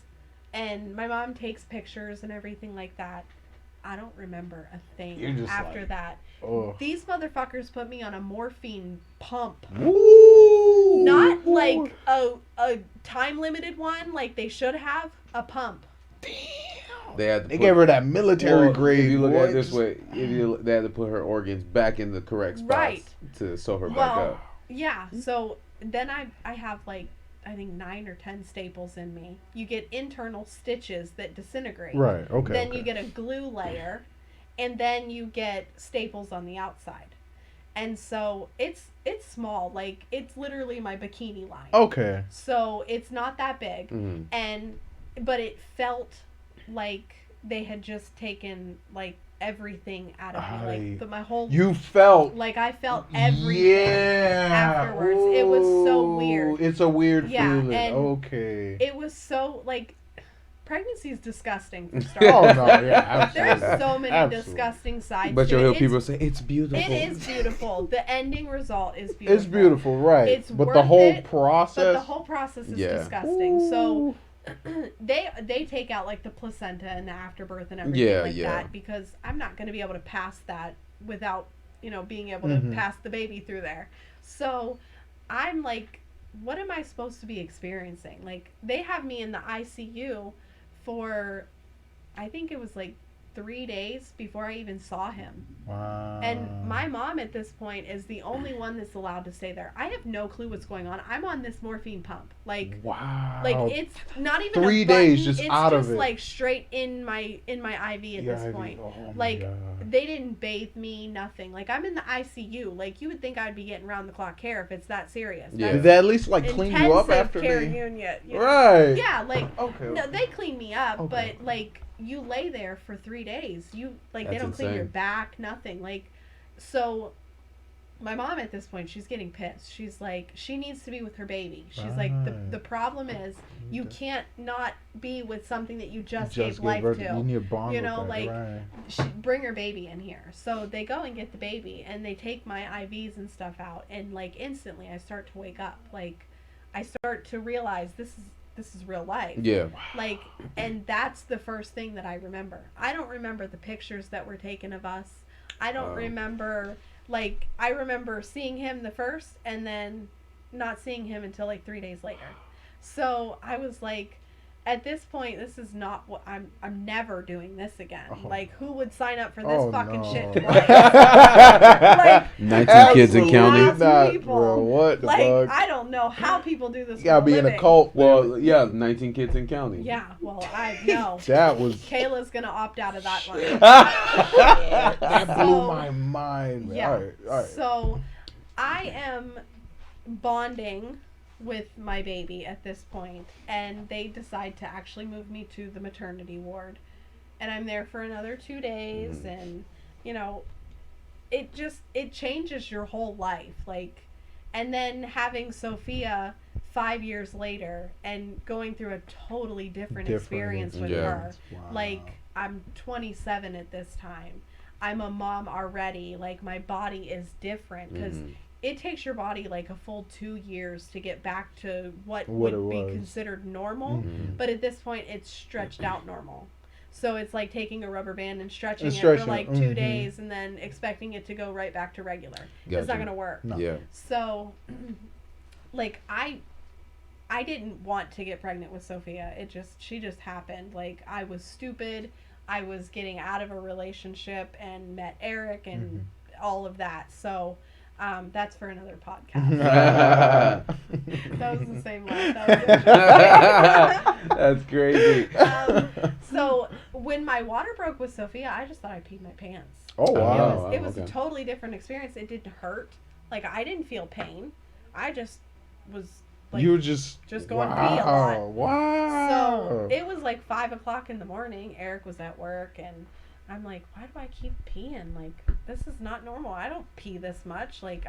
and my mom takes pictures and everything like that. I don't remember a thing You're just after like- that. Oh. These motherfuckers put me on a morphine pump. Ooh. Not like a time limited one like they should have. A pump. They had to They put- gave her that military Well, grade. If you look boy. at it this Just- way, they had to put her organs back in the correct spots Right. to sew her back Well, up. yeah. So then I have like I think 9 or 10 staples in me. You get internal stitches that disintegrate. Right. Okay. Then okay. you get a glue layer, and then you get staples on the outside. And so it's small, like it's literally my bikini line. Okay. So it's not that big. Mhm. But it felt like they had just taken like everything out of me, like my whole You felt. like I felt everything. Yeah. afterwards. It was so weird. It's a weird Yeah, feeling. and Okay. It was so like pregnancy is disgusting for Oh starters. no! Yeah. Absolutely. There's so many Absolutely. disgusting sides. But to you'll it. hear people say it's beautiful. It is beautiful. The ending result is beautiful. It's beautiful, right? It's but the worth whole it, process. But the whole process is Yeah. disgusting. So Ooh. they take out like the placenta and the afterbirth and everything Yeah, like yeah. that because I'm not going to be able to pass that without being able Mhm. to pass the baby through there. So I'm like, what am I supposed to be experiencing? Like they have me in the ICU for I think it was like 3 days before I even saw him. Wow. And my mom at this point is the only one that's allowed to stay there. I have no clue what's going on. I'm on this morphine pump. Wow. Like it's not even 3 a button. days just it's out of just it. like straight in my IV at this Yeah, point. oh my Like God. they didn't bathe me, nothing. Like I'm in the ICU. Like you would think I'd be getting round the clock care if it's that serious. Yeah. Did they at least like clean you up Intensive after care they? unit. Right. Yeah, like Okay. no, they clean me up, Okay. but like you lay there for 3 days. You like they That's don't clean your insane. back, nothing. Like so my mom at this point, she's getting pissed. She's like, she needs to be with her baby. She's like, the problem is you can't not be with something that you just gave life to. You need a bond with that, like, right. bring her baby in here. So they go and get the baby, and they take my IVs and stuff out, and like instantly I start to wake up. Like, I start to realize this is real life. Yeah. Like, and that's the first thing that I remember. I don't remember the pictures that were taken of us. I don't remember, like, I remember seeing him the first and then not seeing him until like 3 days later. So I was like, at this point, this is not what I'm never doing this again. Like, who would sign up for this fucking shit twice? Like, 19 kids and counting. Not, bro, what the like, fuck? I don't know how people do this. You gotta be in a cult. Well, yeah, 19 kids and counting. Yeah, well, I know. That was. Kayla's gonna opt out of that one. That blew my mind, man. Yeah. All right. So, I am bonding with my baby at this point, and they decide to actually move me to the maternity ward, and I'm there for another 2 days, and you know, it changes your whole life. Like, and then having Sophia 5 years later and going through a totally different experience with her. Wow. Like, I'm 27 at this time. I'm a mom already. Like, my body is different because it takes your body like a full 2 years to get back to what would be considered normal. But at this point, it's stretched out normal. So it's like taking a rubber band and stretching it for like 2 days and then expecting it to go right back to regular. Gotcha. It's not going to work. No. Yeah. So, like, I didn't want to get pregnant with Sophia. She just happened. Like, I was stupid. I was getting out of a relationship and met Eric and all of that. So, that's for another podcast. That was the same one. That's crazy. So when my water broke with Sophia, I just thought I peed my pants. Oh, wow. It was a totally different experience. It didn't hurt. Like, I didn't feel pain. I just was like, you were just going pee a lot. Wow. So it was like 5 o'clock in the morning. Eric was at work, and I'm like, why do I keep peeing? Like, this is not normal. I don't pee this much. Like,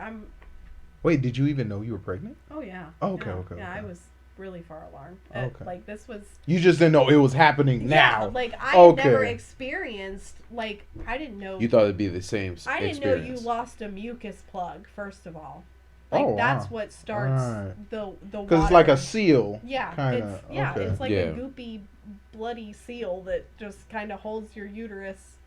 Wait, did you even know you were pregnant? Oh, yeah. Oh, okay, yeah. okay. Yeah, okay. I was really far alarmed. Okay. Like, this was... You just didn't know it was happening now. Yeah, like, I had never experienced, like, I didn't know... You thought it'd be the same experience. I didn't know you lost a mucus plug, first of all. Like, that's what starts the water. Because it's like a seal. Yeah. Kinda. It's like a goopy, bloody seal that just kind of holds your uterus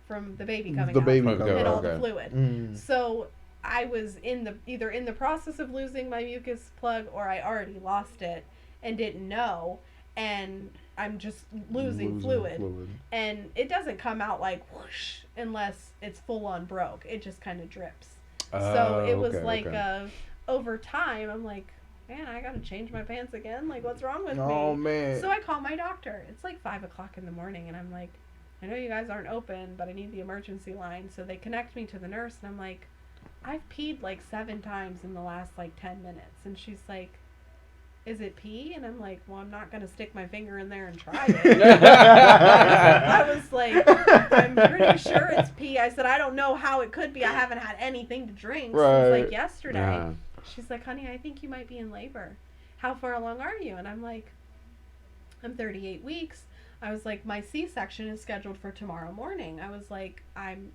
from the baby coming out. And all the fluid. So I was either in the process of losing my mucus plug, or I already lost it and didn't know, and I'm just losing fluid. And it doesn't come out like whoosh unless it's full on broke. It just kind of drips. So it was over time, I'm like, man, I gotta change my pants again. Like, what's wrong with me? Oh, man. So I call my doctor. It's like 5 o'clock in the morning, and I'm like, I know you guys aren't open, but I need the emergency line. So they connect me to the nurse, and I'm like, I've peed like 7 times in the last like 10 minutes. And she's like, is it pee? And I'm like, well, I'm not going to stick my finger in there and try it. I was like, I'm pretty sure it's pee. I said, I don't know how it could be. I haven't had anything to drink since like yesterday. Yeah. She's like, honey, I think you might be in labor. How far along are you? And I'm like, I'm 38 weeks. I was like, my C-section is scheduled for tomorrow morning. I was like, I'm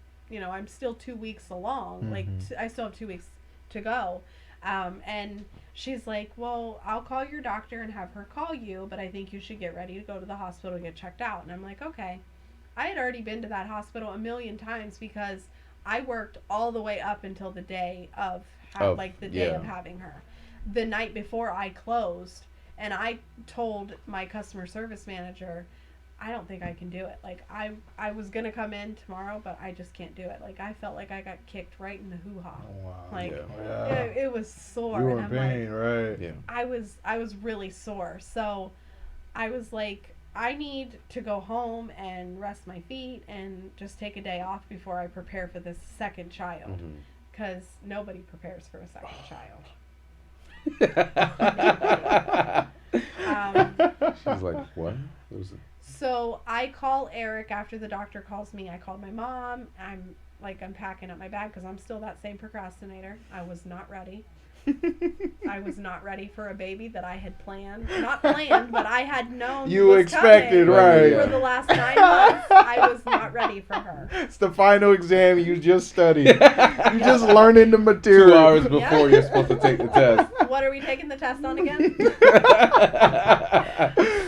still 2 weeks along. Like, I still have 2 weeks to go. And she's like, well, I'll call your doctor and have her call you, but I think you should get ready to go to the hospital to get checked out. And I'm like, okay. I had already been to that hospital a million times because I worked all the way up until the day of the day of having her. The night before I closed, and I told my customer service manager, I don't think I can do it. Like, I was going to come in tomorrow, but I just can't do it. Like, I felt like I got kicked right in the hoo-ha. Oh, wow. Like, it was sore. You were in pain, right? Yeah. I was really sore. So I was like, I need to go home and rest my feet and just take a day off before I prepare for this second child. Because nobody prepares for a second child. She's like, what? So I call Eric after the doctor calls me. I called my mom. I'm packing up my bag because I'm still that same procrastinator. I was not ready. I was not ready for a baby that I had planned. Not planned, but I had known You was expected, coming right? For the last 9 months, I was not ready for her. It's the final exam you just studied. You just learning the material. 2 hours before you're supposed to take the test. What are we taking the test on again?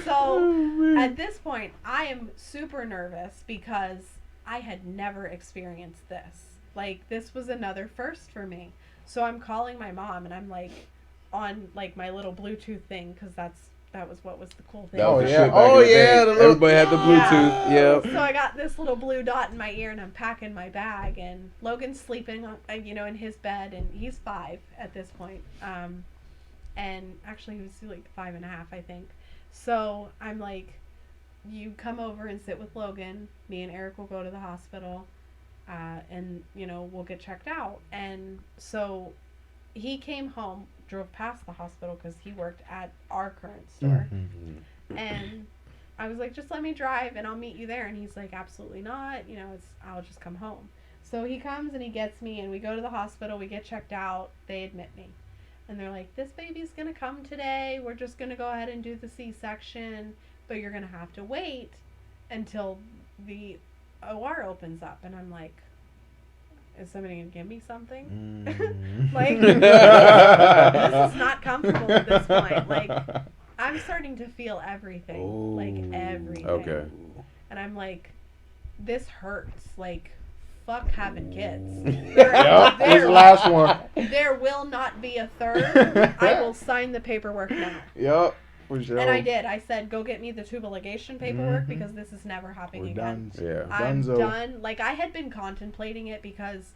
So at this point, I am super nervous because I had never experienced this. Like, this was another first for me. So I'm calling my mom, and I'm like on like my little Bluetooth thing because that was what was the cool thing. That was the yeah. shit back in the day. The Everybody had the Bluetooth. Yeah. Yeah. So I got this little blue dot in my ear, and I'm packing my bag, and Logan's sleeping on, in his bed, and he's 5 at this point. And actually he was like 5.5, I think. So I'm like, you come over and sit with Logan. Me and Eric will go to the hospital. And we'll get checked out. And so he came home, drove past the hospital because he worked at our current store. Mm-hmm. And I was like, just let me drive and I'll meet you there. And he's like, absolutely not. I'll just come home. So he comes and he gets me, and we go to the hospital. We get checked out. They admit me. And they're like, this baby's going to come today. We're just going to go ahead and do the C-section. But you're going to have to wait until the OR opens up. And I'm like, is somebody gonna give me something? Like, this is not comfortable at this point. Like, I'm starting to feel everything. Ooh. Like, everything. Okay. And I'm like, this hurts. Like, fuck having kids. Yep, this last one. There will not be a third. I will sign the paperwork now. Yep. For sure. And I did. I said, go get me the tubal ligation paperwork because this is never happening We're again. done. Yeah. I'm Dunzo. done. Like, I had been contemplating it because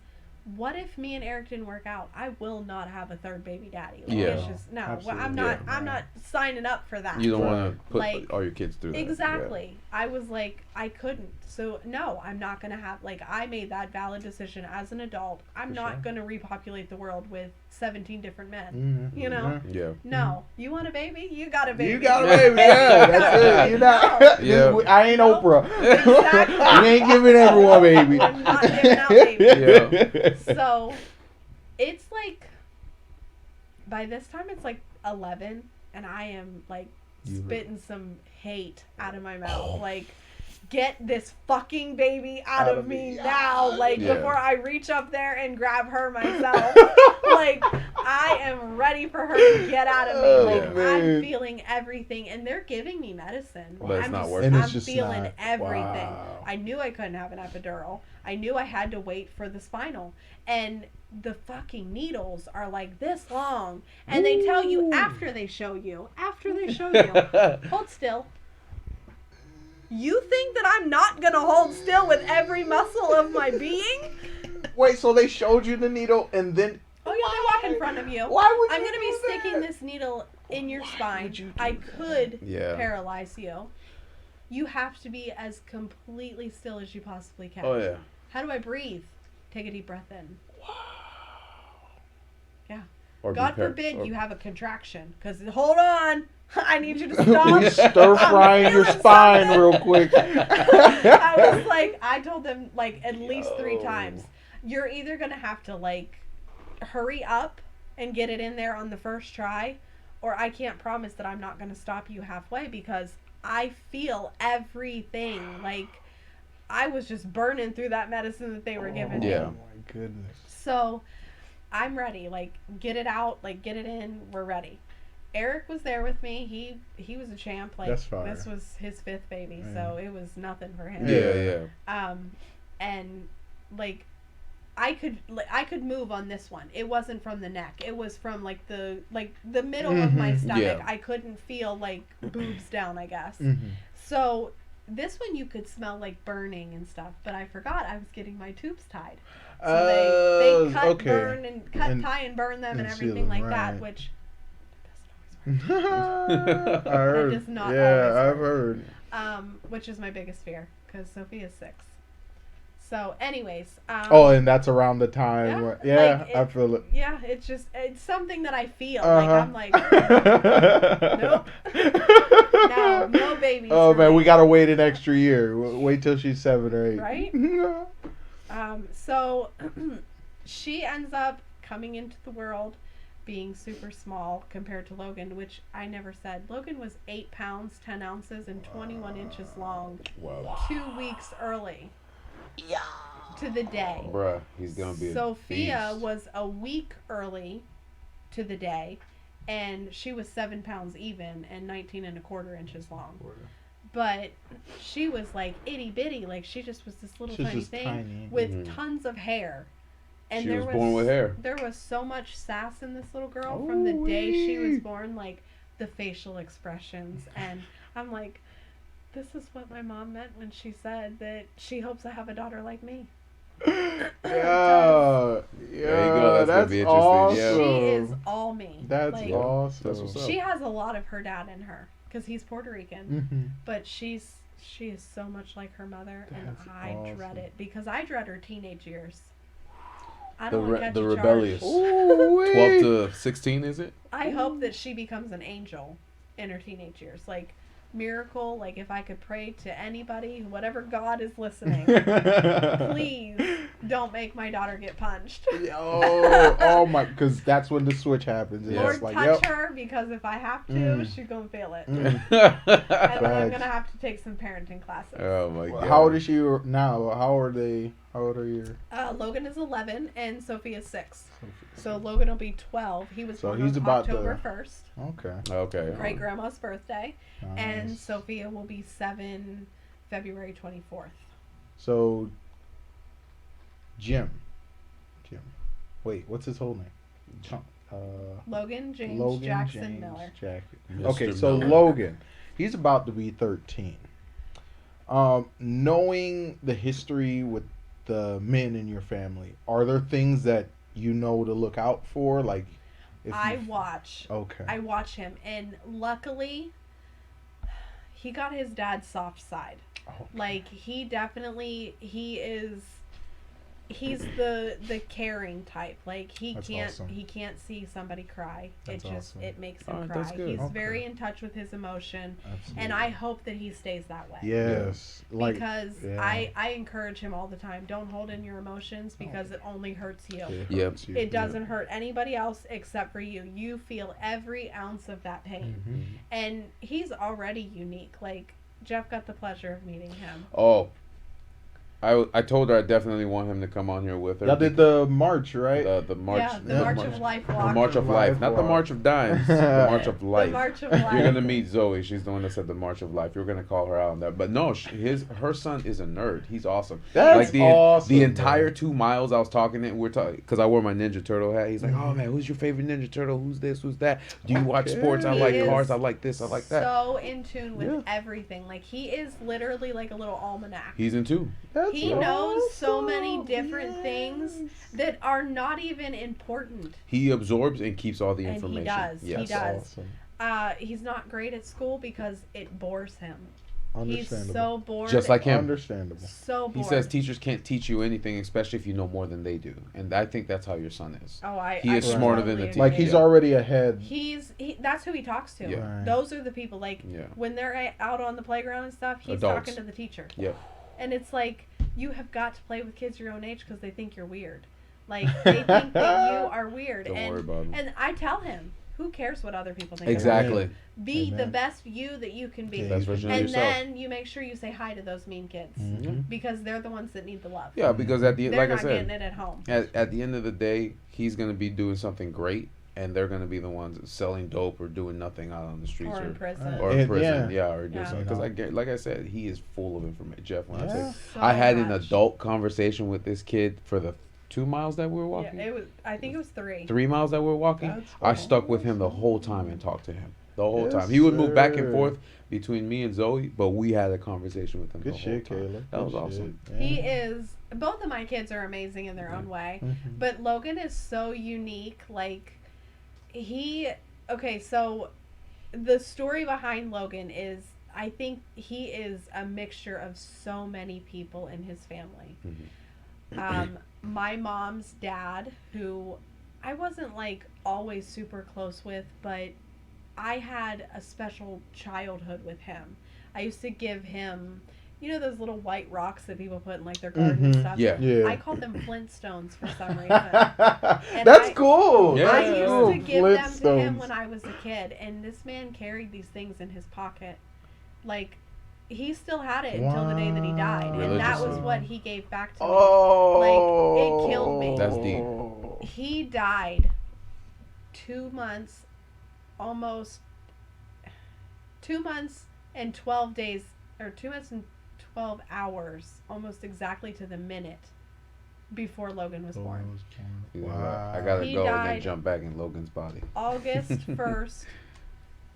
what if me and Eric didn't work out? I will not have a third baby daddy. Like, Yeah. it's just, no. Absolutely. I'm not. Yeah. I'm not signing up for that. You don't want to put Like, all your kids through that. Exactly. I was like, I couldn't. So, no, I'm not going to have, like, I made that valid decision as an adult. I'm For not sure. going to repopulate the world with 17 different men. Mhm. You know? Yeah. No. You want a baby? You got a baby. You got a baby, yeah. That's it. You're not. Yeah. I ain't No. Oprah. Exactly. You ain't giving everyone a baby. We're not giving out babies. Yeah. So, it's like, by this time it's like 11, and I am like spitting some hate out of my mouth. Like, get this fucking baby out of me now. Like, Yeah. before I reach up there and grab her myself. Like, I am ready for her to get out of me. Oh, Like, man. I'm feeling everything, and they're giving me medicine. But it's I'm not just, working. And it's I'm just feeling not- everything. wow. I knew I couldn't have an epidural. I knew I had to wait for the spinal. And the fucking needles are like this long. And they tell you after they show you. Hold still. You think that I'm not going to hold still with every muscle of my being? Wait, so they showed you the needle and then... Oh, yeah, they walk in front of you. Why would you I'm going to be do sticking that? this needle in your spine. would you do I that? could Yeah. paralyze you. You have to be as completely still as you possibly can. Oh yeah. How do I breathe? Take a deep breath in. Yeah. Or God be par- forbid or- you have a contraction. Because, hold on. I need you to stop. You stir frying your feeling spine something. real quick. I was like, I told them like at least 3 times. You're either going to have to like hurry up and get it in there on the first try, or I can't promise that I'm not going to stop you halfway because I feel everything. Like, I was just burning through that medicine that they were giving me. Yeah. Oh my goodness. So I'm ready. Like, get it out. Like, get it in. We're ready. Eric was there with me. He was a champ. Like, That's fire. this was his 5th baby, so it was nothing for him. Yeah. And like, I could move on this one. It wasn't from the neck. It was from like the middle of my stomach. Yeah. I couldn't feel like boobs down, I guess. Mm-hmm. So this one you could smell like burning and stuff, but I forgot I was getting my tubes tied. So they cut, okay. burn, and cut, And- tie, and burn them and and everything seal them, like that, right. which I heard. does not yeah, always I've work. heard. which is my biggest fear because Sophia's 6. So, anyways. Oh, and that's around the time. Yeah, Where, yeah, like, I feel it. Yeah, it's something that I feel. Uh-huh. Like, I'm like, nope. No babies. Oh for man, me. we gotta wait an extra year. Wait till she's 7 or 8. Right? So she ends up coming into the world being super small compared to Logan, which I never said. Logan was 8 pounds, 10 ounces, and 21 inches long. Wow. 2 weeks early. Yeah. To the day. Bruh, he's gonna be a Sophia beast. was a week early to the day, and she was 7 pounds even and 19 and a quarter inches long. But she was like itty bitty, like she just was this little She's tiny just thing tiny. with tons of hair. And She there was born with hair. There was so much sass in this little girl from the day she was born, like the facial expressions. And I'm like, this is what my mom meant when she said that she hopes I have a daughter like me. Yeah, There you go. That's gonna be interesting. awesome. Yeah. She is all me. That's like, awesome. That's what's up. She has a lot of her dad in her because he's Puerto Rican, Mhm. but she is so much like her mother, and That's I dread awesome. it because I dread her teenage years. I The don't want to catch the a charge. rebellious. Ooh-wee. 12 to 16, is it? I hope that she becomes an angel in her teenage years, like miracle. Like if I could pray to anybody, whatever God is listening, please don't make my daughter get punched. oh my, because that's when the switch happens. It's Lord, just like, touch yep. her because if I have to, Mm. she's gonna fail it. Mm. And then I'm Facts. gonna have to take some parenting classes. Oh my god. How old is she now? How are they? How old are you? Logan is 11 and Sophia's 6. So Logan will be 12. He was So born he's on about October to- 1st, Okay. Okay. great grandma's birthday, and Nice. Sophia will be 7 February 24th. So, Jim. Wait, what's his whole name? Logan James Logan Jackson James Miller. Mr. Okay, so Miller. Logan, he's about to be 13. Knowing the history with the men in your family, are there things that you know to look out for? Like, if I you- watch. Okay. I watch him, and luckily, he got his dad's soft side. Okay. Like he is. He's the caring type. Like That's awesome. he can't see somebody cry. That's it just awesome. it makes him Alright, cry. that's good. He's Okay. very in touch with his emotion, Absolutely. and I hope that he stays that way. Yes. Like, Because yeah. I encourage him all the time. Don't hold in your emotions because it only hurts you. it Yep. hurts you. It doesn't hurt anybody else except for you. You feel every ounce of that pain. Mhm. And he's already unique. Like, Jeff got the pleasure of meeting him. Oh. I told her I definitely want him to come on here with her. Y'all did the march, right? the march. Yeah, the March of Life walk. The March of Life, not the walk. March of Dimes. The March of Life. The March of Life. You're gonna meet Zoe. She's the one that said the March of Life. You're gonna call her out on that. But no, her son is a nerd. He's awesome. That's like awesome, the entire man. 2 miles I was talking to, we're talking because I wore my Ninja Turtle hat. He's like, oh man, who's your favorite Ninja Turtle? Who's this? Who's that? Do you watch Okay. sports? I He like is cars. I like this. I like that. So in tune with Yeah. everything. Like, he is literally like a little almanac. He's in two. That's He knows so many awesome. different things Yes. that are not even important. He absorbs and keeps all the And he information. does. He Yes. does. Awesome. He's not great at school because it bores him. He's Understandable. so bored. Just like him. Understandable. So bored. He says teachers can't teach you anything, especially if you know more than they do. And I think that's how your son is. Oh, He I is smarter than totally the teacher. Like, agree. he's Yeah. already ahead. That's who he talks to. Yeah. Right. Those are the people, like, Yeah. when they're out on the playground and stuff, he's Adults. talking to the teacher. Yep. And it's like, you have got to play with kids your own age because they think you're weird. Like, they think that you are weird. Don't and, worry about him. And I tell him, who cares what other people think? Exactly. Be the Amen. best you that you can be. Yeah, Best version of And yourself. then you make sure you say hi to those mean kids. Mhm. Because they're the ones that need the love. Yeah, because at the They're like I not getting said, it at home. at the end of the day, he's gonna be doing something great, and they're gonna be the ones selling dope or doing nothing out on the streets Or in prison. or in Yeah. prison. Yeah, or Yeah. do something. Because like I said, he is full of information. Jeff, when I Yeah. say So I had an much. adult conversation with this kid for the 2 miles that we were Yeah, walking. I think it was 3. 3 miles that we were walking. That's I stuck with him the whole time and talked to him the whole time. He would move back and sir. forth between me and Zoe, but we had a conversation with him Good the shit, whole time. Kayla. That Good was awesome. shit. He Yeah. is. Both of my kids are amazing in their own way. Mhm. But Logan is so unique. Like, okay, so the story behind Logan is I think he is a mixture of so many people in his family. My mom's dad, who I wasn't like always super close with, but I had a special childhood with him. I used to give him, you know, those little white rocks that people put in like their garden and stuff. Yeah. Yeah. I called them Flintstones for some reason. That's cool. Yeah. I That's used cool. to give them to him Flintstones. when I was a kid, and this man carried these things in his pocket. Like, he still had it until the day that he died, and that was Religiously. what he gave back to me. Oh, Like, it killed me. That's deep. He died 2 months, almost 2 months and 12 days, or 2 months and 12 hours, almost exactly to the minute before Logan was born. I gotta He go and then died jump back in Logan's body. August 1st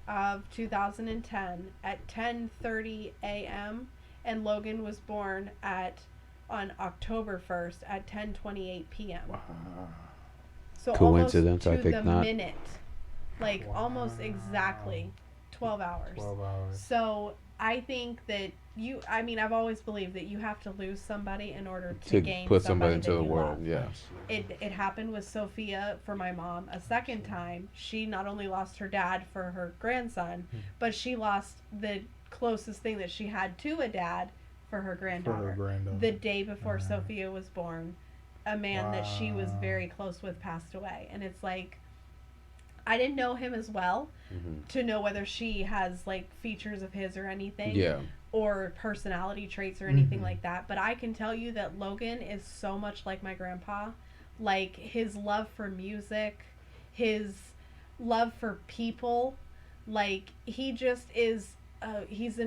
of 2010 at 10:30 a.m. and Logan was born on October 1st at 10:28 p.m. Wow. So Coincidence? almost I to think the not. minute. Like almost exactly 12 hours. 12 hours. So I think that I've always believed that you have to lose somebody in order to gain put somebody that into the you world. love. Yeah. It happened with Sophia for my mom a second time. She not only lost her dad for her grandson, but she lost the closest thing that she had to a dad for her granddaughter. The day before Sophia was born, a man that she was very close with passed away. And it's like, I didn't know him as well to know whether she has like features of his or anything. Yeah. Or personality traits or anything like that. But I can tell you that Logan is so much like my grandpa. Like, his love for music, his love for people, like, he just is, he's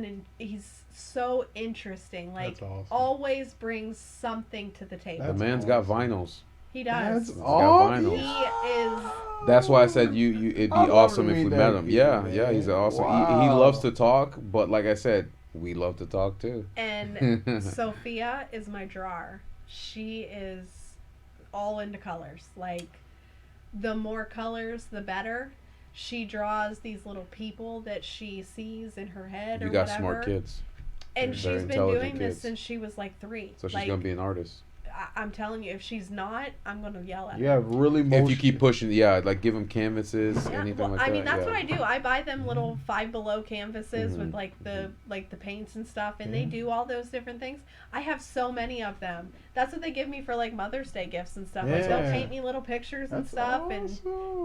so interesting. Like, That's awesome. always brings something to the table. The man's got vinyls. He does. That's He's awesome. got He vinyls. is. That's why I said it'd be I love awesome to if we meet met that him. kid, Yeah, man. yeah, he's awesome. He Wow. loves to talk, but like I said, we love to talk too. And Sophia is my drawer. She is all into colors. Like, the more colors, the better. She draws these little people that she sees in her head You or got whatever. smart kids, And Very she's been intelligent doing this kids. since she was like 3. so she's like, gonna be an artist. I'm telling you, if she's not, I'm gonna yell at You her. have really If you keep pushing, like give them canvases, Yeah, anything well, like that. I mean, that's yeah. what I do. I buy them little Five Below canvases with Mhm. like the paints and stuff, and they do all those different things. I have so many of them. That's what they give me for like Mother's Day gifts and stuff. Like, they'll Yeah. paint me little pictures and stuff, and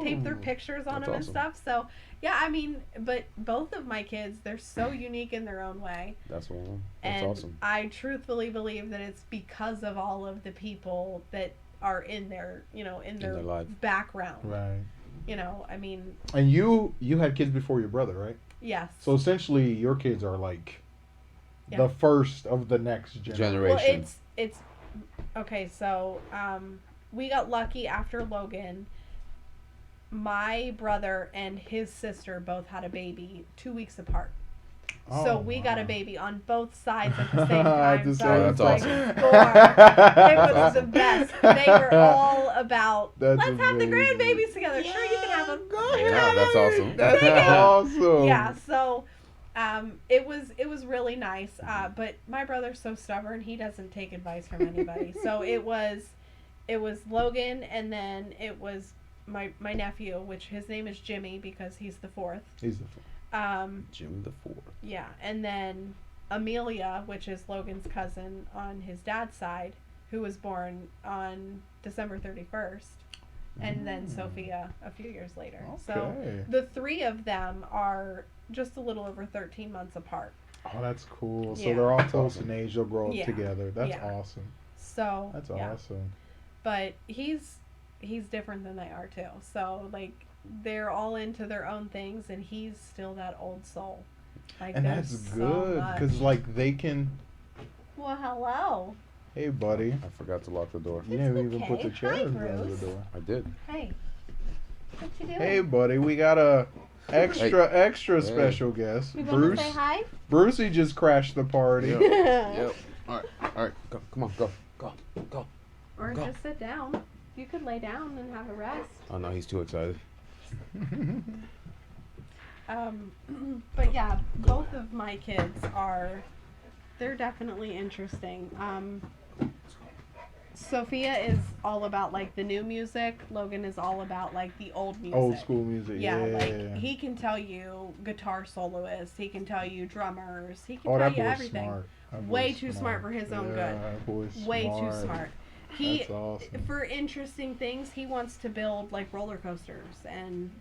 tape their pictures on That's them awesome. and stuff. So yeah, I mean, but both of my kids, they're so unique in their own way. That's what. That's And awesome. I truthfully believe that it's because of all of the people that are in their, in their their life. background. Right. I mean, And you had kids before your brother, right? yes. So essentially, your kids are like Yeah. the first of the next generation. Well, it's okay. So we got lucky after Logan. My brother and his sister both had a baby 2 weeks apart. So Oh, we got a wow. baby on both sides at the same time. the So I was That's like, awesome. score. It was That's the awesome. best. They were all about, That's let's have the amazing. grandbabies together. Sure, you can have them. Go Yeah, ahead. that's awesome. That's Yeah. awesome. Yeah, so it was really nice. But my brother's so stubborn; he doesn't take advice from anybody. So it was Logan, and then it was my nephew, which his name is Jimmy because he's the fourth. He's the Jim the Fourth. Yeah, and then Amelia, which is Logan's cousin on his dad's side, who was born on December 31st, and then Sophia a few years later. So Okay. the 3 of them are just a little over 13 months apart. Oh, that's cool. So Yeah. they're all close awesome. in age. They'll grow up Yeah. together. That's Yeah. awesome. So That's yeah. awesome. But he's different than they are too. So like they're all into their own things, and he's still that old soul. Like, And there's that's so good much. because like they can. Well, hello. Hey, buddy. I forgot to lock the door. You didn't even okay. put the chair Hi, in front of Bruce. the door. I did. Hey, what you doing? Hey, buddy. We got a extra Hey. special guest. You Bruce. want to say hi? Brucey just crashed the party. Yep. Yep. All right. Go. Come on. Go. Or Go. just sit down. You could lay down and have a rest. Oh no, he's too excited. But yeah, both of my kids they're definitely interesting. Sophia is all about like the new music. Logan is all about like the old music. Old school music. Yeah, Yeah. like he can tell you guitar soloists, he can tell you drummers, he can Oh, tell that you boy's everything. smart. That Way boy's too smart for his own good. That boy's Way smart. too smart. That's awesome. For interesting things, he wants to build like roller coasters, and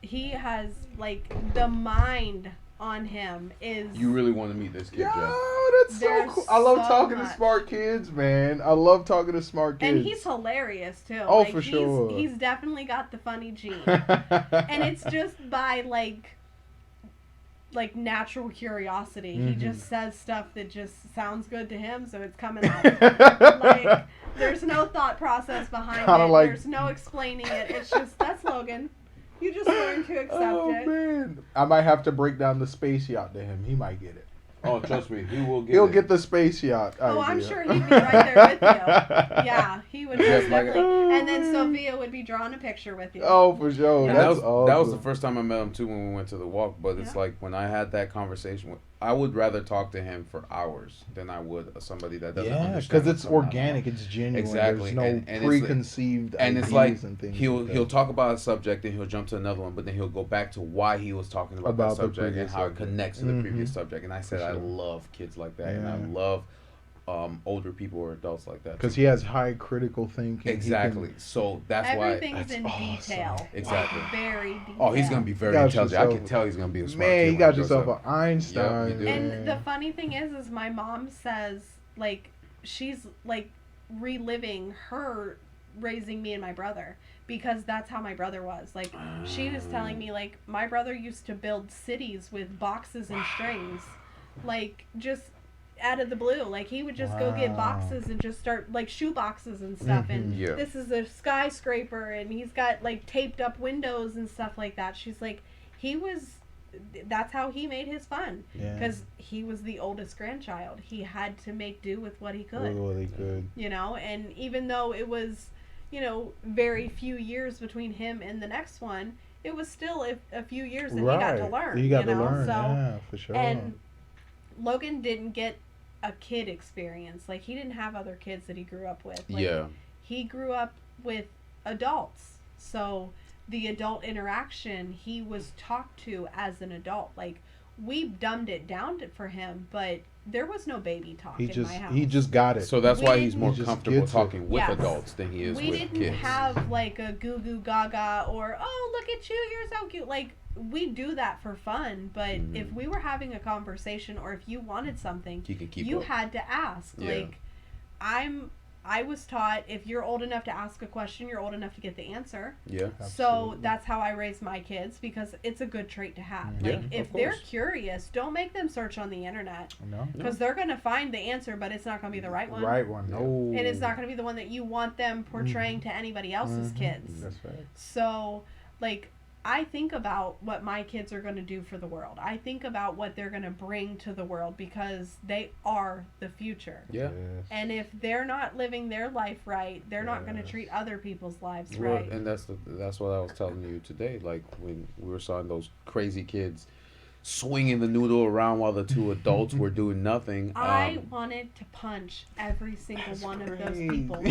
he has like the mind on him is. You really want to meet this kid, Yo, Jeff? that's so There's cool. I love so talking to much. smart kids, man. I love talking to smart kids. And he's hilarious too. Oh, like, for sure. He's definitely got the funny gene, and it's just by like natural curiosity. Mm-hmm. He just says stuff that just sounds good to him, so it's coming out. Like there's no thought process behind Kinda it. like- There's no explaining it. It's just that's Logan. You just learn to accept Oh it. man, I might have to break down the space yacht to him. He might get it. Oh, trust me, he will get. He'll it. get the space yacht. Oh, I'm idea. sure he'd be right there with you. Yeah, he would Yeah, most like- definitely. And then Sophia would be drawing a picture with you. Oh, for sure. Yeah. And That's that was the awesome. first time I met him too when we went to the walk. But it's Yeah. like when I had that conversation, I would rather talk to him for hours than I would somebody that doesn't Yeah, understand. because what's it's going on. organic. It's genuine. Exactly. There's no And it's like- preconceived And ideas it's like and things. he'll like that. he'll talk about a subject and he'll jump to another one, but then he'll go back to why he was talking about that About the subject and previous how it subject. connects to the previous Mhm. subject. And I said I sure. love kids like that, and I Yeah. love older people or adults like that. Because too. he has high critical thinking. He Exactly. So that's why. Everything's in That's awesome. detail. Exactly. Very detailed. Oh, he's gonna be very got intelligent. I yourself- can tell he's gonna be a smart Man, kid you when got he grows yourself up. an Einstein. Yep, you do. And man. the funny thing is my mom says like she's like reliving her raising me and my brother because that's how my brother was. Like she was telling me like my brother used to build cities with boxes and strings, like just out of the blue. Like he would just go get Wow. boxes and just start like shoe boxes and stuff. And Yeah. this is a skyscraper and he's got like taped up windows and stuff like that. She's like that's how he made his fun Yeah. because he was the oldest grandchild. He had to make do with what he could, Really good. you know. And even though it was, you know, very few years between him and the next one, it was still a few years that he got to learn. You got to know? learn. So, Yeah, for sure. and Logan didn't get a kid experience. Like he didn't have other kids that he grew up with. Like, Yeah. he grew up with adults. So the adult interaction, he was talked to as an adult. Like we dumbed it down for him, but there was no baby talk in my house. He just got it. So that's We why he's didn't- more He just comfortable gets it. talking with Yes. adults than he is we with didn't kids. have like a goo goo gaga or oh look at you, you're so cute. Like we do that for fun, but Mhm. if we were having a conversation or if you wanted something, He can keep you up. had to ask. Yeah. Like I was taught if you're old enough to ask a question, you're old enough to get the answer. Yeah. So Absolutely. that's how I raise my kids because it's a good trait to have. Yeah, Like if of they're course. curious, don't make them search on the internet No. because they're going to find the answer, but it's not going to be the right one. Right one. Yeah. No. And it's not going to be the one that you want them portraying to anybody else's Mhm. kids. That's right. So, like, I think about what my kids are going to do for the world. I think about what they're going to bring to the world because they are the future. Yeah. Yes. And if they're not living their life right, they're not going to Yes. treat other people's lives Well, right. and that's what I was telling you today. Like when we were seeing those crazy kids swinging the noodle around while the two adults were doing nothing. I wanted to punch every single That's one of those great. people.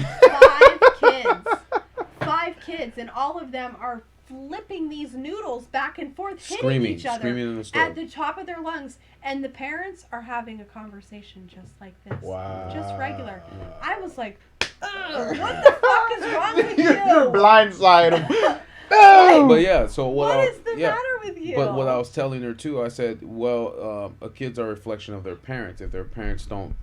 5 kids, and all of them are flipping these noodles back and forth, hitting each other screaming in the store. at the top of their lungs, and the parents are having a conversation just like this, Wow. just regular. I was like, ugh, what the fuck is wrong with you? You're blindsided him. But yeah, so What is the yeah. matter with you? But what I was telling her too, I said, well, kids are a reflection of their parents. If their parents don't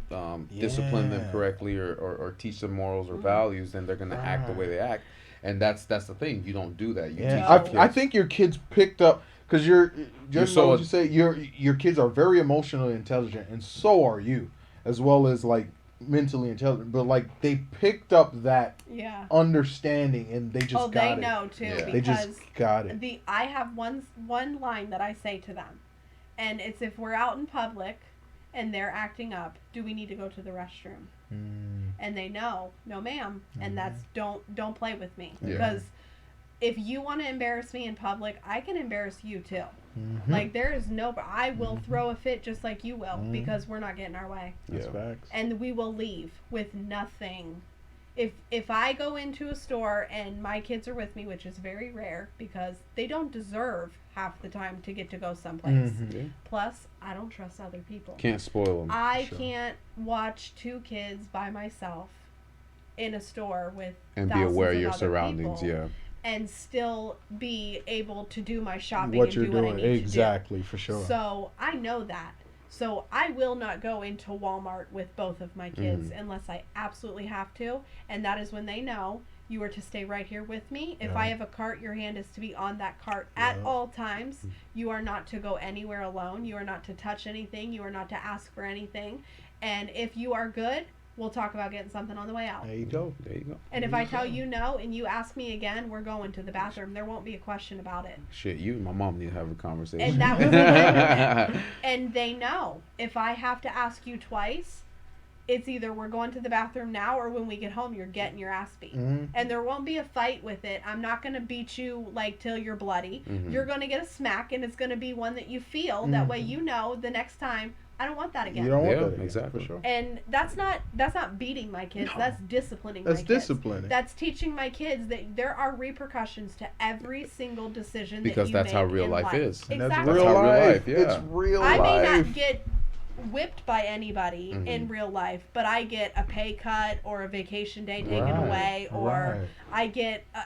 discipline them Yeah. correctly or teach them morals Mm-hmm. or values, then they're gonna act the way they act. And that's the thing. You don't do that. You teach Yeah, your kids. I think your kids picked up because just so what you say. Your kids are very emotionally intelligent, and so are you, as well as like mentally intelligent. But like they picked up that yeah. understanding, and they just Oh, got they it. know too Yeah. because They just got it. I have one line that I say to them, and it's if we're out in public and they're acting up, do we need to go to the restroom? Mm. And they know, no ma'am, and that's don't play with me Yeah. because if you want to embarrass me in public, I can embarrass you too. Mm-hmm. Like there is no, I will throw a fit just like you will because we're not getting our way. That's facts. And we will leave with nothing. If I go into a store and my kids are with me, which is very rare because they don't deserve half the time to get to go someplace. Yeah. Plus, I don't trust other people. Can't spoil them. I can't watch 2 kids by myself in a store with And be thousands aware of of your other surroundings. people Yeah. and still be able to do my shopping What and you're do what I doing, need exactly, to do. for sure. So I know that. So I will not go into Walmart with both of my kids unless I absolutely have to. And that is when they know you are to stay right here with me. If I have a cart, your hand is to be on that cart at all times. You are not to go anywhere alone. You are not to touch anything. You are not to ask for anything. And if you are good, we'll talk about getting something on the way out. There you go. There you go. And if I tell you no and you ask me again, we're going to the bathroom. There won't be a question about it. Shit, you and my mom need to have a conversation. And that was the end of it. And they know if I have to ask you twice, it's either we're going to the bathroom now or when we get home, you're getting your ass beat. And there won't be a fight with it. I'm not going to beat you like till you're bloody. You're going to get a smack and it's going to be one that you feel. That way you know the next time, I don't want that again. You don't want Yeah, that again, exactly. for sure. And that's not beating my kids. No. That's disciplining That's my kids. disciplining. That's teaching my kids that there are repercussions to every single decision Because that you that's how make real in life is. And Exactly. that's That's real how life. real life, yeah. It's real I life. may not get whipped by anybody in real life, but I get a pay cut or a vacation day taken away, or I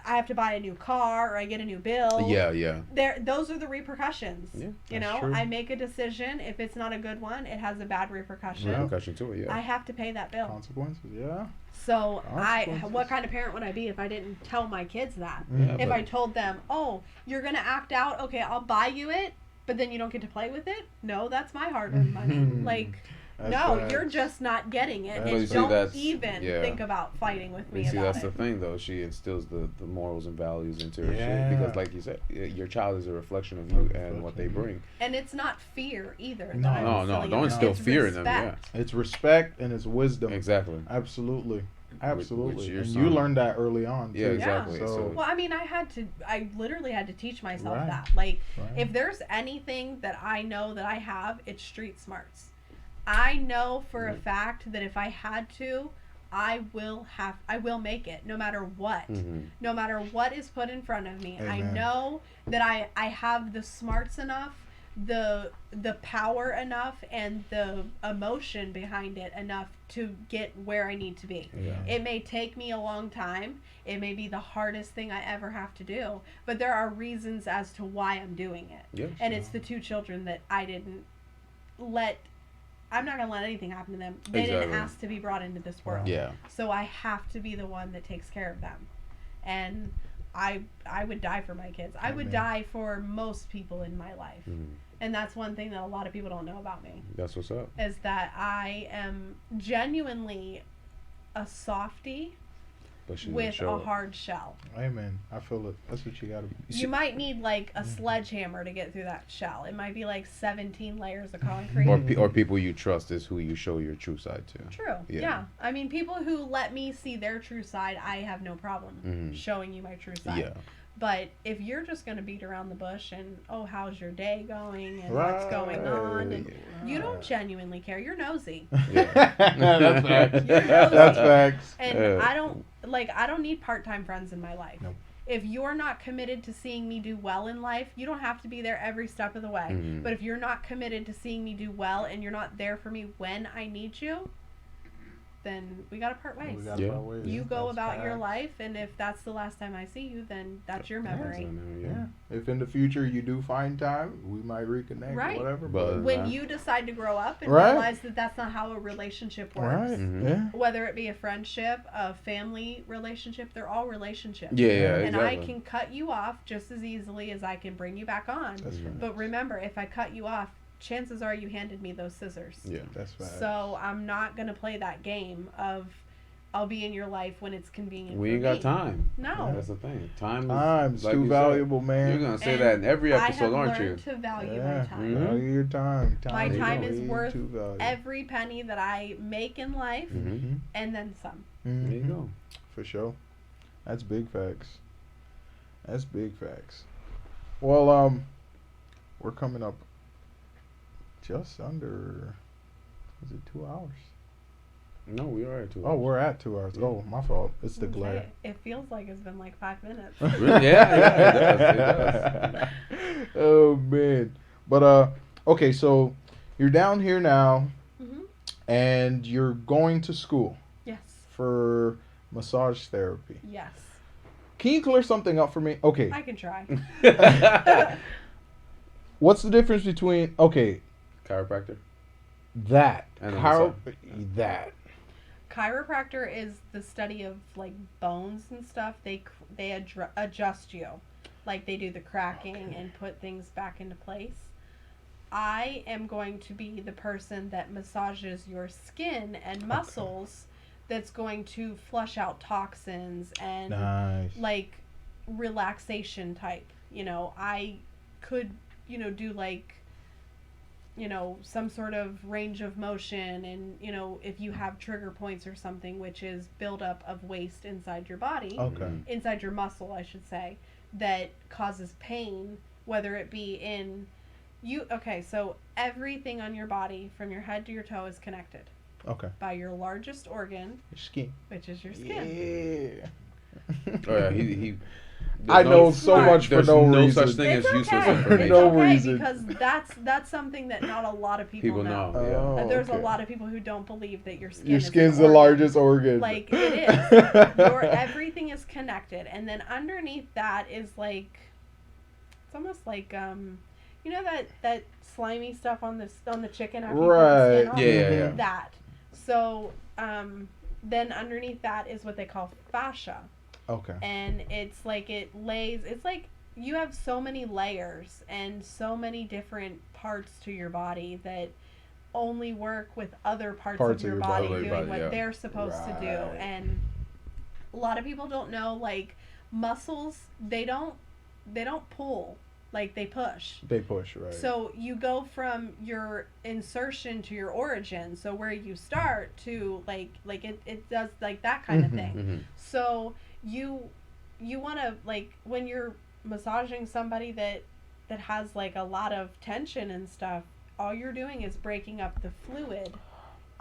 have to buy a new car, or I get a new bill. Yeah. Those are the repercussions. Yeah, you know, true. I make a decision. If it's not a good one, it has a bad repercussion. Repercussion to it, yeah. I have to pay that bill. Consequences, yeah. So Consequences. what kind of parent would I be if I didn't tell my kids that? Yeah, If but- I told them, oh, you're gonna act out, okay, I'll buy you it, but then you don't get to play with it? No, that's my hard-earned money. Like, That's no, facts. you're just not getting it. That's And facts. don't That's- even yeah. think about fighting with me You see, about that's it. the thing, though. She instills the morals and values into her Yeah. shit. Because, like you said, your child is a reflection of you and what they bring. And it's not fear either. No. that I'm No, instilling don't in instill It's fear in them, yeah. respect. It's respect and it's wisdom. Exactly. Absolutely. Absolutely. your And son- you learned that early on, too. Yeah, exactly. So, So, Well, I mean, I literally had to teach myself Right. that. Like, Right. if there's anything that I know that I have, it's street smarts. I know for a fact that if I had to, I will make it no matter what. No matter what is put in front of me. I Amen. know that I have the smarts enough, the power enough, and the emotion behind it enough to get where I need to be. Yeah. It may take me a long time. It may be the hardest thing I ever have to do, but there are reasons as to why I'm doing it. Yes. And it's the 2 children that I'm not going to let anything happen to them. They didn't Exactly. ask to be brought into this world. Yeah. So I have to be the one that takes care of them. And I would die for my kids. I would Amen. die for most people in my life. And that's one thing that a lot of people don't know about me, That's what's up. is that I am genuinely a softie But she didn't with show a it. hard shell. Amen. I feel it. That's what you got to be. You might need like a sledgehammer to get through that shell. It might be like 17 layers of concrete. Or people you trust is who you show your true side to. True. Yeah. Yeah. I mean, people who let me see their true side, I have no problem showing you my true side. Yeah. But if you're just going to beat around the bush and, oh, how's your day going and what's going on, and you don't genuinely care. You're nosy. Yeah. That's facts. You're nosy. That's facts. And Yeah. I don't need part-time friends in my life. Nope. If you're not committed to seeing me do well in life, you don't have to be there every step of the way. But if you're not committed to seeing me do well and you're not there for me when I need you, then we gotta part ways. We gotta Yeah. part ways. You go That's about your facts. life, and if that's the last time I see you, then that's your memory. Yeah. If in the future you do find time, we might reconnect Right. or whatever. But- When you decide to grow up and Right. realize that that's not how a relationship works, right. Mhm. Yeah. whether it be a friendship, a family relationship, they're all relationships. Yeah, And I exactly. can cut you off just as easily as I can bring you back on. That's right. But remember, if I cut you off, chances are you handed me those scissors. Yeah. That's facts. So I'm not going to play that game of I'll be in your life when it's convenient. We for ain't got me. time. No. That's the thing. Time's Time's like too you said, valuable, man. You're gonna say And that in every I episode, have aren't you? learned to value Yeah. my time. Mhm. Value your time. My There you time go. is way worth too valuable. every penny that I make in life, Mhm. and then some. There you go. For sure. That's big facts. That's big facts. Well, we're coming up just under. Is it 2 hours? No, we are at 2 Oh, hours. we're at 2 hours. Yeah. Oh, my fault. It's the Okay, glare. it feels like it's been like 5 minutes. Really? Yeah, it does. Oh man. But okay, so you're down here now, Hmm. and you're going to school Yes. for massage therapy. Yes. Can you clear something up for me? Okay. I can try. What's the difference between Chiropractor. that And a that Chiropractor is the study of like bones and stuff. They adjust you, like they do the cracking and put things back into place. I am going to be the person that massages your skin and muscles. That's going to flush out toxins and nice. like relaxation type. I could do like some sort of range of motion, and if you have trigger points or something, which is buildup of waste inside your body, Okay. inside your muscle I should say, that causes pain, whether it be in so everything on your body from your head to your toe is connected Okay. by your largest organ, Your skin. which is your skin. Yeah. Oh yeah, he I know so Smart. much for There's no no reason. such thing as It's useless okay. information. It's No okay reason. because that's something that not a lot of people know. Oh, There's okay. a lot of people who don't believe that your skin Your is skin's an the organ. largest organ. Like it is. Everything is connected, and then underneath that is like, it's almost like that slimy stuff on the chicken after you put the skin on. Yeah. That. So then underneath that is what they call fascia. Okay. And it's like it's like you have so many layers and so many different parts to your body that only work with other parts of your body doing what they're supposed to do. And a lot of people don't know, like, muscles, they don't pull, like they push. They push, right. So you go from your insertion to your origin, so where you start to like it does like that kind of thing. Mm-hmm. So you want to, like, when you're massaging somebody that has like a lot of tension and stuff, all you're doing is breaking up the fluid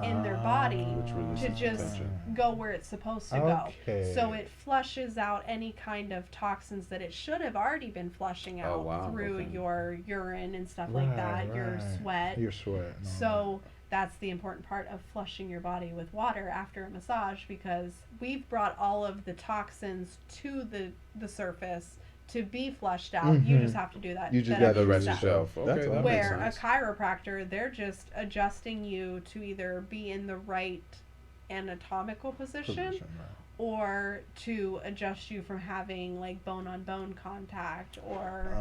in their body Which releases to the just tension. go where it's supposed to Okay. go. So it flushes out any kind of toxins that it should have already been flushing out through your urine and stuff like that, your sweat. Your sweat. No. So that's the important part of flushing your body with water after a massage, because we've brought all of the toxins to the surface to be flushed out. You just have to do that. You just that got the extra rest step. yourself. Okay, That's that all. makes Where a sense. chiropractor, they're just adjusting you to either be in the right anatomical position Right. or to adjust you from having like bone on bone contact, or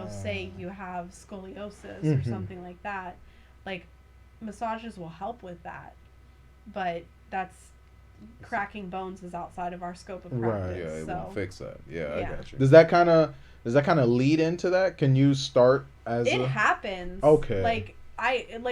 say you have scoliosis or something like that. Like, massages will help with that, but that's cracking bones is outside of our scope of Right. practice. Yeah, it so won't fix that. Yeah, I Yeah. got you. Does that kind of lead into that? Can you start as it happens. Okay. Like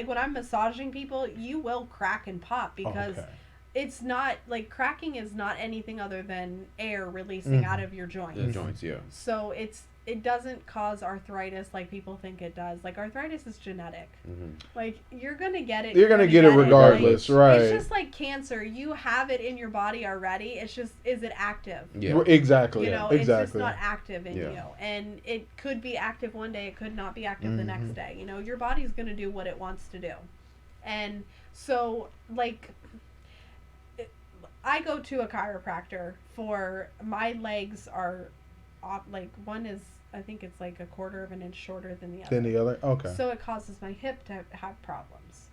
when I'm massaging people, you will crack and pop because Okay. it's not like, cracking is not anything other than air releasing out of your joints. The joints, yeah. So it doesn't cause arthritis like people think it does. Like, arthritis is genetic. Mm-hmm. Like, you're gonna get it. You're gonna get it regardless, Like, right? It's just like cancer. You have it in your body already. It's just, is it active? Yeah. Exactly. It's just Exactly. not active in Yeah. you. And it could be active one day, it could not be active the next day. Your body's going to do what it wants to do. And so, like, I go to a chiropractor for, my legs are, like, one is, I think it's like 1/4 of an inch shorter than the other. Then the other. Okay. So it causes my hip to have problems.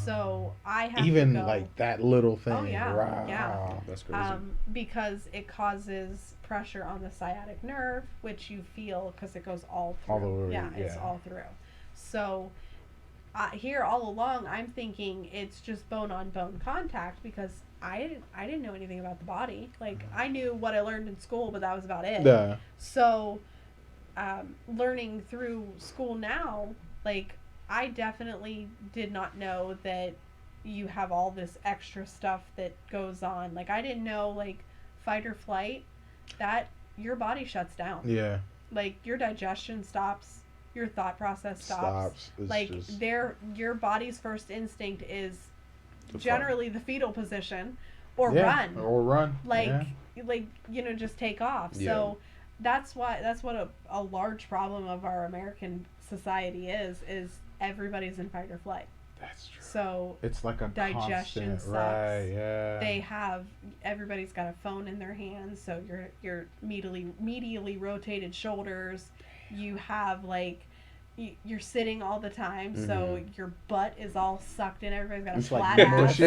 So I have Even to go, like that little thing. Oh, yeah, Wow. yeah. That's crazy. because it causes pressure on the sciatic nerve, which you feel because it goes all through. All the way, It's yeah. all through. So here all along, I'm thinking it's just bone on bone contact, because I didn't know anything about the body. Like, I knew what I learned in school, but that was about it. Yeah. So learning through school now, like, I definitely did not know that you have all this extra stuff that goes on. Like, I didn't know, like, fight or flight, that your body shuts down. Yeah. Like your digestion stops, your thought process stops. It's like just... your body's first instinct is To generally the fetal position or yeah. run. Or run. Like yeah. like just take off. Yeah. So that's what a large problem of our American society is everybody's in fight or flight. That's true. So It's like a digestion constant, sucks. right? Yeah. Everybody's got a phone in their hands, so you're medially rotated shoulders. You have like you're sitting all the time, so your butt is all sucked in. Everybody's got a It's flat like ass. mushy.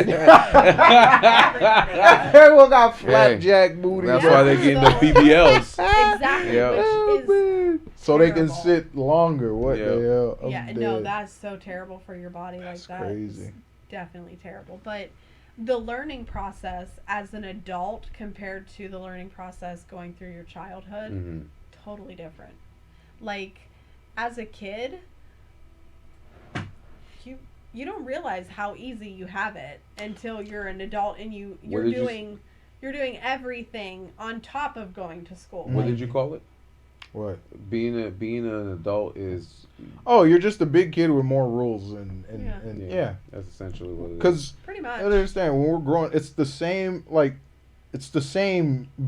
Everyone got flapjack booty. That's Yeah, why they're getting so- the BBLs. Exactly, Yeah. which is so they can terrible. sit longer. What Yeah. the hell? I'm yeah, dead. no, that's so terrible for your body. That's like that crazy. is definitely terrible. But the learning process as an adult compared to the learning process going through your childhood, Mm-hmm. totally different. Like as a kid, you don't realize how easy you have it until you're an adult and you're doing everything on top of going to school. What Like, did you call it? What? Being an adult is Oh, you're just a big kid with more rules and Yeah. yeah. That's essentially what it is. Because pretty I much. understand when we're growing, it's the same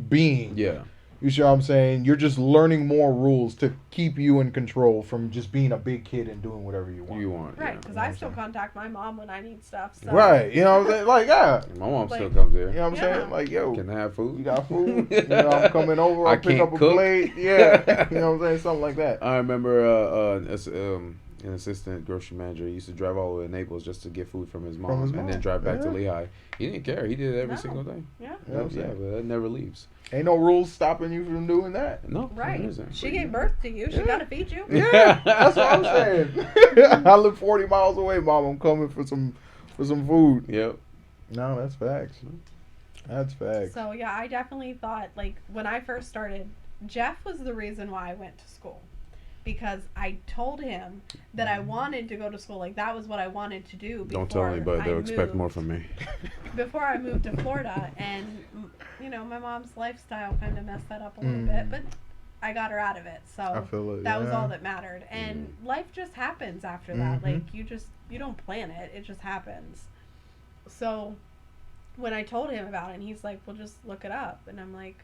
being. Yeah. You see what I'm saying? You're just learning more rules to keep you in control from just being a big kid and doing whatever you want. You want. Right, Yeah. because I still contact my mom when I need stuff. So. Right. You know what I'm saying? Like, yeah. My mom Like- still comes here. You know what I'm Yeah. saying? Like, yo, Can I have food? you got food? You know, I'm coming over. I I'll pick can't up a cook. plate. Yeah. You know what I'm saying? Something like that. I remember an assistant grocery manager. He used to drive all the way to Naples just to get food from his mom, and then drive back to Yeah. Lehigh. He didn't care. He did it every No. single day. Yeah. You know what I'm Yeah, saying? but that never leaves. Ain't no rules stopping you from doing that. No, Right. there isn't. She gave birth to you. She Yeah. got to feed you. Yeah, that's what I'm saying. I live 40 miles away, Mom. I'm coming for some food. Yep. No, that's facts. That's facts. So yeah, I definitely thought like when I first started, Jeff was the reason why I went to school. Because I told him that I wanted to go to school. Like that was what I wanted to do. Don't tell anybody. They'll expect more from me. Before I moved to Florida, and my mom's lifestyle kind of messed that up a little bit, but I got her out of it. So I feel it. that was yeah. all that mattered. And life just happens after that. Like you don't plan it. It just happens. So when I told him about it, and he's like, "Well, just look it up," and I'm like,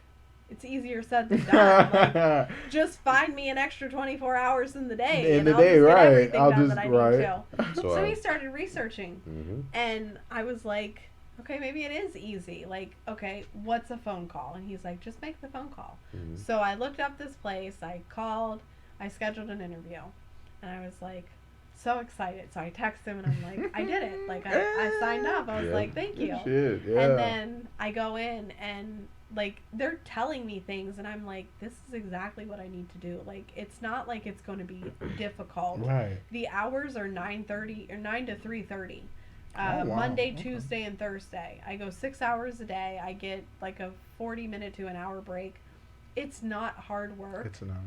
"It's easier said than done. Like, just find me an extra 24 hours in the day, and I'll just get everything done that I need to." So he started researching, and I was like, "Okay, maybe it is easy. Like, okay, what's a phone call?" And he's like, "Just make the phone call." So I looked up this place. I called. I scheduled an interview, and I was like, so excited. So I text him and I'm like, I did it. Like I signed up. I was like, thank you. Shit, yeah. And then I go in and like they're telling me things and I'm like, this is exactly what I need to do. Like it's not like it's going to be difficult. Right. The hours are 9:30 or 9 to 3:30. Wow. Monday, Okay. Tuesday, and Thursday. I go 6 hours a day. I get like a 40-minute to an hour break. It's not hard work. It's not.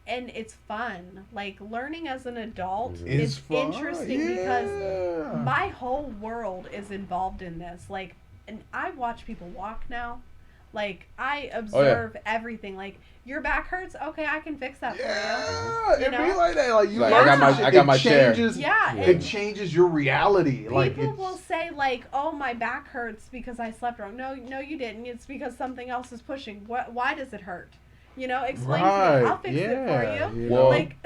And it's fun. Like learning as an adult It's is fun. interesting Yeah. because my whole world is involved in this. Like, and I watch people walk now. Like I observe everything. Like your back hurts. Okay, I can fix that for Yeah, you. it You be know? like that. Like you Like, learn I got shit. I got It my chair. changes, you. Yeah. Yeah. It changes your reality. Like People it's, will say like, "Oh, my back hurts because I slept wrong." No, you didn't. It's because something else is pushing. Why does it hurt? You know, explain to me. I'll fix it for you. Well, Like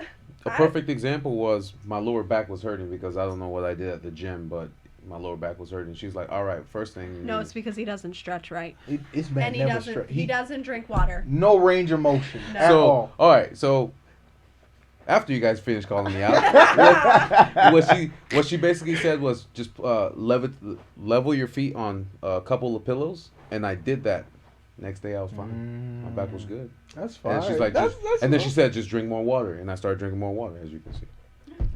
A perfect example was my lower back was hurting because I don't know what I did at the gym, but my lower back was hurting. She's like, "All right, first thing." no, it's because he doesn't stretch right, It's been and he never doesn't. straight. He doesn't drink water. No range of motion No. at So, all. all right, so after you guys finished calling me out, what she basically said was just level your feet on a couple of pillows, and I did that. Next day I was fine. My back was good. That's fine. And she's like, that's, and then she said, just drink more water, and I started drinking more water, as you can see.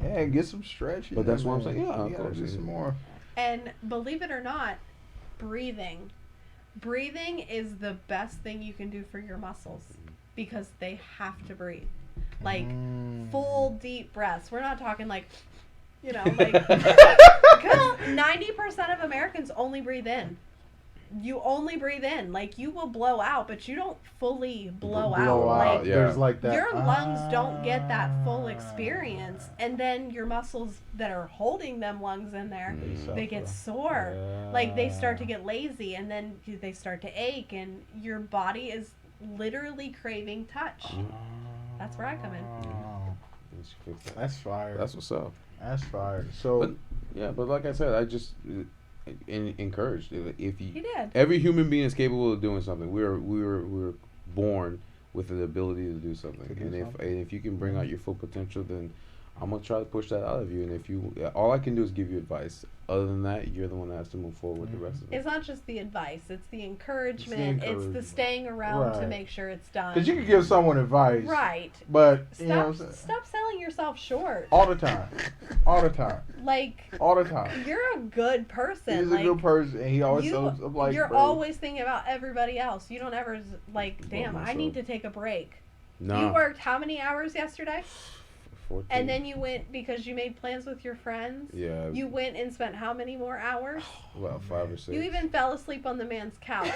yeah, get some stretch. But that's what I'm man. saying. Yeah, of you gotta course, do yeah. some more. And believe it or not, breathing. Breathing is the best thing you can do for your muscles because they have to breathe. Like full deep breaths. We're not talking like, like because 90% of Americans only breathe in. you only breathe in. Like, you will blow out, but you don't fully blow out. Blow out. Like, Yeah. There's like that. your lungs don't get that full experience, and then your muscles that are holding them lungs in there, they get sore. Like, they start to get lazy, and then they start to ache, and your body is literally craving touch. That's where I come in. That's fire. That's what's up. That's fire. So But like I said, I just encouraged. If you did. Every human being is capable of doing something. We were born with the ability to do something, and if you can bring out your full potential, then I'm gonna try to push that out of you. And if you, all I can do is give you advice. Other than that, you're the one that has to move forward with the rest of it. It's not just the advice; it's the encouragement. It's the staying around to make sure it's done. Because you can give someone advice, right? But stop selling yourself short. All the time, all the time. Like, all the time. You're a good person. He's a good person, and he always tells like. You're always thinking about everybody else. You don't ever damn, I need to take a break. No. You worked how many hours yesterday? 14. And then you went because you made plans with your friends. Yeah. You went and spent how many more hours? About 5 or 6. You even fell asleep on the man's couch.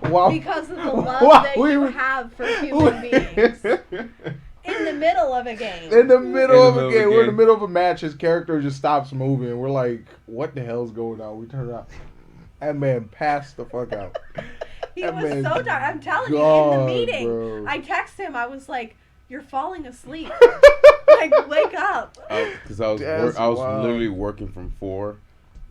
Wow. Because of the love that you have for human beings. In the middle of a game. In the middle of a game. We're in the middle of a match. His character just stops moving. We're like, what the hell's going on? We turn around. That man passed the fuck out. He was so tired. I'm telling you, in the meeting, bro. I texted him. I was like, you're falling asleep. Like, wake up. Because I was literally working from 4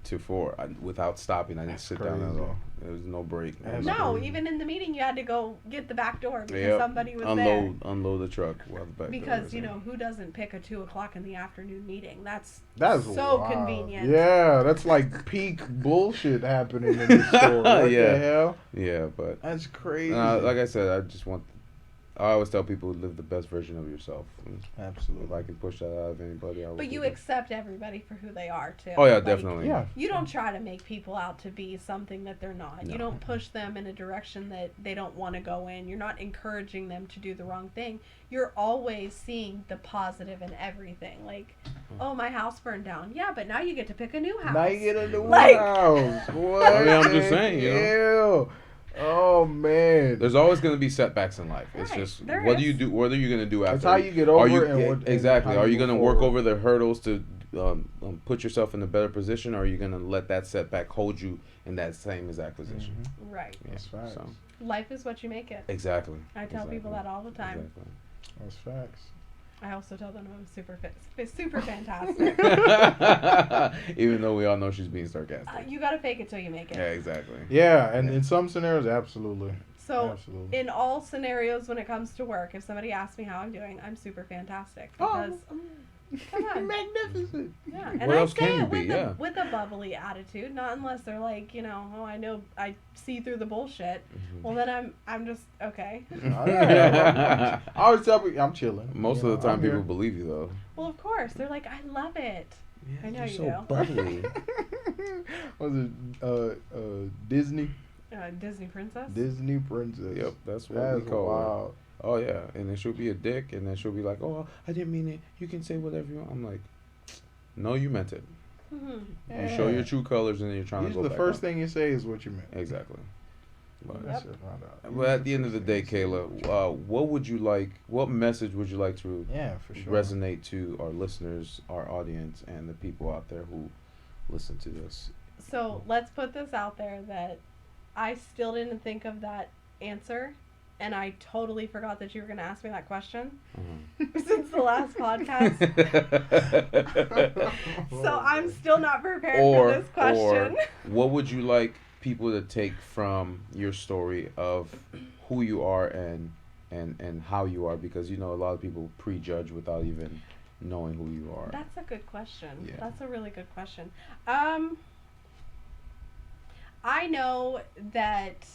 to 4 without stopping. I didn't sit down at all. There was no break. No, even in the meeting, you had to go get the back door because somebody was there. Unload the truck while the back because, who doesn't pick a 2 o'clock in the afternoon meeting? That's so wild. Convenient. Yeah, that's like peak bullshit happening in the store. What the hell? Yeah, but... That's crazy. Like I said, I always tell people to live the best version of yourself. Absolutely. If I can push that out of anybody, I will. But you accept everybody for who they are, too. Oh, yeah, definitely. Yeah. You don't try to make people out to be something that they're not. No. You don't push them in a direction that they don't want to go in. You're not encouraging them to do the wrong thing. You're always seeing the positive in everything. Like, oh, my house burned down. Yeah, but now you get to pick a new house. Now you get a new house. What? I mean, I'm just saying, Oh man! There's always going to be setbacks in life. It's just what do you do? What are you going to do after? That's how you get over it. Exactly. Are you going to work over the hurdles to put yourself in a better position, or are you going to let that setback hold you in that same exact position? Mm-hmm. Right. Yeah, that's right. So. Life is what you make it. Exactly. I tell people that all the time. Exactly. That's facts. I also tell them I'm super fantastic. Even though we all know she's being sarcastic. You gotta fake it till you make it. Yeah, exactly. Yeah, and in some scenarios, absolutely. So, in all scenarios when it comes to work, if somebody asks me how I'm doing, I'm super fantastic. Because, come on. Magnificent. Yeah, and what I else say can you it be? with a bubbly attitude, not unless they're like, I know I see through the bullshit. Mm-hmm. Well, then I'm just, okay. I always tell people, I'm chilling. Most of the time, people believe you, though. Well, of course. They're like, I love it. Yeah, I know you're you so do. bubbly. Was it Disney? Disney princess? Disney princess. Yep, that's what we call wild. her. Oh, yeah. And then she'll be a dick, and then she'll be like, oh, I didn't mean it. You can say whatever you want. I'm like, no, you meant it. Mm-hmm. Yeah. You show your true colors, and then you're trying to go the back first up. thing you say is what you meant. Exactly. But, But at the end of the day, Kayla, what message would you like to resonate to our listeners, our audience, and the people out there who listen to this? So let's put this out there that I still didn't think of that answer, and I totally forgot that you were going to ask me that question since the last podcast. So I'm still not prepared for this question. Or what would you like people to take from your story of who you are and how you are? Because a lot of people prejudge without even knowing who you are. That's a good question. Yeah. That's a really good question. I know that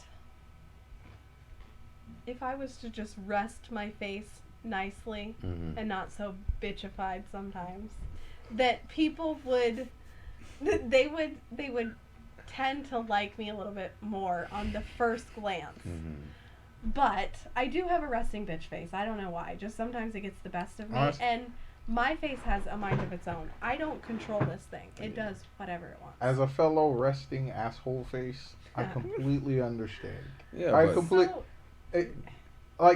if I was to just rest my face nicely and not so bitchified sometimes, that people would tend to like me a little bit more on the first glance. But I do have a resting bitch face. I don't know why. Just sometimes it gets the best of me. And My face has a mind of its own. I don't control this thing. It does whatever it wants. As a fellow resting asshole face, I completely understand. Yeah, I but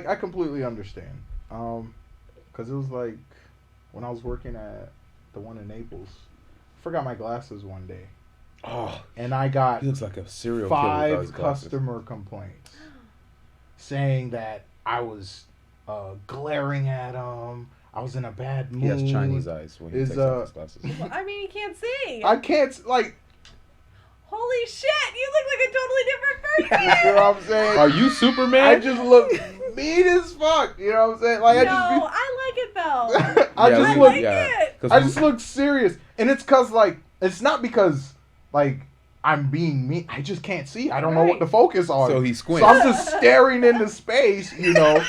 I completely understand. Cause it was like when I was working at the one in Naples, I forgot my glasses one day, oh, and I got he looks like a serial killer without 5 his glasses. customer complaints saying that I was glaring at them. I was in a bad mood. He has Chinese eyes when he takes off his glasses. Well, I mean, you can't see. I can't like. Holy shit! You look like a totally different person. You know what I'm saying? Are you Superman? I just look mean as fuck. You know what I'm saying? Like No, I like it though. I Yeah, just I look. like it. I just look serious, and it's cause like it's not because like I'm being mean. I just can't see. I don't know what to focus on. So he squints. So I'm just staring into space, you know,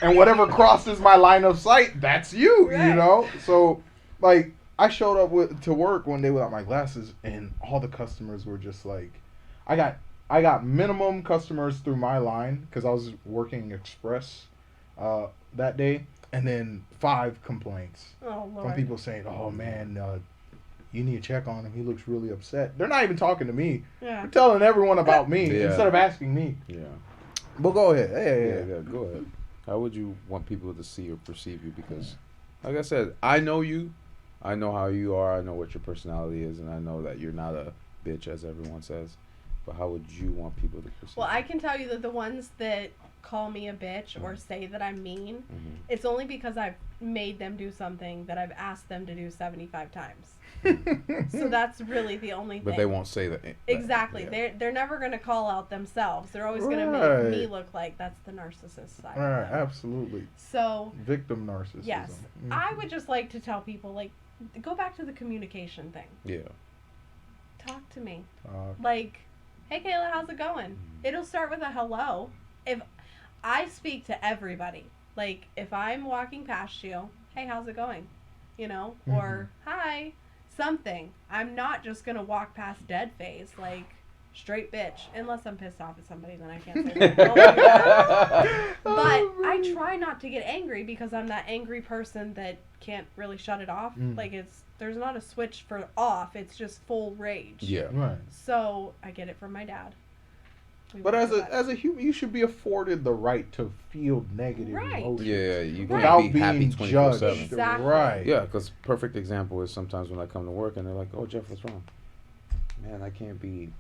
and whatever crosses my line of sight, that's you, you Right. know. So like I showed up to work one day without my glasses, and all the customers were just like, I got minimum customers through my line because I was working express that day, and then 5 complaints Oh Lord. from people saying, "Oh man, you need to check on him. He looks really upset." They're not even talking to me. Yeah. They're telling everyone about me Yeah. instead of asking me. Yeah. But go ahead. Hey. Yeah, go ahead. How would you want people to see or perceive you? Because, like I said, I know you. I know how you are. I know what your personality is, and I know that you're not a bitch, as everyone says. But how would you want people to perceive Well, you? I can tell you that the ones that call me a bitch or say that I'm mean, it's only because I've made them do something that I've asked them to do 75 times. So that's really the only thing. But they won't say that. Exactly. Yeah. They're never going to call out themselves. They're always going to Right. make me look like that's the narcissist side. Right, of them. absolutely. So, Victim narcissism. yes. Mhm. I would just like to tell people, like, go back to the communication thing. Yeah. Talk to me. Uh, Like, hey Kayla, how's it going? It'll start with a hello. If I speak to everybody, like if I'm walking past you, hey, how's it going? You know, or hi, something. I'm not just gonna walk past dead face like straight bitch, unless I'm pissed off at somebody, then I can't say that. Don't do that. But I try not to get angry because I'm that angry person that can't really shut it off. Like there's not a switch for off. It's just full rage. Yeah. right. So I get it from my dad. But as a human, you should be afforded the right to feel negative Right. emotions. Yeah, you Without can't be happy being 24/7. judged. Exactly. Right. Yeah, because perfect example is sometimes when I come to work and they're like, "Oh, Jeff, what's wrong?" Man, I can't be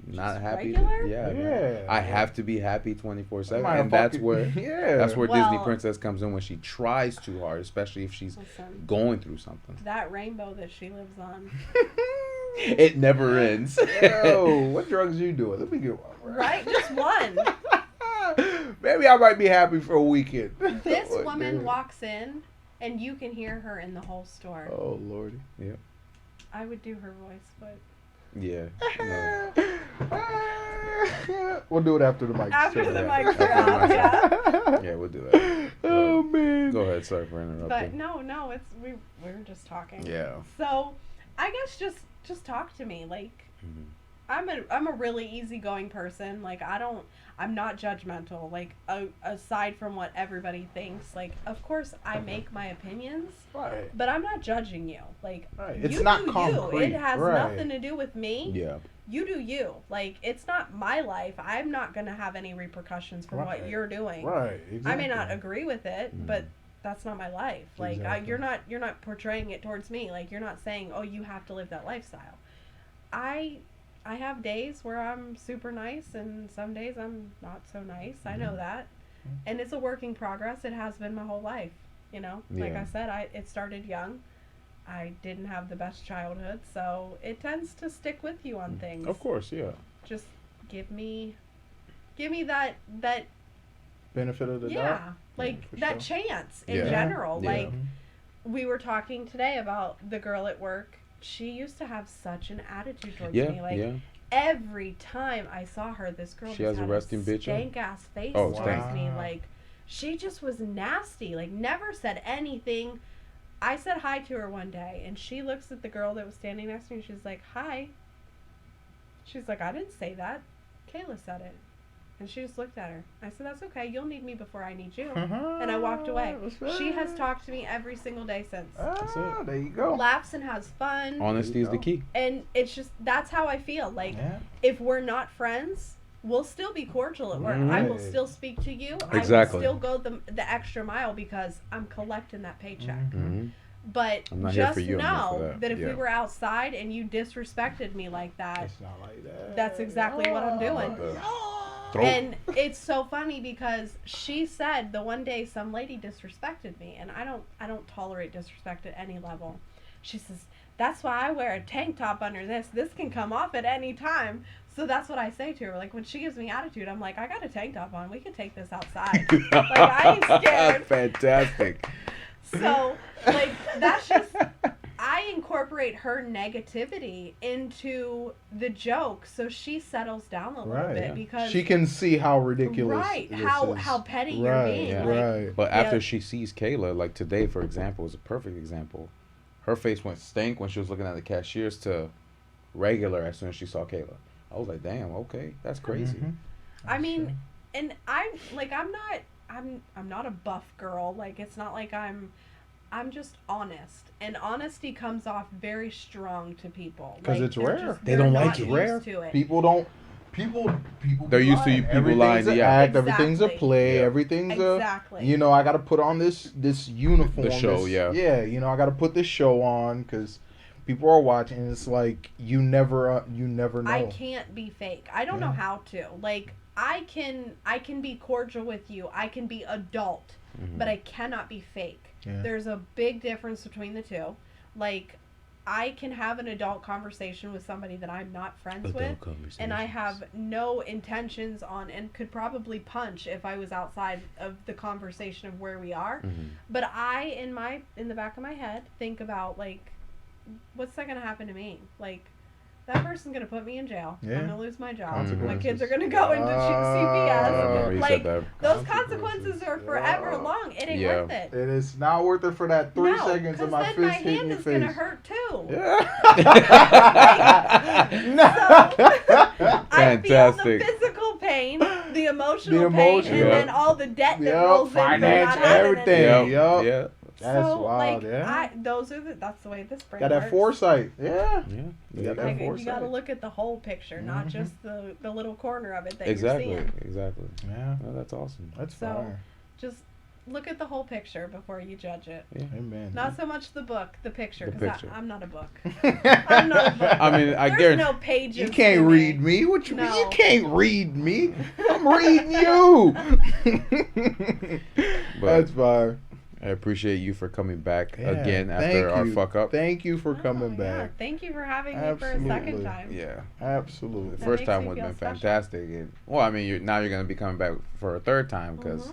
not Just happy. regular? Yeah, man. Yeah. I have to be happy 24/7, Might and that's fucking- where yeah. that's where Well- Disney Princess comes in when she tries too hard, especially if she's Listen, going through something. that rainbow that she lives on. It never ends. Yo, what drugs you doing? Let me get one. Right? Just one. Maybe I might be happy for a weekend. This What, woman dude? walks in and you can hear her in the whole store. Oh lordy. I would do her voice, but Yeah. No. We'll do it after the mic. after the Yeah. mic's After the out, mic's yeah. Yeah, we'll do that. Oh man. Go ahead. Sorry for But interrupting. no, it's we were just talking. Yeah. So, I guess just talk to me. Like Mhm. I'm a really easygoing person. Like I'm not judgmental. Like aside from what everybody thinks, like of course I make my opinions, Right. but I'm not judging you. Like Right. you It's not do concrete. you. It has right. nothing to do with me. Yeah. You do you. Like it's not my life. I'm not gonna have any repercussions from what Right. you're doing. Right. Exactly. I may not agree with it, Mhm. but that's not my life. Like Exactly. you're not portraying it towards me. Like you're not saying, "Oh, you have to live that lifestyle." I have days where I'm super nice and some days I'm not so nice. I know that. And it's a work in progress. It has been my whole life, you know? Like Yeah. I said, it started young. I didn't have the best childhood, so it tends to stick with you on things. Of course. Yeah. Just give me that benefit of the doubt. yeah, like for that sure. chance in Yeah. general. Yeah. Like we were talking today about the girl at work. She used to have such an attitude towards Yeah. me. Like Yeah. every time I saw her, this girl She just has a had resting bitch on? stank ass face Oh, towards stank. me. Wow. Like she just was nasty. Like never said anything. I said hi to her one day, and she looks at the girl that was standing next to me. And she's like, "Hi." She's like, "I didn't say that. Kayla said it." And she just looked at her. I said, that's okay. You'll need me before I need you. And I walked away. She has talked to me every single day since. That's it. There you go. Laughs and has fun. Honesty is the key. And it's just, that's how I feel. Like, if we're not friends, we'll still be cordial at work. I will still speak to you. Exactly. I will still go the extra mile because I'm collecting that paycheck. Mm-hmm. But I'm not here just for you, I'm here for know that. that if we were outside and you disrespected me like that, It's not like that. that's exactly what I'm doing. And it's so funny because she said the one day some lady disrespected me, and I don't tolerate disrespect at any level. She says, that's why I wear a tank top under this. This can come off at any time. So that's what I say to her. Like, when she gives me attitude, I'm like, I got a tank top on. We can take this outside. Like, I ain't scared. Fantastic. So, like, that's just, I incorporate her negativity into the joke so she settles down a little bit because she can see how ridiculous how petty you're being. Yeah. Like, but after she sees Kayla, like today, for example, is a perfect example. Her face went stank when she was looking at the cashiers to regular as soon as she saw Kayla. I was like, damn, okay, that's crazy. I mean, and I'm not a buff girl. Like, it's not like I'm just honest, and honesty comes off very strong to people because like, it's rare. They don't like it. Rare. People don't. People. They're used to you people lying. Everything's an act. Everything's a play. Everything's exactly. You know, I got to put on this uniform. The show, Yeah. You know, I got to put this show on because people are watching. And it's like you never know. I can't be fake. I don't know how to. Like, I can be cordial with you. I can be adult, but I cannot be fake. Yeah. There's a big difference between the two. Like, I can have an adult conversation with somebody that I'm not friends with, and I have no intentions on, and could probably punch if I was outside of the conversation of where we are. But I, in the back of my head, think about, like, what's that going to happen to me? Like, that person's going to put me in jail. I'm going to lose my job. My kids are going to go into CPS. Like, those consequences are forever long. It ain't worth it. It is not worth it for that 3 seconds of my fist hitting your face. Because then my hand is going to hurt too. I feel the physical pain, the emotional pain, and then all the debt that rolls in. Finance, everything. Yeah. That's so, wild, like, that's the way this brain got works. that foresight. Yeah. You got that foresight. You got to look at the whole picture, not just the little corner of it that exactly. you're seeing. Exactly. Yeah. Well, that's awesome. That's so, fire. Just look at the whole picture before you judge it. Yeah. Amen. Not so much the book, the picture, The because picture. I'm not a book. I'm not a book. I mean, I There's guarantee no pages. You can't to read me. me. What you mean? No. You can't read me. I'm reading you. That's fire. I appreciate you for coming back Yeah, again after our fuck up. Thank you for coming Yeah. back. Thank you for having me for a second time. Yeah. Absolutely. The That first makes time me would have feel been special. fantastic. And, well, I mean, now you're going to be coming back for a third time because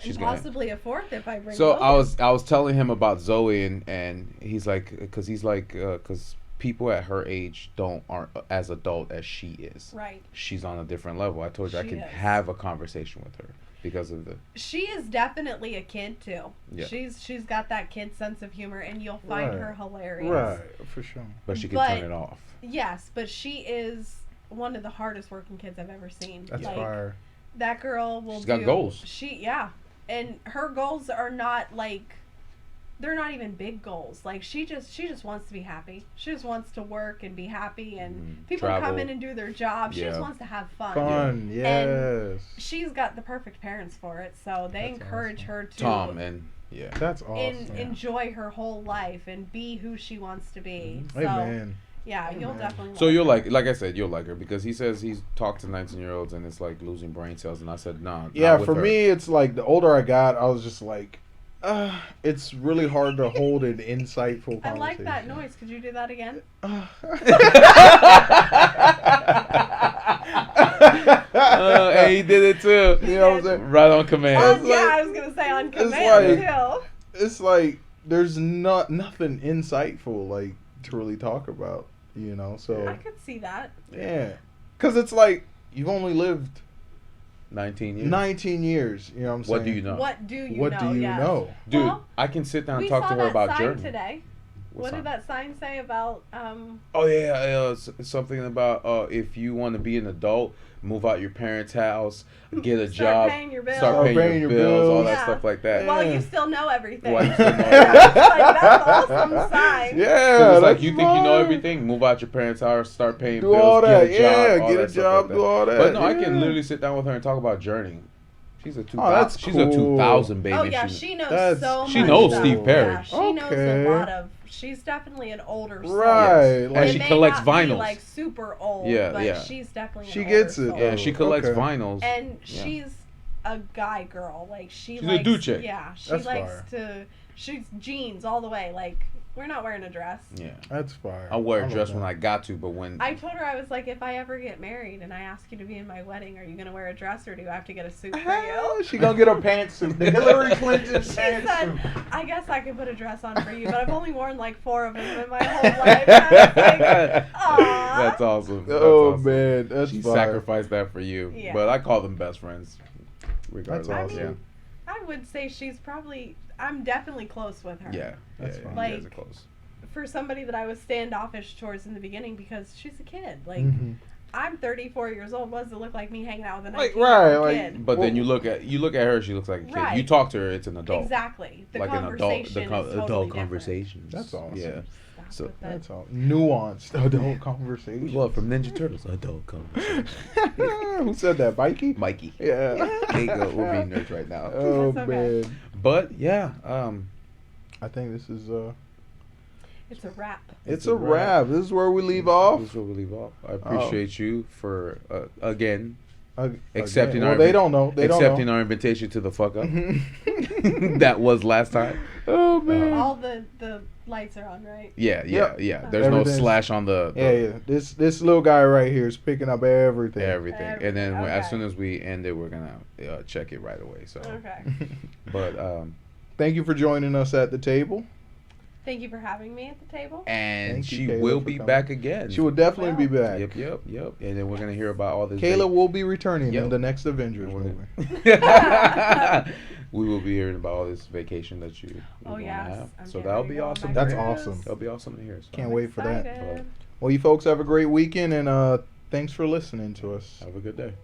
she's and going possibly a fourth if I bring. So Logan. I was telling him about Zoe and he's like, because people at her age aren't as adult as she is. Right. She's on a different level. I told you I She can is. have a conversation with her because of the. She is definitely a kid too. Yeah. She's got that kid sense of humor, and you'll find her hilarious. Right, for sure. But she can turn it off. Yes, but she is one of the hardest working kids I've ever seen. That's like, fire. That girl will. She's got goals. And her goals are not like. They're not even big goals. Like, she just wants to be happy. She just wants to work and be happy, and people Travel. come in and do their job. She just Yeah. wants to have fun. Fun, yes. And she's got the perfect parents for it, so they That's encourage awesome. her to Tom and yeah. That's awesome. enjoy her whole life and be who she wants to be. So, Amen. yeah, you'll definitely. So you'll like I said, you'll like her because he says he's talked to 19-year-olds and it's like losing brain cells, and I said nah. Yeah, not with for her. me, it's like the older I got, I was just like, it's really hard to hold an insightful conversation. I like that noise. Could you do that again? And he did it too. You know what I'm saying? Right on command. Yeah, I was gonna say on command too. It's like there's nothing insightful like to really talk about, you know. So I could see that. yeah, because it's like you've only lived 19 years. 19 years. You know what I'm saying? What do you know? What do you know? What do you Yes. know? Dude, Well, I can sit down and we talk saw to her that about sign journey. today. What did that sign say about? Oh yeah, something about if you want to be an adult, move out your parents' house, get a job, Paying your bills. start paying your bills, all that Yeah. stuff like that. Well, you still know everything. Well, you still know That's like, that's awesome sign. Yeah, So it's like that's you think you know fine. everything, move out your parents' house, start paying Do bills, all that, get a job, all get a that stuff job, like that. do all that. But no, I yeah. can literally sit down with her and talk about journeying. She's a 2000. that's she's cool. a 2000 baby. Oh yeah, she knows That's- so much. She knows stuff. Steve Perry. Yeah, she knows Okay. a lot of. She's definitely an older soul. Right, Yes. like And It she may collects not be, vinyls. like super old. Yeah, but yeah. she's definitely. She an gets older it, soul. Yeah, she collects Okay. vinyls. And Yeah. she's a guy girl. Like She's likes, a dude chick. Yeah, she That's likes fire. to. She's jeans all the way. Like we're not wearing a dress. Yeah, That's fire. I'll wear a love dress that. when I got to, but when I told her, I was like, if I ever get married and I ask you to be in my wedding, are you gonna wear a dress or do I have to get a suit for you? She gonna get her pantsuit. The Hillary Clinton She said, pantsuit. I guess I could put a dress on for you, but I've only worn like 4 of them in my whole life. And I was like, aw. That's awesome. That's Oh awesome. man, that's She fire. sacrificed that for you. Yeah. But I call them best friends. Regardless. That's I mean, awesome. I would say she's probably, I'm definitely close with her. Yeah. That's yeah, fine. you guys are Like, close. For somebody that I was standoffish towards in the beginning because she's a kid. Like, Mhm. I'm 34 years old. What does it look like me hanging out with a Like, 19-year-old right, kid? But then Well- you look at her, she looks like a kid. Right. You talk to her, it's an adult. Exactly. The Like an adult, conversation is totally adult different. conversations. That's awesome. Yeah. That's So- what the- That's all nuanced adult conversation. Well, from Ninja Turtles, adult conversation. Who said that, Mikey? Mikey. Yeah. There you go. We're being nerds right now. Oh That's okay. man, But yeah, I think this is It's a wrap. it's a wrap. This is where we leave off. This is where we leave off. I appreciate you for again Accepting. accepting Well, our they don't know. They accepting don't our invitation to the fuck up. know. That was last time. Oh man. All the lights are on, right? Yeah, Yep. There's no Everything's- slash on the Yeah. This little guy right here is picking up everything. everything. And then Everything, as okay. soon as we end it, we're gonna check it right away. So, Okay. but Thank you for joining us at the table. Thank you for having me at the table. and Thank you, she Kayla, will for be coming. back again. She will definitely be back. Yep. And then we're gonna hear about all this. Kayla will be returning Yep. in the next Avengers We're movie. gonna- we will be hearing about all this vacation that you're Oh, gonna yes. have. I'm So getting that'll ready be to go on awesome. my That's cruise. awesome. That'll be awesome to hear. So Can't I'm wait for that. excited. Well, you folks have a great weekend, and thanks for listening to us. have a good day.